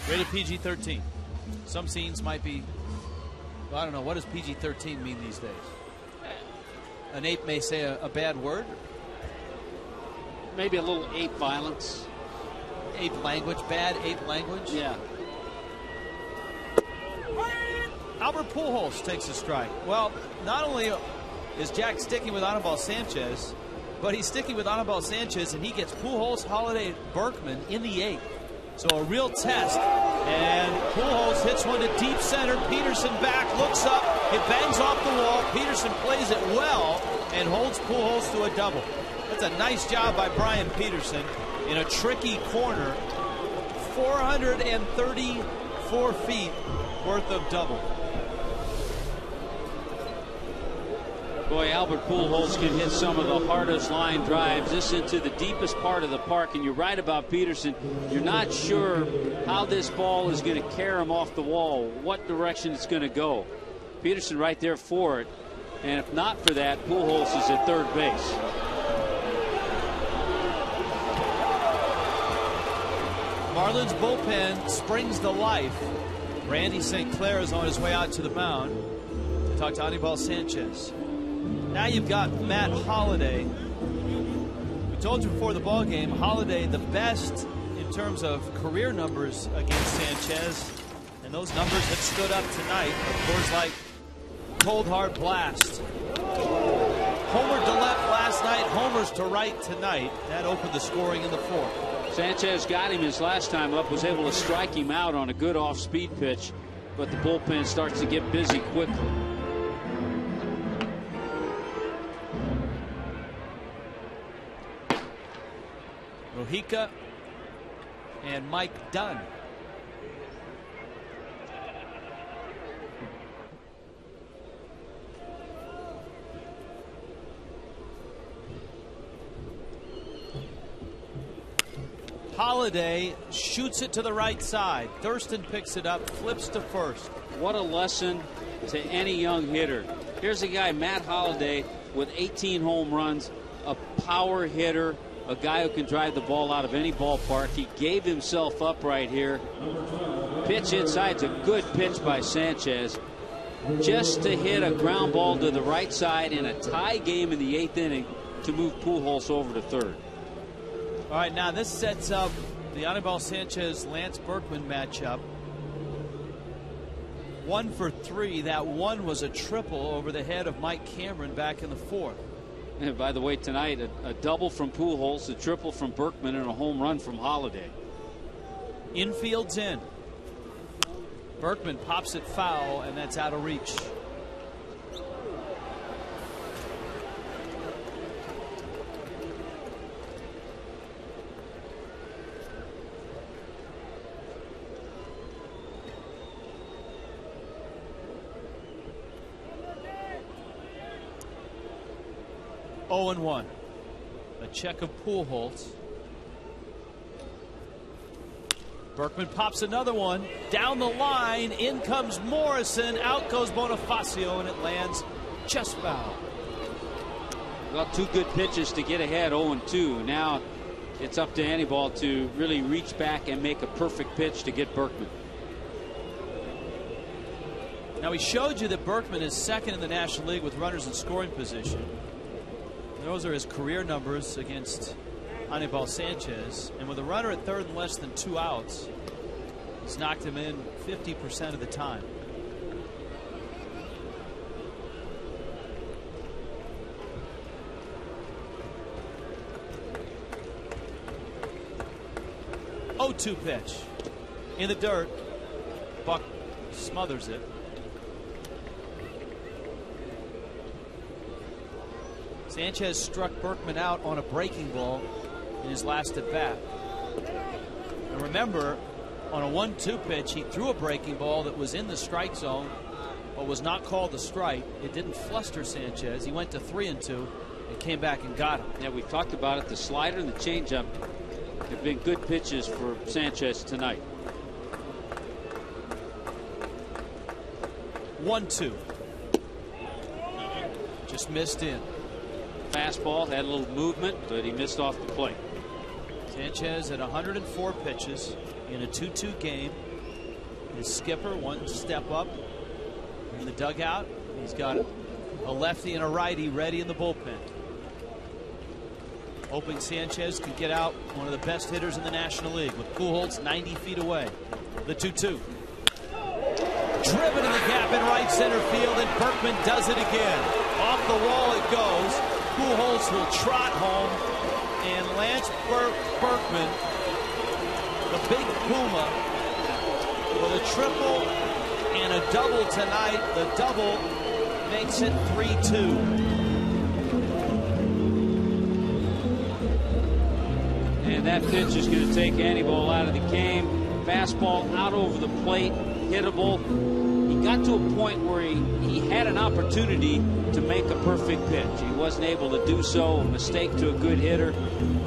Rated PG-13. Some scenes might be, well, I don't know, what does PG-13 mean these days? An ape may say a bad word. Maybe a little ape violence. Ape language, bad ape language? Yeah. Albert Pujols takes a strike. Well, not only is Jack sticking with Anibal Sanchez, but he's sticking with Anibal Sanchez, and he gets Pujols, Holiday, Berkman in the 8th. So a real test, and Pujols hits one to deep center. Peterson back, looks up, it bangs off the wall. Peterson plays it well and holds Pujols to a double. That's a nice job by Brian Peterson in a tricky corner. 434 feet worth of double. Boy, Albert Pujols can hit some of the hardest line drives. This into the deepest part of the park, and you're right about Peterson. You're not sure how this ball is going to carry him off the wall, what direction it's going to go. Peterson right there for it, and if not for that, Pujols is at third base. Marlins bullpen springs to life. Randy St. Clair is on his way out to the mound to talk to Anibal Sanchez. Now you've got Matt Holliday. We told you before the ball game, Holliday the best in terms of career numbers against Sanchez, and those numbers have stood up tonight. Of course, like cold hard blast. Homer to left last night, homers to right tonight. That opened the scoring in the 4th. Sanchez got him his last time up, was able to strike him out on a good off-speed pitch, but the bullpen starts to get busy quickly. Mojica and Mike Dunn. Holliday shoots it to the right side. Thurston picks it up, flips to first. What a lesson to any young hitter. Here's a guy, Matt Holliday, with 18 home runs, a power hitter, a guy who can drive the ball out of any ballpark. He gave himself up right here. Pitch inside's a good pitch by Sanchez. Just to hit a ground ball to the right side in a tie game in the 8th inning to move Pujols over to third. All right, now this sets up the Anibal Sanchez-Lance Berkman matchup. 1 for 3. That one was a triple over the head of Mike Cameron back in the 4th. And by the way, tonight, a double from Pujols, a triple from Berkman, and a home run from Holliday. Infield's in. Berkman pops it foul, and that's out of reach. Oh and 1. A check of Pujols. Berkman pops another one down the line. In comes Morrison. Out goes Bonifacio, and it lands just foul. Well, 2 good pitches to get ahead, 0-2. Now it's up to Anibal to really reach back and make a perfect pitch to get Berkman. Now, we showed you that Berkman is second in the National League with runners in scoring position. Those are his career numbers against Anibal Sanchez. And with a runner at third and less than 2 outs, he's knocked him in 50% of the time. Oh, 2 pitch. In the dirt. Buck smothers it. Sanchez struck Berkman out on a breaking ball in his last at bat. And remember, on a 1-2 pitch, he threw a breaking ball that was in the strike zone, but was not called a strike. It didn't fluster Sanchez. He went to 3-2 and came back and got him. Yeah, we talked about it. The slider and the changeup have been good pitches for Sanchez tonight. 1-2. Just missed in. Fastball, had a little movement, but he missed off the plate. Sanchez at 104 pitches in a 2-2 game. His skipper one step up in the dugout. He's got a lefty and a righty ready in the bullpen. Hoping Sanchez can get out one of the best hitters in the National League with Pujols 90 feet away. The 2-2. Driven in the gap in right center field, and Berkman does it again. Off the wall it goes. Pujols will trot home, and Lance Berkman, the big Puma, with a triple and a double tonight. The double makes it 3-2. And that pitch is going to take Andy Ball out of the game. Fastball out over the plate, hittable. He got to a point where he had an opportunity to make a perfect pitch. He wasn't able to do so. A mistake to a good hitter,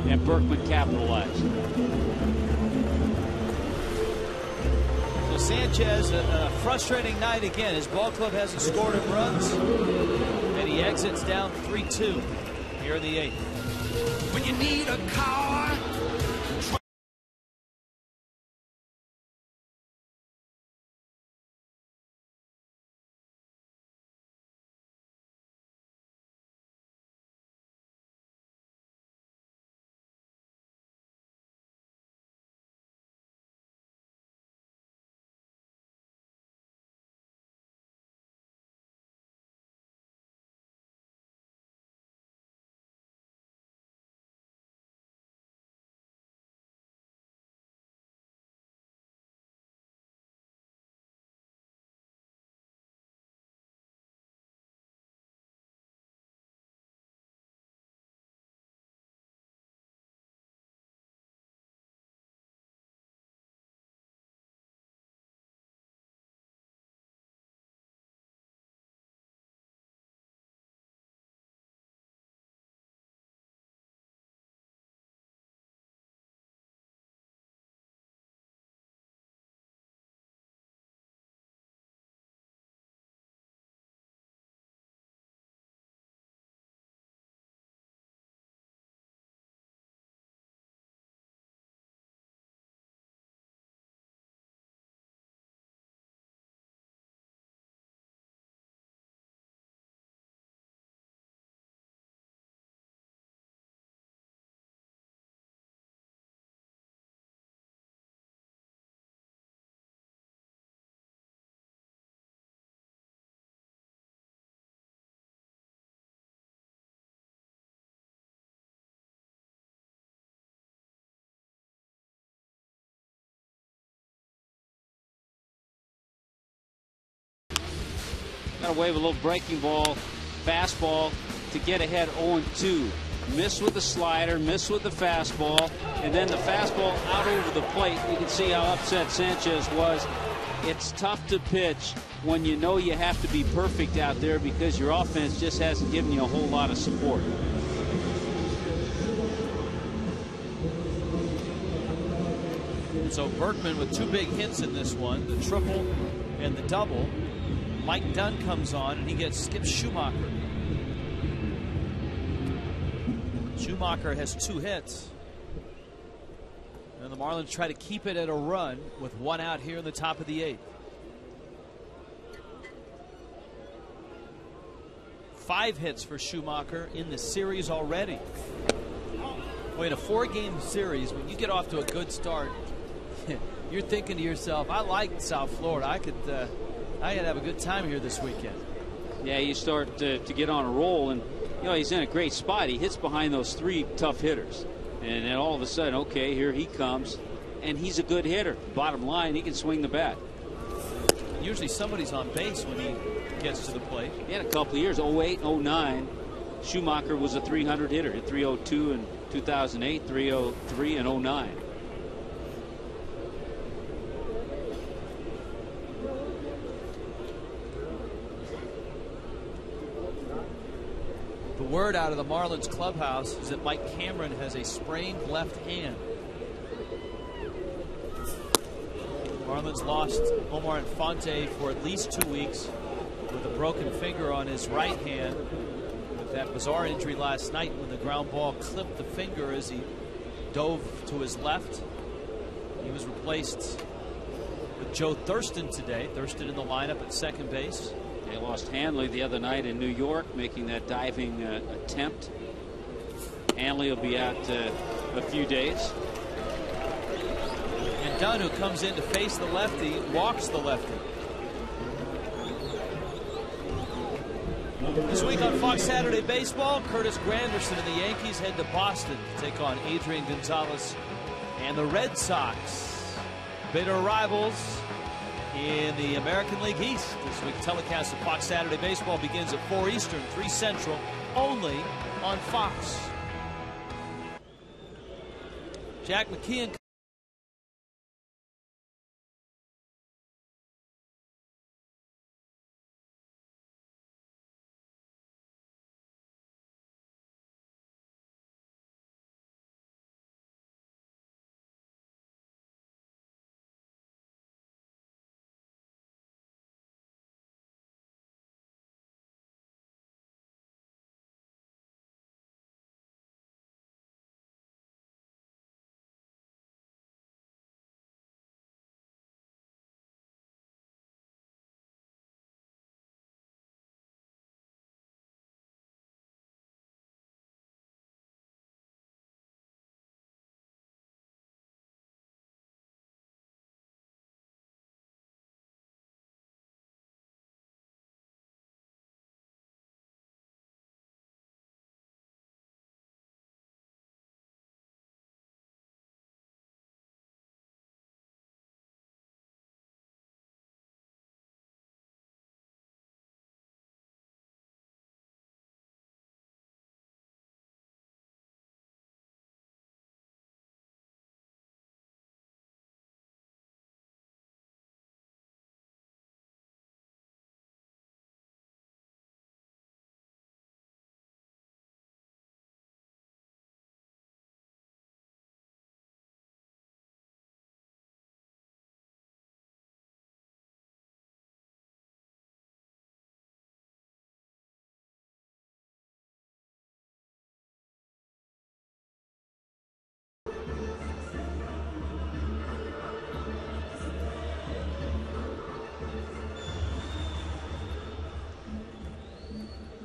and Berkman capitalized. So Sanchez, a frustrating night again. His ball club hasn't scored him runs, and he exits down 3-2 here in the 8th. When you need a car. Got to wave a little breaking ball, fastball to get ahead 0-2. Miss with the slider, miss with the fastball, and then the fastball out over the plate. You can see how upset Sanchez was. It's tough to pitch when you know you have to be perfect out there because your offense just hasn't given you a whole lot of support. So Berkman with 2 big hits in this one, the triple and the double. Mike Dunn comes on and he gets Skip Schumacher. Schumacher has 2 hits. And the Marlins try to keep it at a run with 1 out here in the top of the 8th. 5 hits for Schumacher in the series already. Well, in a 4-game series, when you get off to a good start, you're thinking to yourself, I like South Florida. I could have a good time here this weekend. Yeah, you start to get on a roll, and you know he's in a great spot. He hits behind those 3 tough hitters, and then all of a sudden, okay, here he comes, and he's a good hitter. Bottom line, he can swing the bat. Usually somebody's on base when he gets to the plate. In a couple of years, 08, 09, Schumacher was a 300 hitter. Hit 302 in 2008, 303 in 09. The word out of the Marlins clubhouse is that Mike Cameron has a sprained left hand. Marlins lost Omar Infante for at least 2 weeks with a broken finger on his right hand. With that bizarre injury last night when the ground ball clipped the finger as he dove to his left. He was replaced with Joe Thurston today. Thurston in the lineup at second base. They lost Hanley the other night in New York, making that diving attempt. Hanley will be out a few days. And Dunn, who comes in to face the lefty, walks the lefty. This week on Fox Saturday Baseball, Curtis Granderson and the Yankees head to Boston to take on Adrian Gonzalez and the Red Sox. Bitter rivals in the American League East. This week telecast of Fox Saturday Baseball begins at 4 Eastern, 3 Central, only on Fox. Jack McKeon.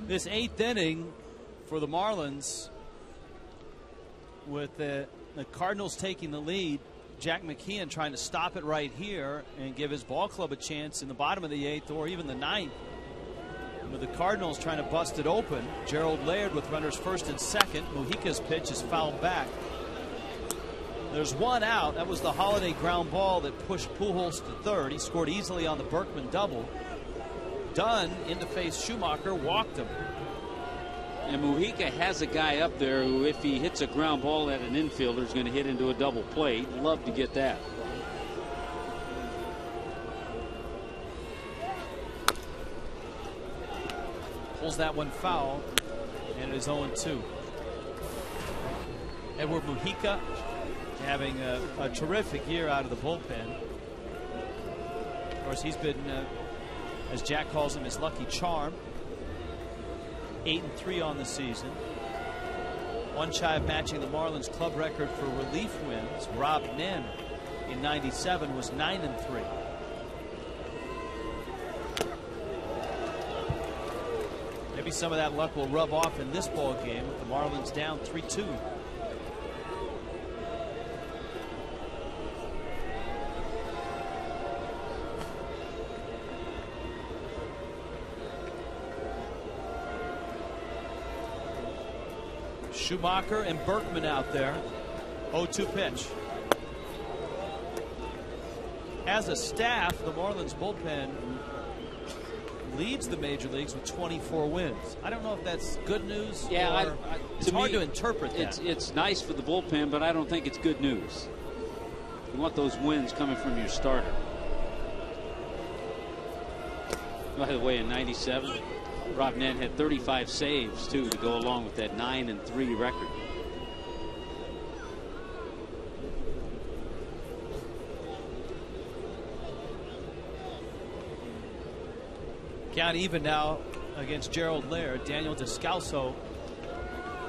This 8th inning for the Marlins, with the Cardinals taking the lead, Jack McKeon trying to stop it right here and give his ball club a chance in the bottom of the 8th or even the 9th. With the Cardinals trying to bust it open, Gerald Laird with runners first and second. Mujica's pitch is fouled back. There's one out. That was the Holiday ground ball that pushed Pujols to third. He scored easily on the Berkman double. Dunn in to face Schumacher, walked him. And Mujica has a guy up there who, if he hits a ground ball at an infielder, is going to hit into a double play. He'd love to get that. Pulls that one foul, and it is 0-2. Edward Mujica having a terrific year out of the bullpen. Of course, he's been, as Jack calls him, his lucky charm. 8-3 on the season. One shy of matching the Marlins club record for relief wins. Rob Nen in '97 was 9-3. Maybe some of that luck will rub off in this ball game with the Marlins down 3-2. Schumacher and Berkman out there. 0-2 pitch. As a staff, the Marlins bullpen leads the major leagues with 24 wins. I don't know if that's good news. Yeah, it's hard to interpret that. It's nice for the bullpen, but I don't think it's good news. You want those wins coming from your starter. By the way, in '97, Rob Nen had 35 saves, too, to go along with that 9-3 record. Count even now against Gerald Laird. Daniel Descalso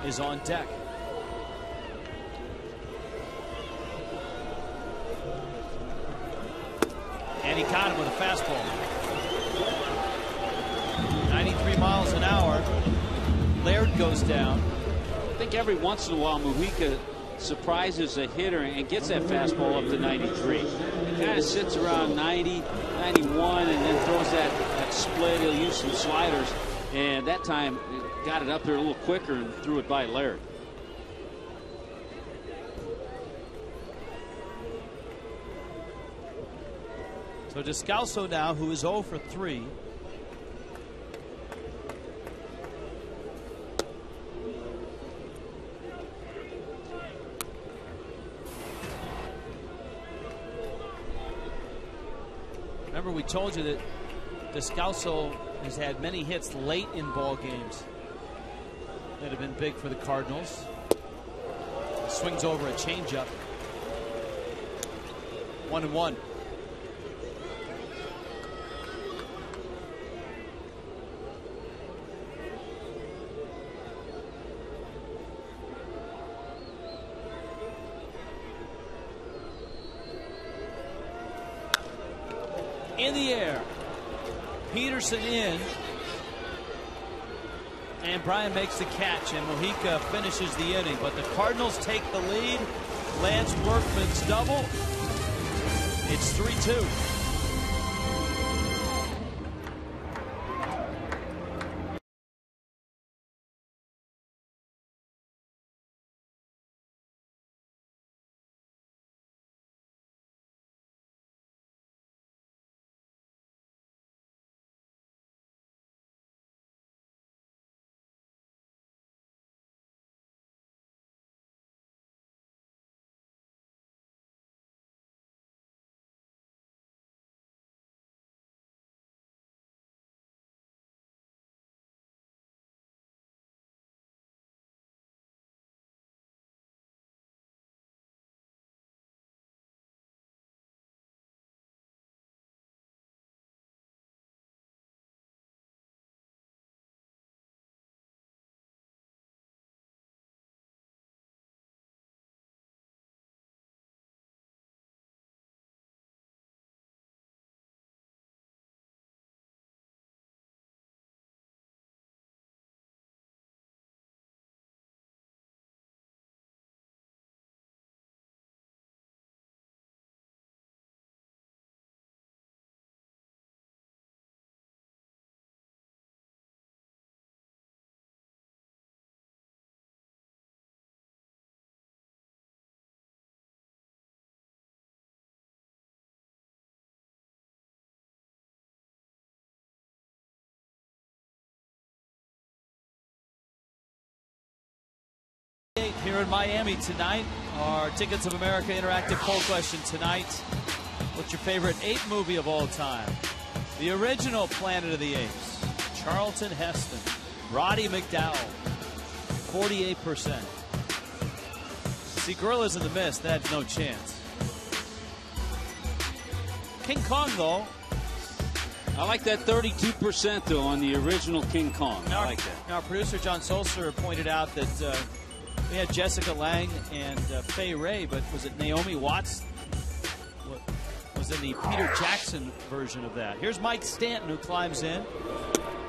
is on deck. got him with a fastball. 93 miles an hour. Laird goes down. I think every once in a while Mujica surprises a hitter and gets that fastball up to 93. He kind of sits around 90, 91, and then throws that split. He'll use some sliders, and that time got it up there a little quicker and threw it by Laird. So Descalso now, who is 0 for 3. Remember, we told you that Descalso has had many hits late in ball games that have been big for the Cardinals. Swings over a changeup. 1-1. In the air. Peterson in. And Bryan makes the catch, and Mujica finishes the inning. But the Cardinals take the lead. Lance Workman's double. It's 3-2. Here in Miami tonight, our Tickets of America interactive poll question tonight. What's your favorite ape movie of all time? The original Planet of the Apes. Charlton Heston. Roddy McDowell. 48%. See, Gorillas in the Mist, that had no chance. King Kong, though. I like that 32% though on the original King Kong. I like that. Now, our producer John Solser pointed out that we had Jessica Lange and Fay Ray, but was it Naomi Watts? Was in the Peter Jackson version of that. Here's Mike Stanton, who climbs in,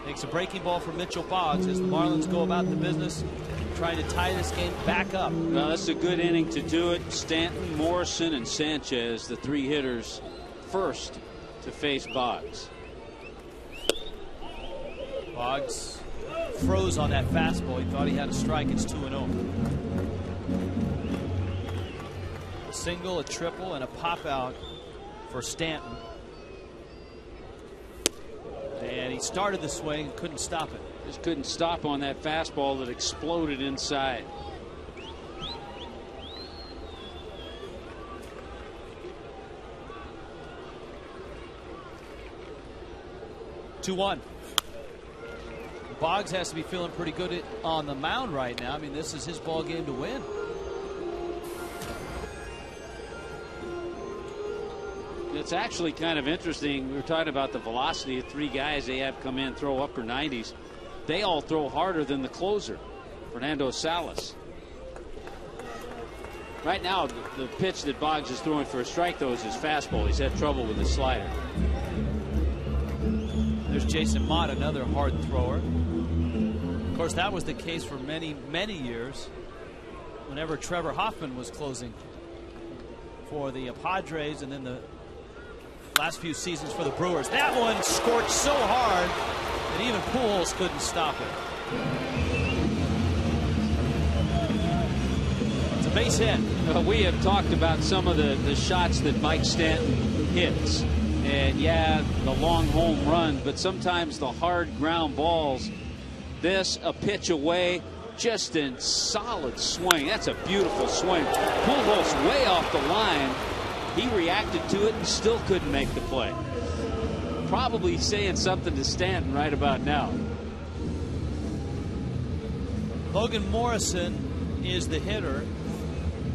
makes a breaking ball for Mitchell Boggs as the Marlins go about the business trying to tie this game back up. Well, that's a good inning to do it. Stanton, Morrison, and Sanchez, the three hitters, first to face Boggs. Boggs froze on that fastball. He thought he had a strike. It's 2-0. A single, a triple, and a pop out for Stanton. And he started the swing and couldn't stop it. Just couldn't stop on that fastball that exploded inside. Boggs has to be feeling pretty good on the mound right now. I mean, this is his ball game to win. It's actually kind of interesting. We were talking about the velocity of three guys they have come in, throw upper 90s. They all throw harder than the closer, Fernando Salas. Right now, the pitch that Boggs is throwing for a strike, though, is his fastball. He's had trouble with his slider. There's Jason Mott, another hard thrower. Of course, that was the case for many, many years whenever Trevor Hoffman was closing for the Padres, and then the last few seasons for the Brewers. That one scorched so hard that even Pujols couldn't stop it. It's a base hit. We have talked about some of the shots that Mike Stanton hits. And yeah, the long home run, but sometimes the hard ground balls. This, a pitch away, just in solid swing. That's a beautiful swing. Pujols way off the line. He reacted to it and still couldn't make the play. Probably saying something to Stanton right about now. Logan Morrison is the hitter,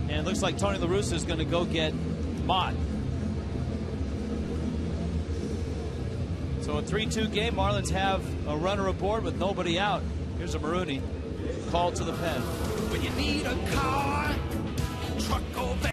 and it looks like Tony La Russa is going to go get Mott. So a 3-2 game. Marlins have a runner aboard with nobody out. Here's a Marooney called to the pen. When you need a car, truck or van.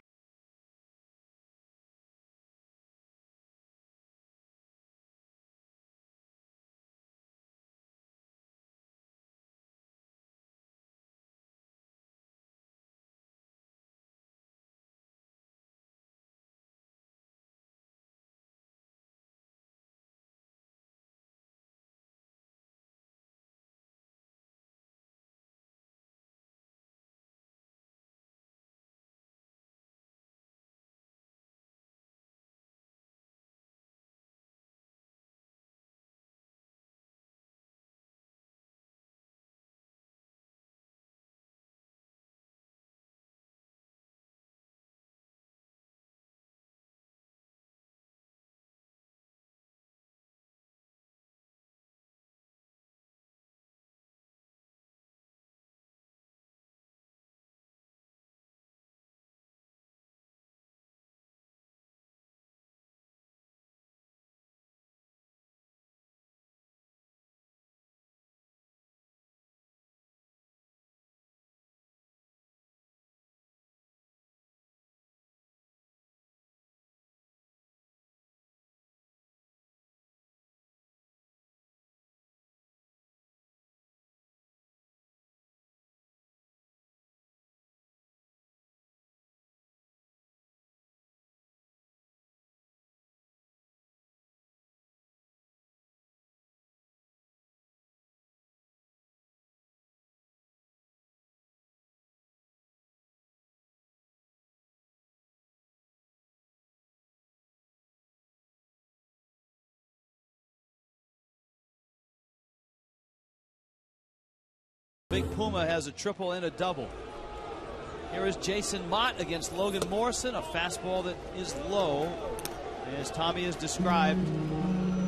Big Puma has a triple and a double. Here is Jason Mott against Logan Morrison, a fastball that is low. As Tommy has described,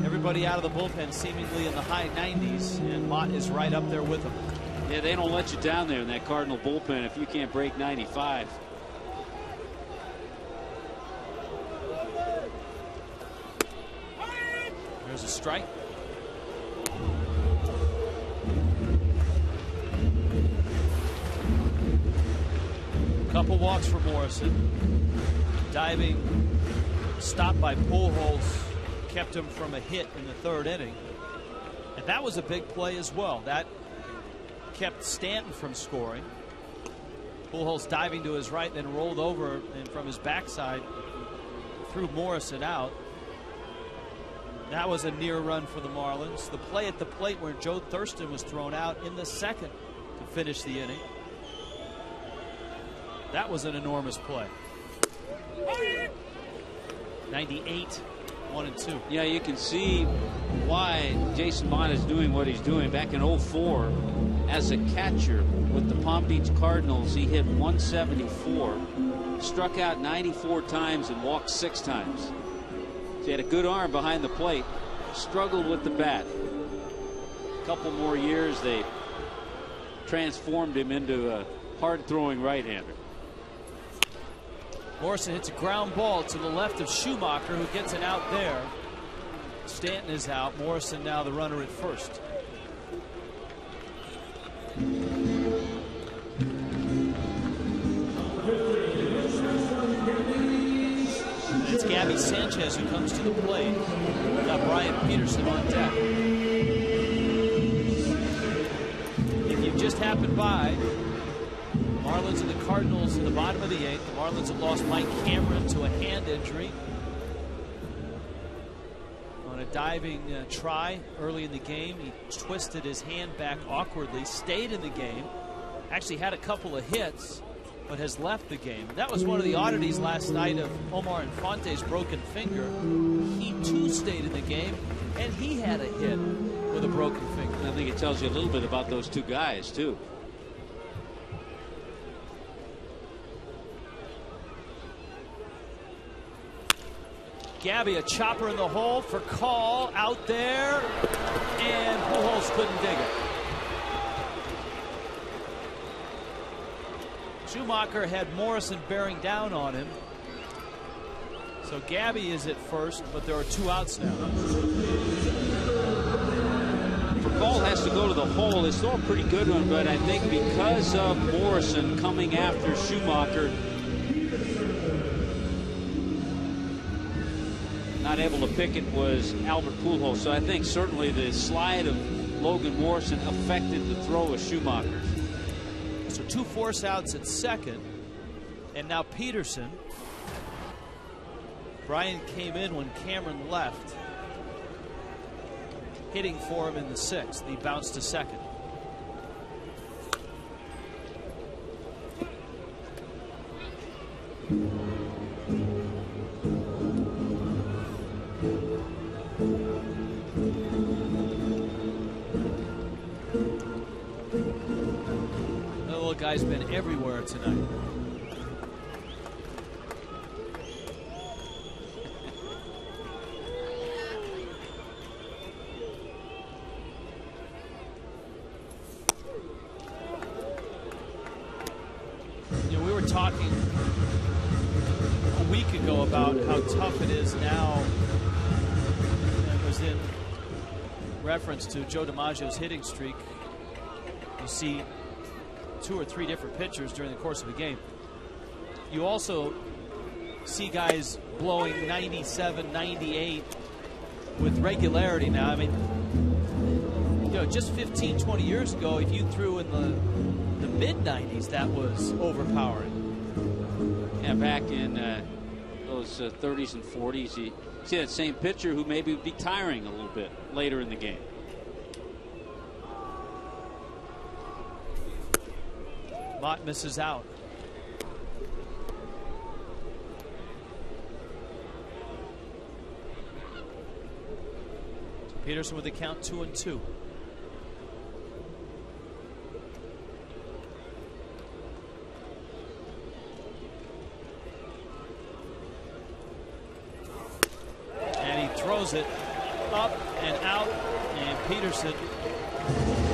everybody out of the bullpen seemingly in the high 90s, and Mott is right up there with them. Yeah, they don't let you down there in that Cardinal bullpen if you can't break 95. There's a strike. Couple walks for Morrison. Diving stop by Pujols kept him from a hit in the third inning. And that was a big play as well. That kept Stanton from scoring. Pujols diving to his right, then rolled over and from his backside threw Morrison out. That was a near run for the Marlins. The play at the plate where Joe Thurston was thrown out in the second to finish the inning. That was an enormous play. 98, 1-2. Yeah, you can see why Jason Mott is doing what he's doing. Back in 04, as a catcher with the Palm Beach Cardinals, he hit 174, struck out 94 times, and walked 6 times. So he had a good arm behind the plate, struggled with the bat. A couple more years, they transformed him into a hard-throwing right-hander. Morrison hits a ground ball to the left of Schumacher, who gets it out there. Stanton is out. Morrison now the runner at first. It's Gabby Sanchez who comes to the plate. We've got Brian Peterson on deck. just happened by. Marlins and the Cardinals in the bottom of the 8th. The Marlins have lost Mike Cameron to a hand injury on a diving try early in the game. He twisted his hand back awkwardly, stayed in the game, actually had a couple of hits, but has left the game. That was one of the oddities last night of Omar Infante's broken finger. He too stayed in the game, and he had a hit with a broken finger. I think it tells you a little bit about those two guys, too. Gabby, a chopper in the hole for call out there, and Pujols couldn't dig it. Schumacher had Morrison bearing down on him. So Gabby is at first, but there are 2 outs now. Ball has to go to the hole. It's still a pretty good one, but I think because of Morrison coming after Schumacher, not able to pick it was Albert Pujols. So I think certainly the slide of Logan Morrison affected the throw of Schumacher. So 2 force outs at second, and now Peterson. Brian came in when Cameron left, hitting for him in the 6th. He bounced to second. The little guy's been everywhere tonight. You know, we were talking a week ago about how tough it is now. It was in reference to Joe DiMaggio's hitting streak. You see 2 or 3 different pitchers during the course of a game. You also see guys blowing 97, 98 with regularity now. I mean, you know, just 15, 20 years ago, if you threw in the mid-90s, that was overpowering. Yeah, back in those 30s and 40s, you see that same pitcher who maybe would be tiring a little bit later in the game. Mott misses out. Peterson with the count 2-2. And he throws it up and out, and Peterson,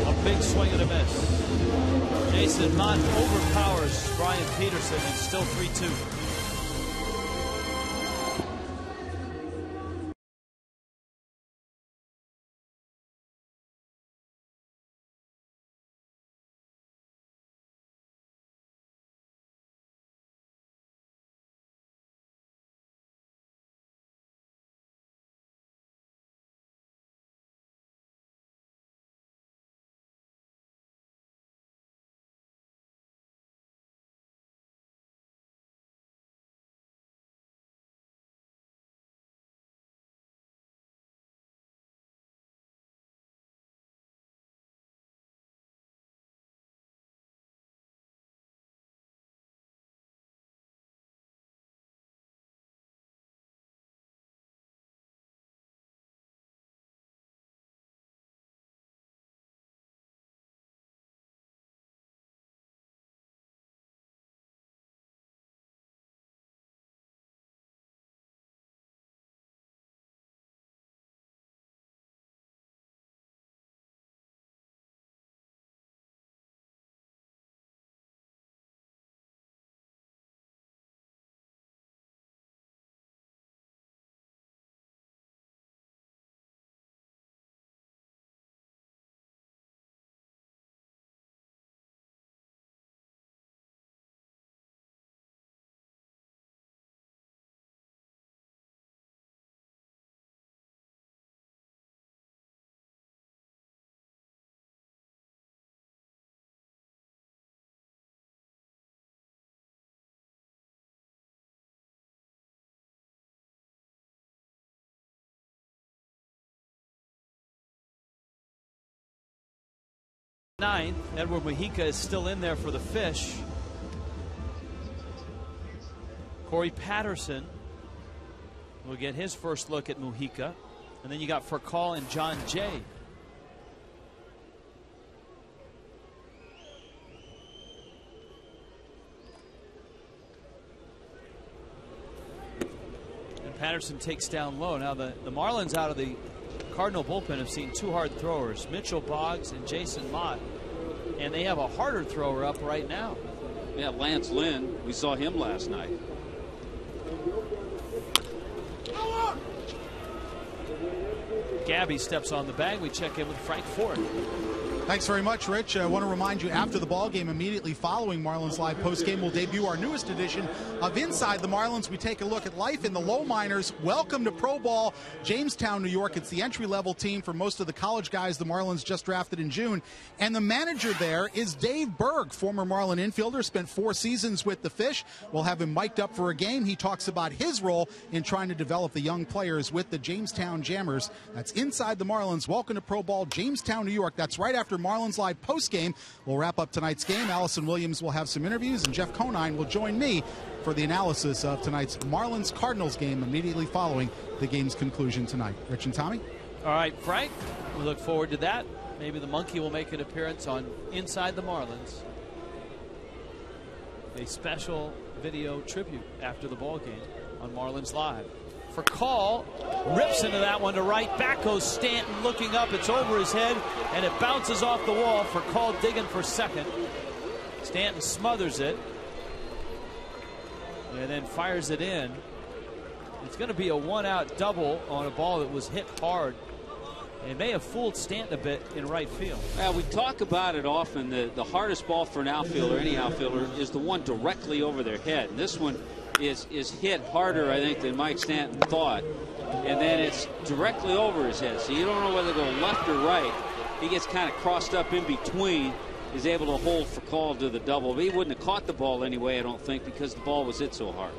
a big swing and a miss. Jason Mott overpowers Brian Peterson, and still 3-2. 9th. Edward Mujica is still in there for the Fish. Corey Patterson will get his first look at Mujica. And then you got Furcal and John Jay. And Patterson takes down low. Now the Marlins out of the Cardinal bullpen have seen 2 hard throwers, Mitchell Boggs and Jason Mott. And they have a harder thrower up right now. Yeah, Lance Lynn. We saw him last night. Gabby steps on the bag. We check in with Frank Ford. Thanks very much, Rich. I want to remind you, after the ball game, immediately following Marlins Live postgame, we'll debut our newest edition of Inside the Marlins. We take a look at life in the low minors. Welcome to Pro Ball, Jamestown, New York. It's the entry-level team for most of the college guys the Marlins just drafted in June. And the manager there is Dave Berg, former Marlin infielder, spent 4 seasons with the Fish. We'll have him mic'd up for a game. He talks about his role in trying to develop the young players with the Jamestown Jammers. That's Inside the Marlins. Welcome to Pro Ball, Jamestown, New York. That's right after Marlins Live postgame. We'll wrap up tonight's game. Allison Williams will have some interviews, and Jeff Conine will join me for the analysis of tonight's Marlins-Cardinals game immediately following the game's conclusion tonight. Rich and Tommy? All right, Frank, we look forward to that. Maybe the monkey will make an appearance on Inside the Marlins. A special video tribute after the ball game on Marlins Live. For Call, rips into that one to right. Back goes Stanton looking up. It's over his head, and it bounces off the wall. For Call digging for second. Stanton smothers it and then fires it in. It's going to be a 1-out double on a ball that was hit hard. It may have fooled Stanton a bit in right field. Yeah, we talk about it often. The hardest ball for an outfielder, any outfielder, is the one directly over their head. And this one is hit harder, I think, than Mike Stanton thought. And then it's directly over his head. So you don't know whether to go left or right. He gets kind of crossed up in between, is able to hold for Call to the double. But he wouldn't have caught the ball anyway, I don't think, because the ball was hit so hard.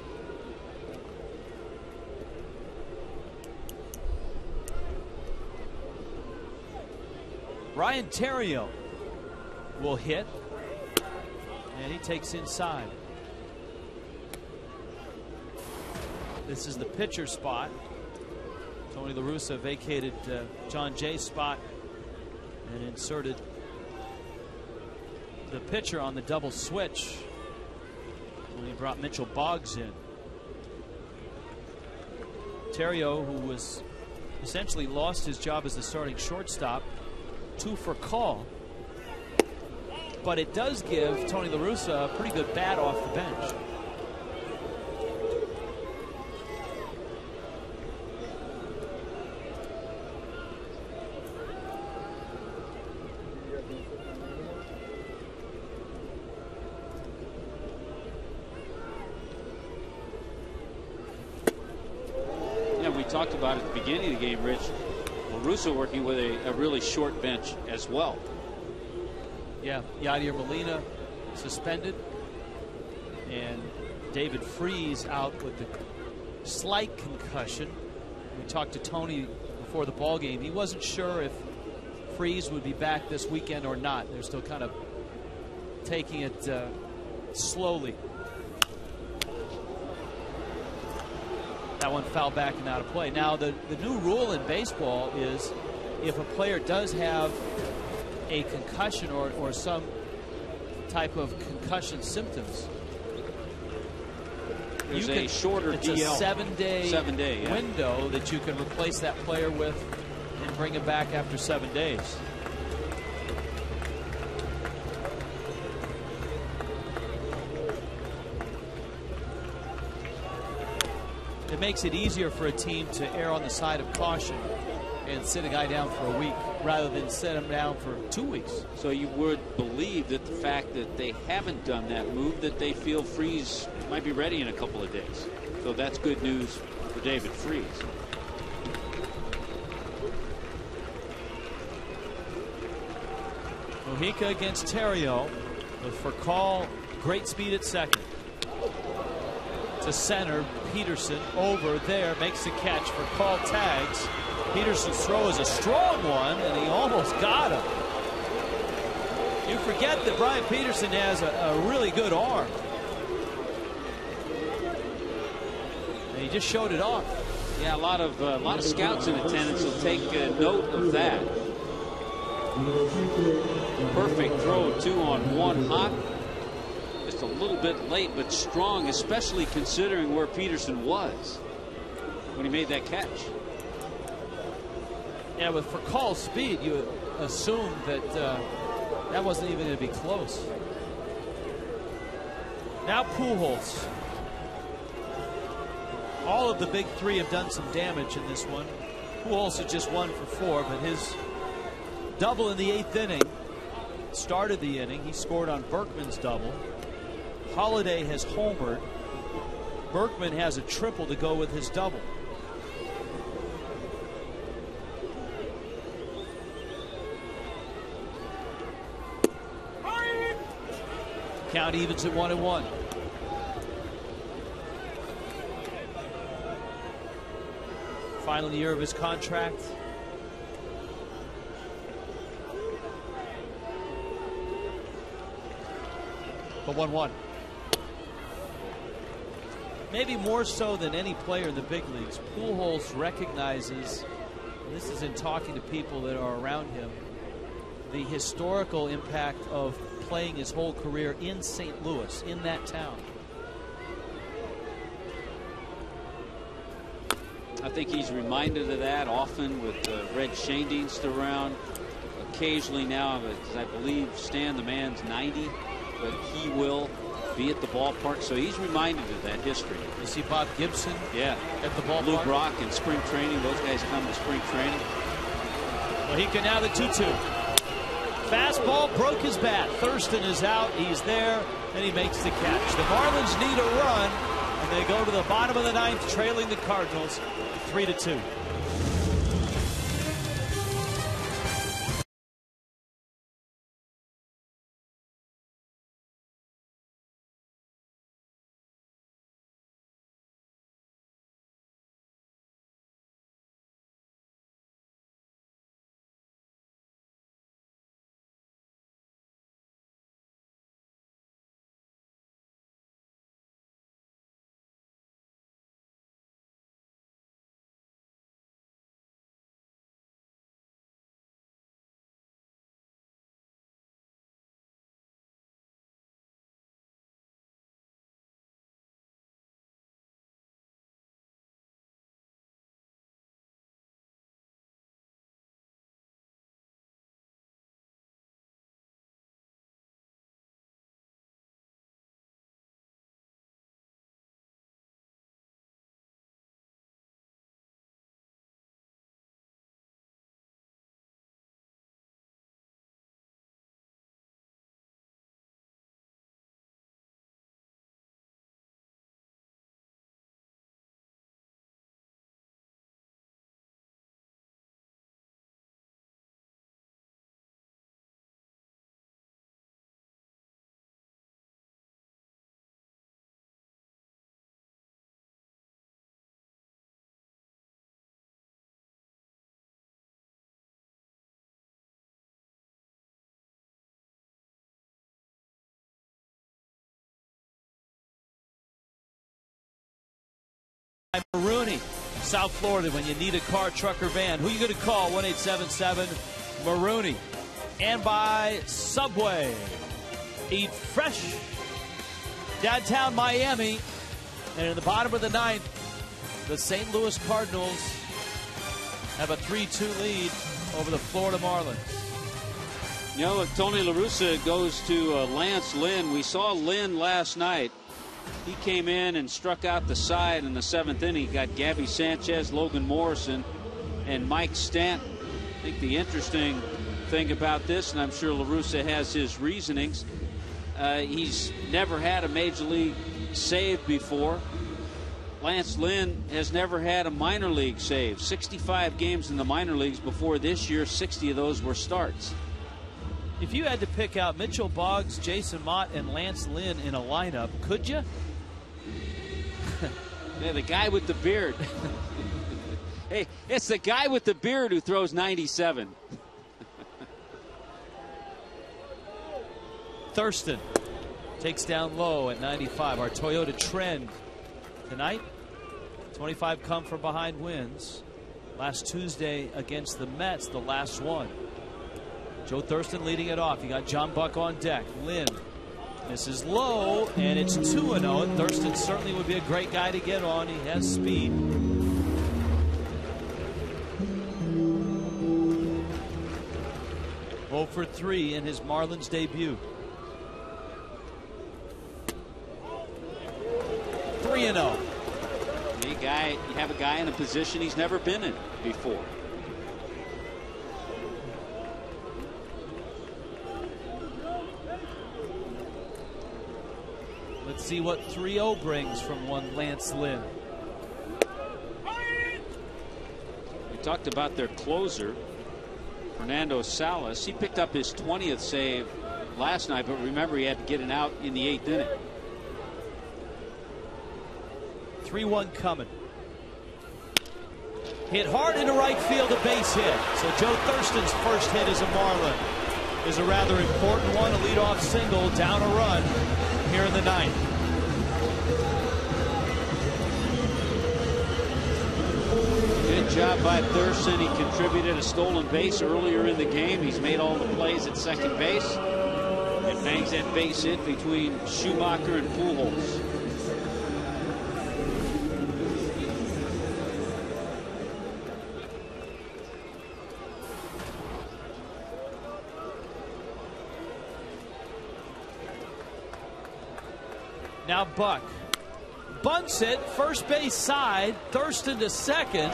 Ryan Theriot will hit, and he takes inside. This is the pitcher spot. Tony La Russa vacated John Jay's spot and inserted the pitcher on the double switch when he brought Mitchell Boggs in. Theriot, who was essentially lost his job as the starting shortstop, 2 for Call. But it does give Tony La Russa a pretty good bat off the bench. Talked about at the beginning of the game, Rich. La Russa working with a really short bench as well. Yeah, Yadier Molina suspended, and David Freese out with the slight concussion. We talked to Tony before the ball game. He wasn't sure if Freese would be back this weekend or not. They're still kind of taking it slowly. That one fouled back and out of play. Now, the new rule in baseball is if a player does have a concussion or some type of concussion symptoms, there's a shorter it's DL. a 7-day yeah, window that you can replace that player with and bring him back after 7 days. It makes it easier for a team to err on the side of caution and sit a guy down for a week rather than sit him down for 2 weeks. So you would believe that the fact that they haven't done that move, that they feel Freese might be ready in a couple of days. So that's good news for David Freese. Mujica against Theriot with Furcal, great speed at second. To center, Peterson over there, makes the catch. Furcal tags. Peterson's throw is a strong one, and he almost got him. You forget that Brian Peterson has a really good arm. And he just showed it off. Yeah, a lot of scouts in attendance will take note of that. Perfect throw, 2-on-1 hot. Just a little bit late, but strong, especially considering where Peterson was when he made that catch. Yeah, but for call speed, you assume that that wasn't even going to be close. Now Pujols. All of the big three have done some damage in this one. Pujols is just 1 for 4, but his double in the 8th inning started the inning. He scored on Berkman's double. Holiday has homered. Berkman has a triple to go with his double. Count evens at 1-1. Final year of his contract. The 1-1. Maybe more so than any player in the big leagues, Pujols recognizes, and this is in talking to people that are around him, the historical impact of playing his whole career in St. Louis, in that town. I think he's reminded of that often with Red Schoendienst around. Occasionally now, because I believe Stan the man's 90, but he will be at the ballpark, so he's reminded of that history. You see Bob Gibson, yeah, at the ballpark. Lou Brock in spring training. Those guys come to spring training. Well, he can now the 2-2. Fastball broke his bat. Thurston is out. He's there, and he makes the catch. The Marlins need a run, and they go to the bottom of the 9th, trailing the Cardinals 3-2. Maroney, South Florida, when you need a car, truck, or van, who are you going to call? 1-877-Maroney. And by Subway. Eat fresh. Downtown Miami. And in the bottom of the 9th, the St. Louis Cardinals have a 3-2 lead over the Florida Marlins. You know, if Tony La Russa goes to Lance Lynn, we saw Lynn last night. He came in and struck out the side in the 7th inning. He got Gabby Sanchez, Logan Morrison, and Mike Stanton. I think the interesting thing about this, and I'm sure La Russa has his reasonings, he's never had a major league save before. Lance Lynn has never had a minor league save. 65 games in the minor leagues before this year, 60 of those were starts. If you had to pick out Mitchell Boggs, Jason Mott, and Lance Lynn in a lineup, could you? Yeah, the guy with the beard. Hey, it's the guy with the beard who throws 97. Thurston takes down low at 95. Our Toyota trend tonight, 25 come from behind wins. Last Tuesday against the Mets, the last one. Joe Thurston leading it off. You got John Buck on deck. Lynn. This is low, and it's 2-0. Thurston certainly would be a great guy to get on. He has speed. For 3 in his Marlins debut. 3-0. You have a guy in a position he's never been in before. Let's see what 3-0 brings from one Lance Lynn. We talked about their closer, Fernando Salas. He picked up his 20th save last night, but remember he had to get an out in the 8th inning. 3-1 coming. Hit hard into right field, a base hit. So Joe Thurston's first hit as a Marlin is a rather important one. A leadoff single, down a run here in the 9th. Good job by Thurston. He contributed a stolen base earlier in the game. He's made all the plays at second base. And bangs that base hit between Schumacher and Pujols. Now Buck bunts it, first base side, Thurston to second,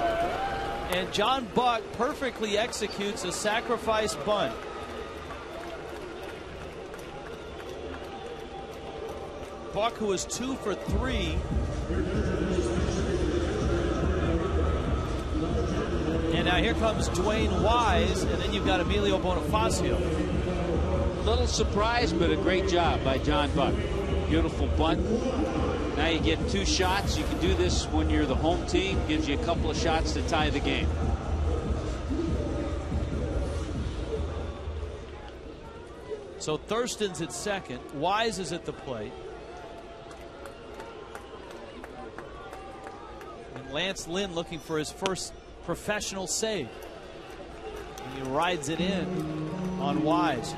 and John Buck perfectly executes a sacrifice bunt. Buck, who is 2 for 3. And now here comes Dwayne Wise, and then you've got Emilio Bonifacio. Little surprise, but a great job by John Buck. Beautiful bunt. Now you get 2 shots. You can do this when you're the home team. Gives you a couple of shots to tie the game. So Thurston's at second. Wise is at the plate. And Lance Lynn looking for his first professional save. And he rides it in on Wise.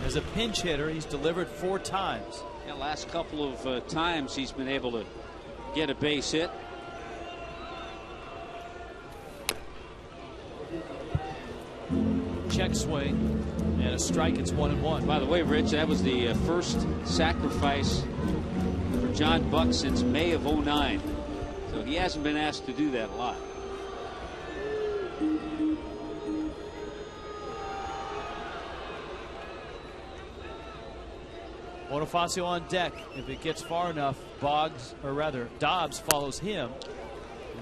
As a pinch hitter, he's delivered 4 times. Yeah, last couple of times he's been able to get a base hit. Check swing and a strike. It's 1-1. By the way, Rich, that was the first sacrifice for John Buck since May of '09. So he hasn't been asked to do that a lot. Bonifacio on deck. If it gets far enough, Dobbs follows him.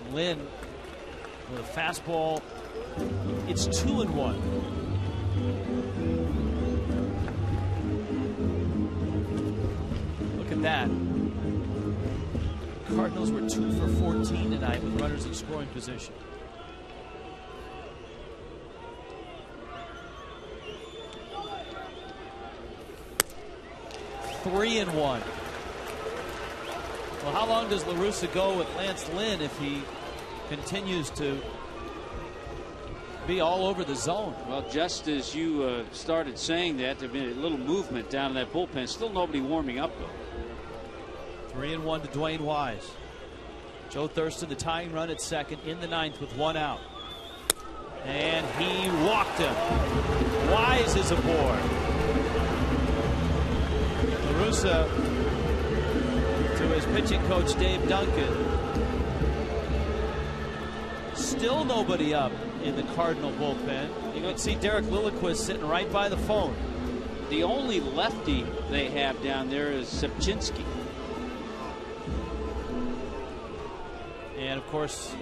And Lynn with a fastball. It's 2-1. Look at that. Cardinals were 2 for 14 tonight with runners in scoring position. Three and 1. Well, how long does La Russa go with Lance Lynn if he continues to be all over the zone? Well, just as you started saying that, there's been a little movement down in that bullpen. Still nobody warming up, though. 3-1 to Dwayne Wise. Joe Thurston, the tying run at second in the 9th with 1 out. And he walked him. Wise is aboard. La Russa to his pitching coach Dave Duncan. Still nobody up in the Cardinal bullpen. You can see Derek Lilliquist sitting right by the phone. The only lefty they have down there is Sepchinski. And of course,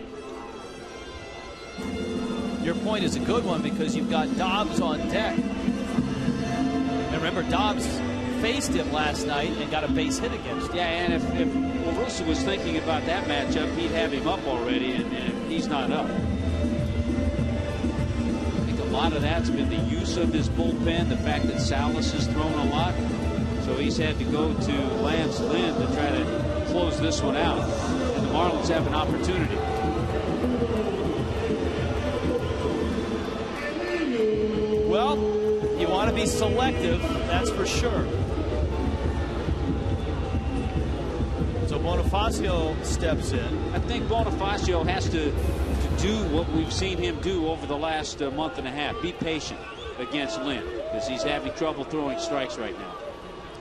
your point is a good one because you've got Dobbs on deck. And remember, Dobbs faced him last night and got a base hit against him. Yeah, and if La Russa was thinking about that matchup, he'd have him up already, and he's not up. lot of that's been the use of his bullpen, the fact that Salas has thrown a lot. So he's had to go to Lance Lynn to try to close this one out. And the Marlins have an opportunity. Well, you want to be selective, that's for sure. So Bonifacio steps in. I think Bonifacio has to do what we've seen him do over the last month and a half. Be patient against Lynn, because he's having trouble throwing strikes right now.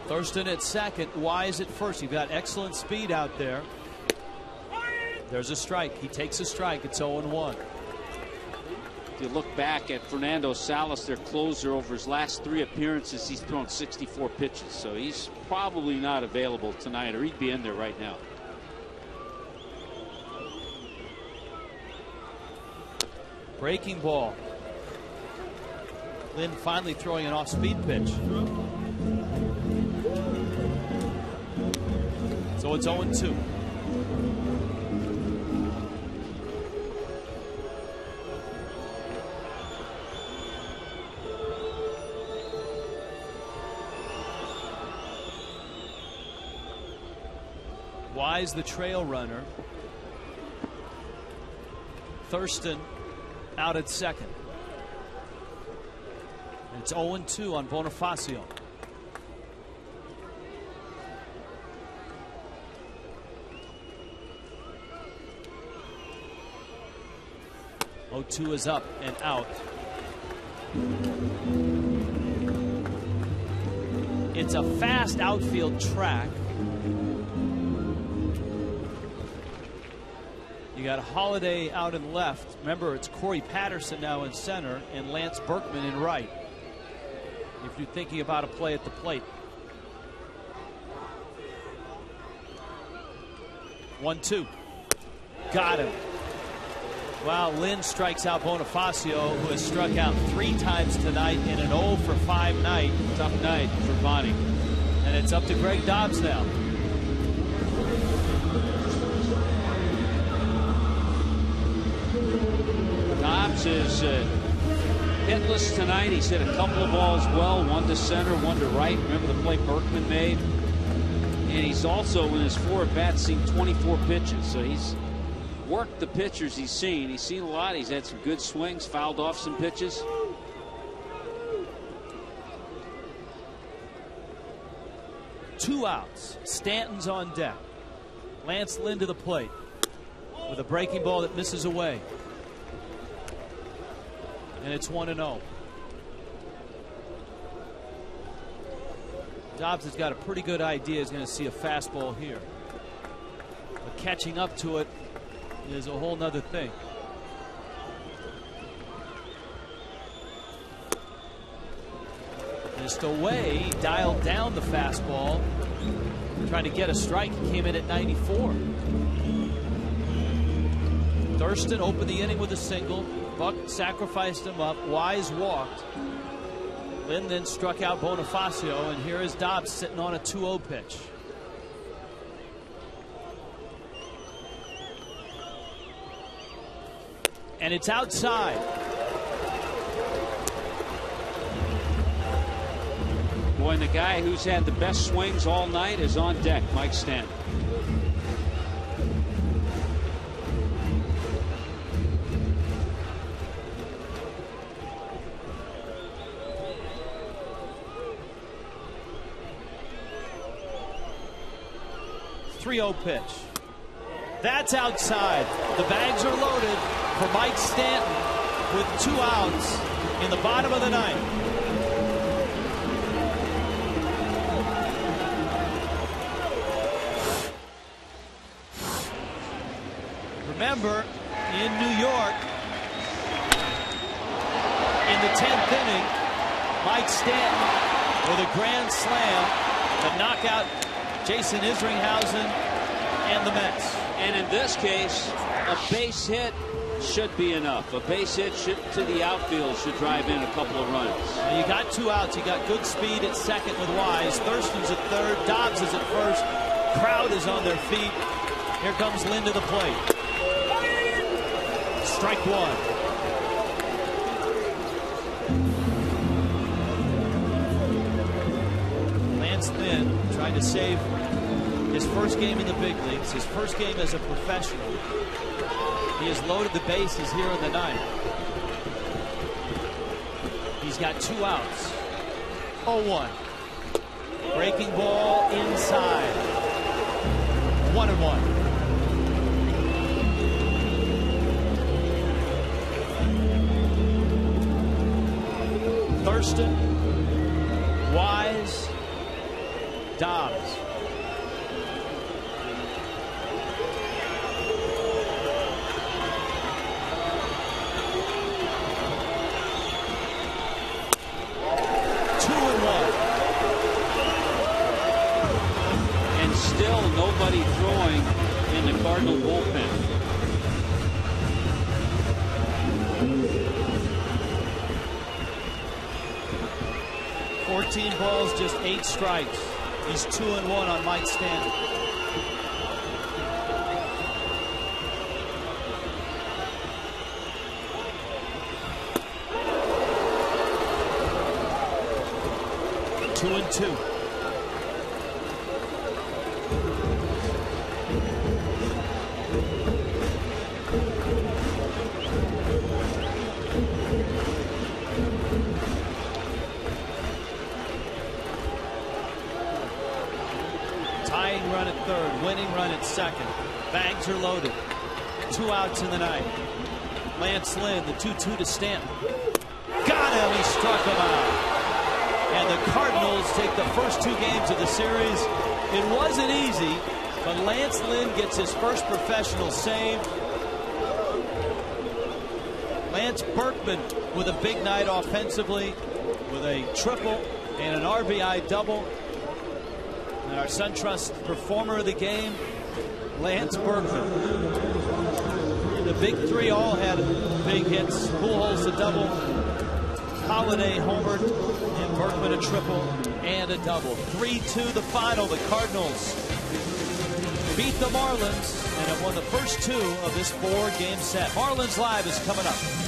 Thurston at second, Wise at first. You've got excellent speed out there. There's a strike. He takes a strike. It's 0-1. If you look back at Fernando Salas, their closer, over his last 3 appearances, he's thrown 64 pitches. So he's probably not available tonight, or he'd be in there right now. Breaking ball. Lynn finally throwing an off-speed pitch. So it's 0-2. Wise the trail runner. Thurston out at second. And it's 0-2 on Bonifacio. O2 is up and out. It's a fast outfield track. You got Holiday out in left. Remember, it's Corey Patterson now in center and Lance Berkman in right, if you're thinking about a play at the plate. 1-2. Got him. Wow, Lynn strikes out Bonifacio, who has struck out 3 times tonight in an 0-for-5 night. Tough night for Bonnie. And it's up to Greg Dobbs now. Dobbs is hitless tonight. He's hit a couple of balls well, one to center, one to right. Remember the play Berkman made? And he's also, in his 4 at-bats, seen 24 pitches. So he's worked the pitchers he's seen. He's seen a lot. He's had some good swings, fouled off some pitches. Two outs. Stanton's on deck. Lance Lynn to the plate with a breaking ball that misses away. And it's 1-0. Dobbs has got a pretty good idea. He's going to see a fastball here. But catching up to it is a whole nother thing. Just away, he dialed down the fastball, trying to get a strike. He came in at 94. Thurston opened the inning with a single. Buck sacrificed him up. Wise walked. Lynn then struck out Bonifacio, and here is Dobbs sitting on a 2-0 pitch. And it's outside. Boy, and the guy who's had the best swings all night is on deck, Mike Stanton. Pitch. That's outside. The bags are loaded for Mike Stanton with 2 outs in the bottom of the 9th. Remember, in New York, in the 10th inning, Mike Stanton with a grand slam to knock out Jason Isringhausen and the Mets. And in this case, a base hit should be enough. A base hit to the outfield should drive in a couple of runs. Now you got 2 outs. You got good speed at second with Wise. Thurston's at third. Dobbs is at first. Crowd is on their feet. Here comes Lynn to the plate. Strike 1. in, trying to save his first game in the big leagues, his first game as a professional. He has loaded the bases here in the ninth. He's got 2 outs. 0-1. Breaking ball inside. 1-1. Thurston, Wise, Dobbs. Still nobody throwing in the Cardinal bullpen. $14 balls, just 8 strikes. He's 2-1 on Mike Stanton. Two and two. Tying run at third, winning run at second. Bags are loaded. 2 outs in the ninth. Lance Lynn, the 2-2 to Stanton. Got him, he struck him out. And the Cardinals take the first 2 games of the series. It wasn't easy, but Lance Lynn gets his first professional save. Lance Berkman with a big night offensively, with a triple and an RBI double. And our SunTrust performer of the game, Lance Berkman. The big 3 all had big hits. Pujols a double, Holiday homered, and Berkman a triple and a double. 3-2 the final. The Cardinals beat the Marlins and have won the first 2 of this 4-game set. Marlins Live is coming up.